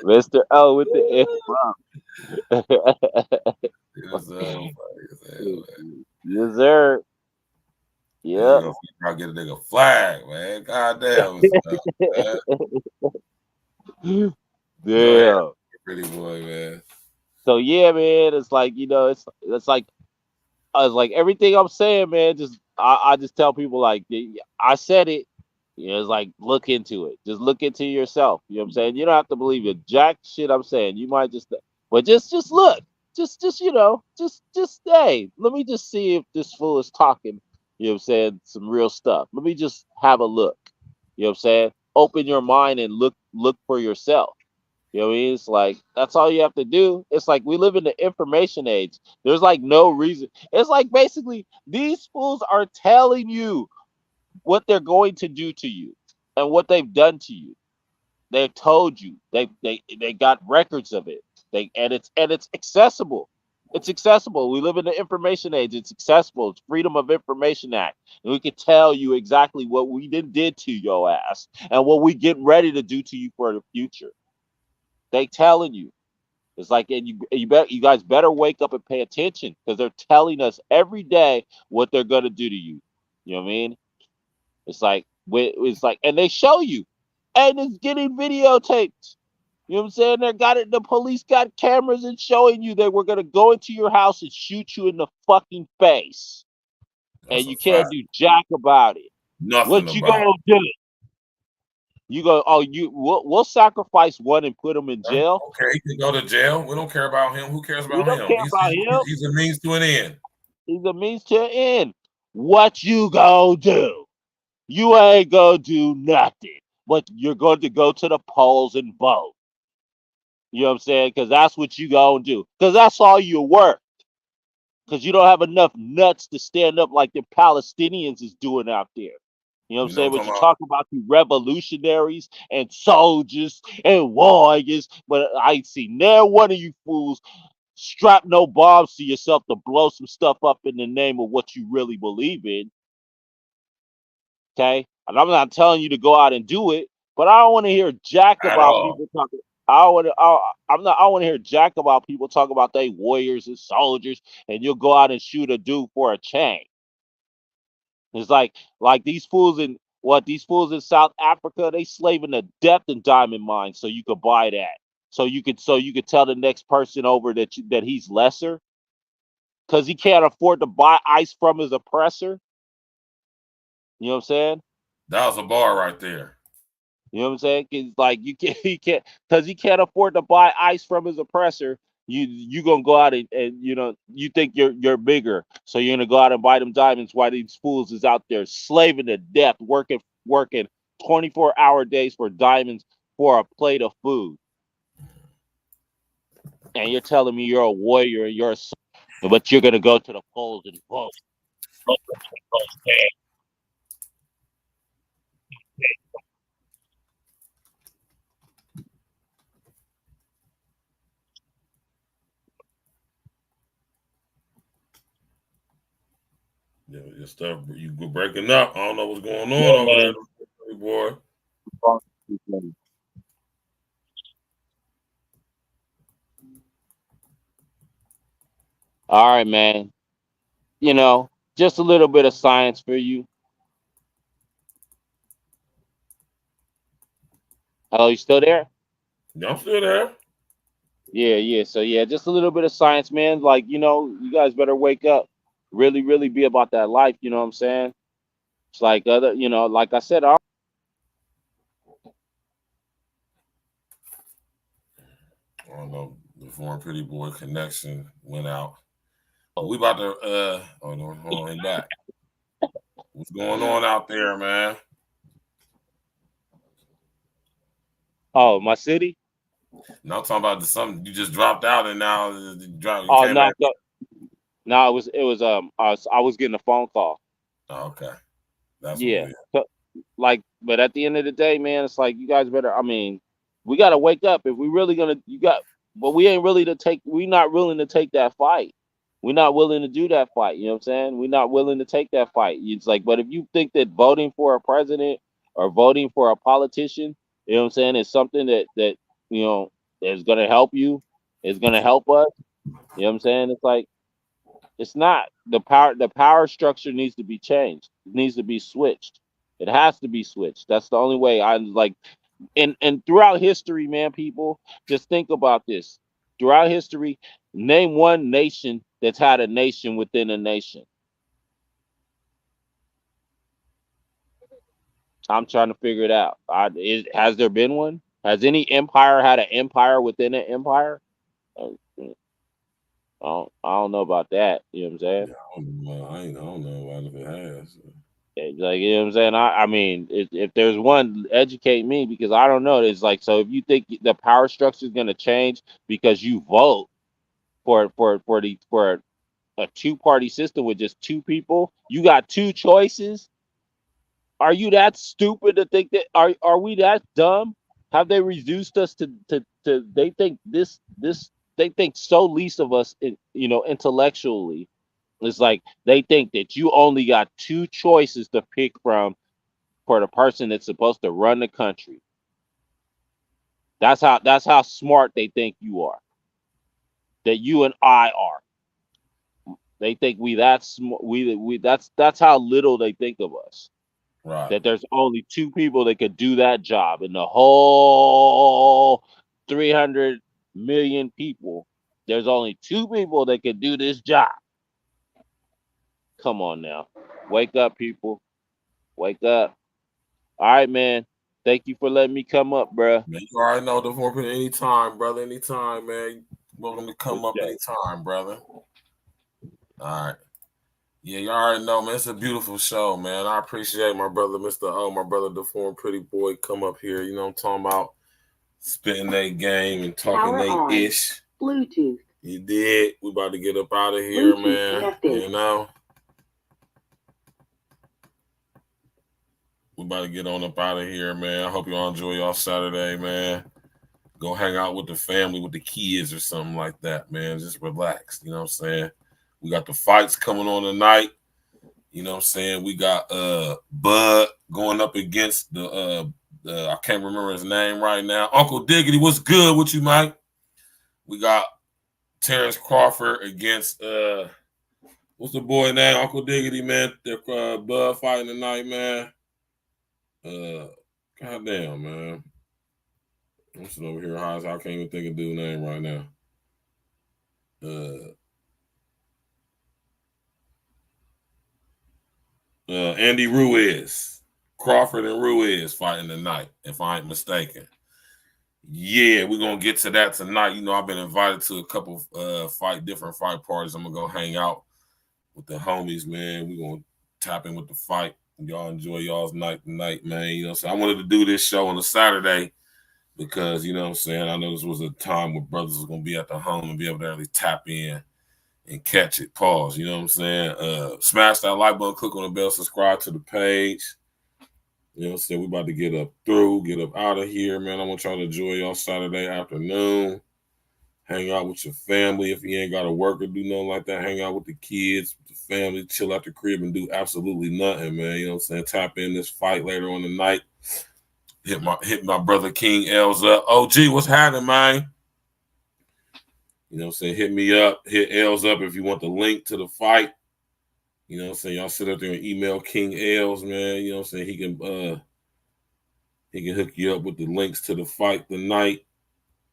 Mr. O with the F Yes, funny as hell, man. Yes, sir. Yeah, Yep. I'll get a nigga flag, man. God damn, man. Go ahead, Damn. pretty boy, man. So yeah, man, it's like it's like everything I'm saying, man. Just I just tell people like I said it. You know, it's like look into it. Just look into yourself. You know what I'm saying? You don't have to believe it. Jack shit I'm saying. You might but just look. Just just hey, let me just see if this fool is talking. You know what I'm saying? Some real stuff. Let me just have a look. You know what I'm saying? Open your mind and look for yourself. You know what I mean? It's like that's all you have to do. It's like we live in the information age. There's like no reason. It's like basically these fools are telling you what they're going to do to you and what they've done to you. They've told you. They got records of it. It's accessible. It's accessible. We live in the information age. It's accessible. It's Freedom of Information Act. And we can tell you exactly what we did to your ass and what we get ready to do to you for the future. They telling you. It's like, and you guys better wake up and pay attention because they're telling us every day what they're gonna do to you. You know what I mean? And they show you, and it's getting videotaped. You know what I'm saying? They got it. The police got cameras and showing you that we're gonna go into your house and shoot you in the fucking face, That's and a you can't fact. do jack about it. Nothing What you about gonna do? You go, oh, we'll sacrifice one and put them in it. jail. Okay, he can go to jail. We don't care about him. Who cares We about don't him? care about him. He's a means to an end. He's a means to an end. What you gonna do? You ain't gonna do nothing. But you're going to go to the polls and vote. You know what I'm saying? Because that's what you gonna do. Because that's all you're worth. Because you don't have enough nuts to stand up like the Palestinians is doing out there. You know what I'm You know saying? what But I'm you talking about? talk about the revolutionaries and soldiers and warriors, but I ain't seen never one of you fools strap no bombs to yourself to blow some stuff up in the name of what you really believe in. Okay, and I'm not telling you to go out and do it, but I don't want to hear jack At about all. people talking. I want to. I'm not. I want to hear jack about people talk about they warriors and soldiers, and you'll go out and shoot a dude for a chain. It's like these fools in South Africa, they slaving to death in diamond mines, so you could buy that. So you could tell the next person over that he's lesser because he can't afford to buy ice from his oppressor. You know what I'm saying? That was a bar right there. You know what I'm saying? 'Cause like he can't because he can't afford to buy ice from his oppressor. You gonna go out and you think you're bigger, so you're gonna go out and buy them diamonds while these fools is out there slaving to death, working 24-hour days for diamonds for a plate of food, and you're telling me you're a warrior and you're a but you're gonna go to the polls and vote. Yeah, your stuff you go breaking up. I don't know what's going on Yeah, over man. there, boy. All right, man. You know, just a little bit of science for you. Hello, you still there? I'm still there. Yeah, yeah. So yeah, just a little bit of science, man. Like, you guys better wake up. Really, really be about that life, you know what I'm saying? It's like like I said, I don't know. The foreign pretty boy connection went out. But we about to oh no, hold on, back. What's going on out there, man? oh, my city? No, I'm talking about something you just dropped out and now you Oh came no, back. no, it was I was getting a phone call. Oh, okay. That's what Yeah. it is. So, like, but at the end of the day, man, it's like you guys better. I mean, we gotta wake up if we really gonna. But we ain't really to take. We not willing to take that fight. We're not willing to do that fight. You know what I'm saying? We're not willing to take that fight. It's like, but if you think that voting for a president or voting for a politician, you know what I'm saying, is something that you know is gonna help you, is gonna help us. You know what I'm saying? It's like it's not the power structure needs to be changed. It needs to be switched. It has to be switched. That's the only way. I like and throughout history, man, people just think about this. Throughout history, name one nation that's had a nation within a nation. I'm trying to figure it out. Has there been one? Has any empire had an empire within an empire? Uh, I don't know about that. You know what I'm saying? Yeah, I don't know about if it has. Like, you know what I'm saying? I mean, if there's one, educate me because I don't know. It's like, so if you think the power structure is going to change because you vote for a two-party system with just two people, you got two choices. Are you that stupid to think that? Are we that dumb? Have they reduced us to they think they think so least of us, intellectually. It's like they think that you only got two choices to pick from for the person that's supposed to run the country. That's how smart they think you are. That you and I are. They think we that smart. We that's how little they think of us. Right. That there's only two people that could do that job in the whole 300 million people. There's only two people that could do this job. Come on now, wake up, people. Wake up. All right, man. Thank you for letting me come up, bruh. Man, you already know the form anytime, brother. Anytime, man. Welcome to come up Okay. anytime, brother. All right. Yeah, you already know, man. It's a beautiful show, man. I appreciate my brother, Mr. O, my brother, the former pretty boy, come up here. You know what I'm talking about? Spitting that game and talking that ish. Bluetooth. You did. We about to get up out of here, Bluetooth man. connected. You know? We about to get on up out of here, man. I hope y'all enjoy y'all Saturday, man. Go hang out with the family, with the kids or something like that, man. Just relax. You know what I'm saying? We got the fights coming on tonight. You know what I'm saying? We got Bud going up against the I can't remember his name right now. Uncle Diggity, what's good with you, Mike? We got Terrence Crawford against what's the boy name? Uncle Diggity, man. They're Bud fighting tonight, man. Goddamn, man. I'm sitting over here high as I can't even think of dude's name right now. Andy Ruiz. Crawford and Ruiz fighting tonight, if I ain't mistaken. Yeah, we're gonna get to that tonight. You know, I've been invited to a couple different fight parties. I'm gonna go hang out with the homies, man. We're gonna tap in with the fight. Y'all enjoy y'all's night tonight, man. You know, so I wanted to do this show on a Saturday because, you know what I'm saying, I know this was a time where brothers was gonna be at the home and be able to really tap in and catch it. Pause. You know what I'm saying? Smash that like button, click on the bell, subscribe to the page. You know what I'm saying? We about to get up out of here, man. I want y'all to enjoy y'all Saturday afternoon. Hang out with your family if you ain't got to work or do nothing like that. Hang out with the kids, with the family, chill out the crib and do absolutely nothing, man. You know what I'm saying? Tap in this fight later on the night. Hit my brother King L's up. OG, what's happening, man? You know what I'm saying? Hit me up. Hit L's up if you want the link to the fight. You know what I'm saying? Y'all sit up there and email King L's, man. You know what I'm saying? He can hook you up with the links to the fight tonight.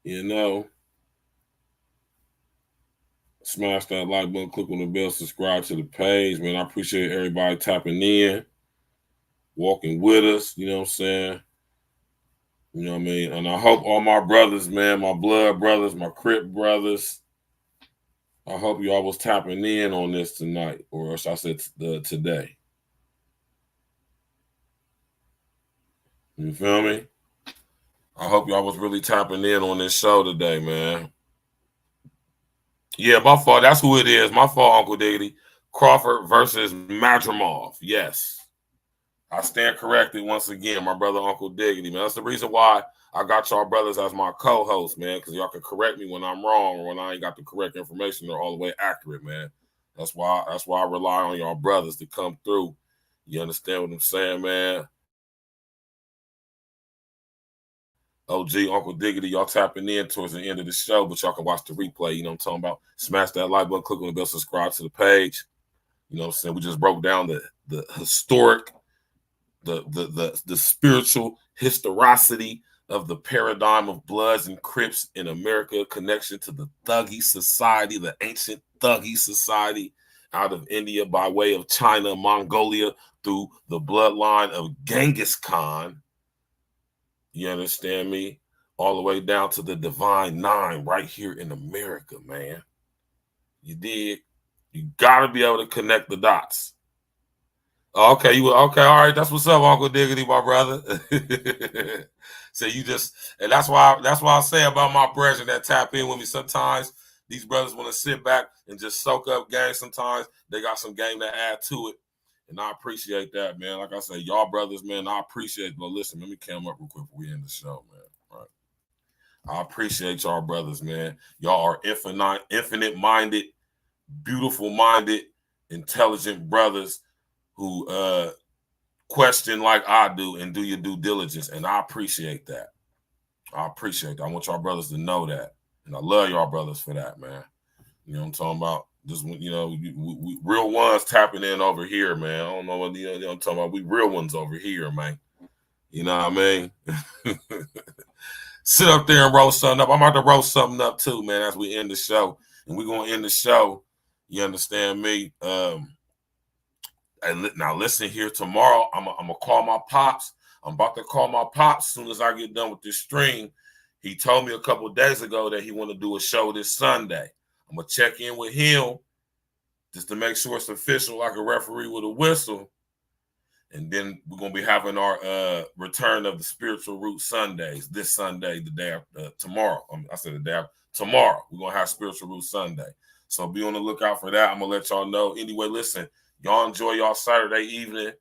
You know. Smash that like button, click on the bell, subscribe to the page, man. I appreciate everybody tapping in, walking with us. You know what I'm saying? You know what I mean? And I hope all my brothers, man, my blood brothers, my Crip brothers, I hope y'all was tapping in on this tonight, or as I said today. You feel me? I hope y'all was really tapping in on this show today, man. Yeah, my fault. That's who it is. My fault, Uncle Diggity. Crawford versus Madrimov. Yes. I stand corrected once again, my brother Uncle Diggity, man. That's the reason why I got y'all brothers as my co-host, man, because y'all can correct me when I'm wrong or when I ain't got the correct information or all the way accurate, man. That's why I rely on y'all brothers to come through. You understand what I'm saying, man? OG, Uncle Diggity, y'all tapping in towards the end of the show, but y'all can watch the replay. You know what I'm talking about? Smash that like button, click on the bell, subscribe to the page. You know what I'm saying? We just broke down the historic, the spiritual historicity of the paradigm of Bloods and Crips in America, connection to the Thuggee society, the ancient Thuggee society out of India by way of China, Mongolia, through the bloodline of Genghis Khan. You understand me? All the way down to the Divine Nine right here in America, man. You dig? You got to be able to connect the dots. Okay, okay, all right. That's what's up, Uncle Diggity, my brother. So you just, and that's why I say about my brethren that tap in with me. Sometimes these brothers want to sit back and just soak up game. Sometimes they got some game to add to it, and I appreciate that, man. Like I say, y'all brothers, man, I appreciate. But listen, let me come up real quick before we end the show, man. All right. I appreciate y'all brothers, man. Y'all are infinite-minded, beautiful-minded, intelligent brothers who question like I do and do your due diligence. And I appreciate that. I appreciate that. I want y'all brothers to know that. And I love y'all brothers for that, man. You know what I'm talking about? Just, you know, we real ones tapping in over here, man. I don't know what you know I'm talking about. We real ones over here, man. You know what I mean? Sit up there and roast something up. I'm about to roast something up too, man, as we end the show. And we're going to end the show. You understand me? And now listen here, tomorrow I'm gonna call my pops. I'm about to call my pops as soon as I get done with this stream. He told me a couple of days ago that he want to do a show this Sunday. I'm gonna check in with him just to make sure it's official, like a referee with a whistle. And then we're gonna be having our return of the Spiritual Root Sundays this Sunday, the day after tomorrow. I said the day after tomorrow. We're gonna have Spiritual Root Sunday. So be on the lookout for that. I'm gonna let y'all know. Anyway, listen. Y'all enjoy y'all Saturday evening.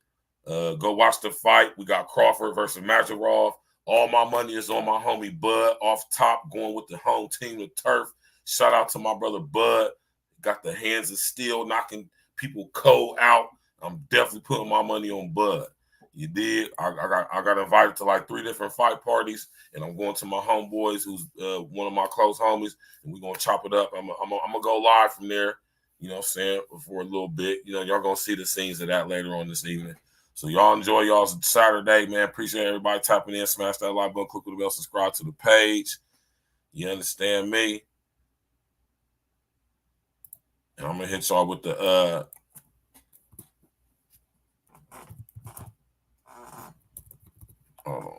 Go watch the fight. We got Crawford versus Madrimov. All my money is on my homie Bud off top, going with the home team of turf. Shout out to my brother Bud. Got the hands of steel, knocking people cold out. I'm definitely putting my money on Bud. You did. I got invited to like 3 different fight parties, and I'm going to my homeboys, who's one of my close homies, and we're gonna chop it up. I'm gonna go live from there. You know what I'm saying, for a little bit. You know, y'all going to see the scenes of that later on this evening. So y'all enjoy y'all's Saturday, man. Appreciate everybody tapping in. Smash that like button, click on the bell, subscribe to the page. You understand me? And I'm going to hit y'all with the hold on.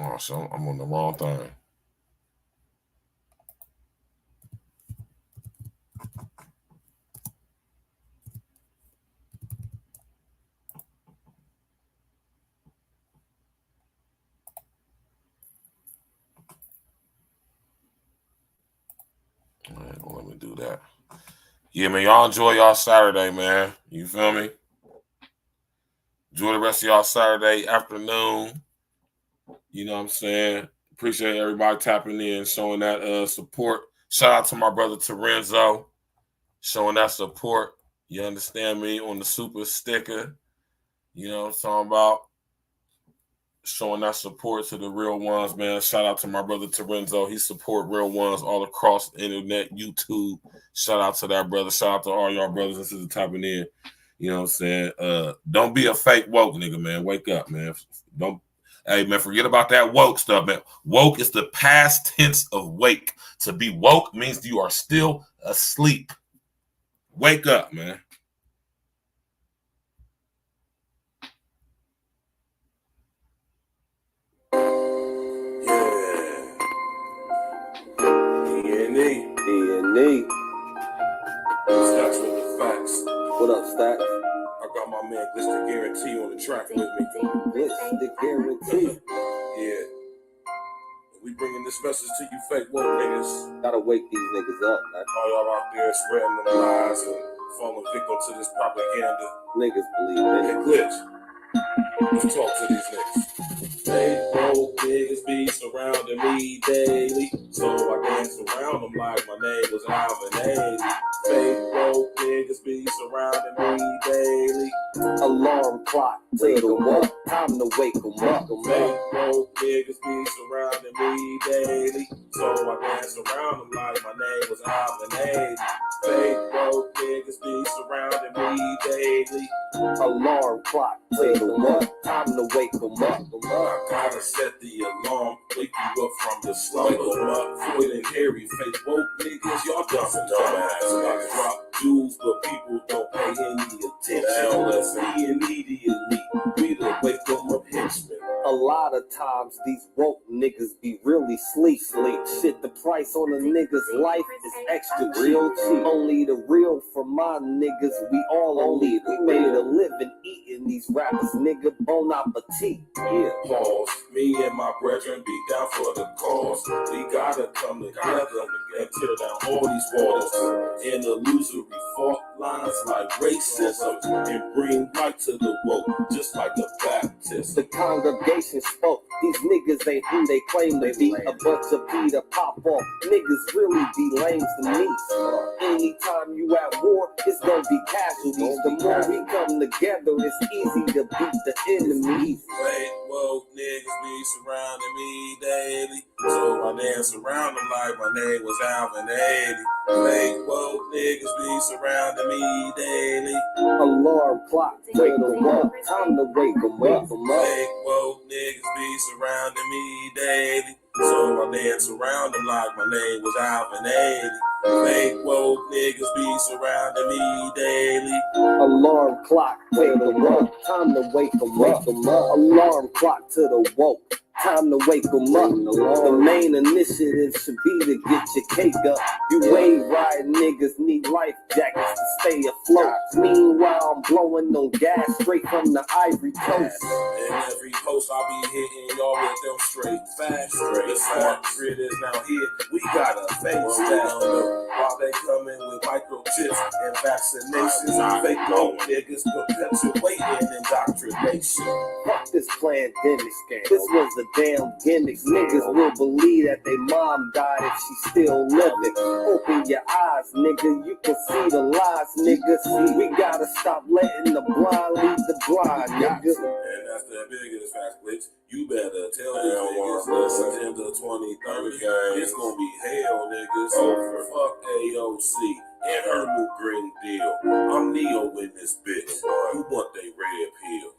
Oh, so I'm on the wrong thing. Let me do that. Yeah, man, y'all enjoy y'all Saturday, man. You feel me? Enjoy the rest of y'all Saturday afternoon. You know what I'm saying? Appreciate everybody tapping in, showing that support. Shout out to my brother Terenzo, showing that support. You understand me? On the super sticker. You know what I'm talking about? Showing that support to the real ones, man. Shout out to my brother Terenzo. He support real ones all across the internet, YouTube. Shout out to that brother. Shout out to all y'all brothers and sisters tapping in. You know what I'm saying? Don't be a fake woke nigga, man. Wake up, man. Hey, man, forget about that woke stuff, man. Woke is the past tense of wake. To be woke means you are still asleep. Wake up, man. D&E. Stacks with the facts. What up, Stacks? I got my man Glitch the Guarantee on the track with me. Glitch the Guarantee. Yeah. We bringing this message to you fake woke niggas. Gotta wake these niggas up, man. All y'all out there spreading them lies and falling victim to this propaganda. Niggas believe in Hey, it. Glitch, let's talk to these niggas. Fake woke niggas be surrounding me daily, so I dance around them like my name was Alvin Ailey. Fake woke niggas be surrounding me daily. Alarm clock, wake 'em up. Time to wake 'em up. Fake woke niggas be surrounding me daily, so I dance around them like my name was Alvin Ailey. Fake woke niggas be surrounding me daily. Alarm clock, wake 'em up. Time to wake 'em up. I gotta set the alarm, wake you up from the slumber. Wake 'em up, Floyd and Harry, fake woke niggas, y'all dumbass. I drop jewels, but people don't pay any attention. Now let's be immediately, we the wake 'em up henchmen. A lot of times these woke niggas be really sleep. Shit, the price on a nigga's life is extra real cheap. Only the real for my niggas, we all elite. We made a living eating these rappers, nigga, bon appetit. Yeah. Pause. Me and my brethren be down for the cause. We gotta come together and tear down all these walls and illusory fault lines like racism and bring light to the woke, just like the Baptist. The congregation spoke. These niggas ain't who they claim to be. A bunch of Peter pop off. Niggas really be lame to me. Anytime you at war, it's gonna be casualties. The more we come together, it's easy to beat the enemy. Fake woke niggas be surrounding me daily, so I dance around them like my name was Alvin Ailey. Fake woke niggas be surrounding me daily. Alarm clock, wake 'em up. Time to wake 'em up. Fake woke niggas be surrounding me daily, so I dance around them like my name was Alvin Ailey. Fake woke niggas be surrounding me daily. Alarm clock, wake 'em up. Time to wake 'em up. Alarm clock to the woke. Time to wake 'em up. The main initiative should be to get your cake up. You wave riding niggas need life jackets to stay afloat. Meanwhile, I'm blowing on gas straight from the Ivory Coast. In every post I'll be hitting y'all with them straight facts. The smart grid is now here. We gotta face that. While they coming with microchips and vaccinations, fake woke niggas perpetuating indoctrination. Fuck this pandemic scam. This was the damn gimmick. Niggas will believe that they mom died if she still living. Open your eyes, nigga. You can see the lies, nigga. See, we gotta stop letting the blind lead the blind, nigga. And that's the biggest fact, Glitch. You better tell these niggas September 23rd, it's gonna be hell, niggas. So fuck AOC and her new Green Deal. I'm Neo in this bitch. You want they red pill.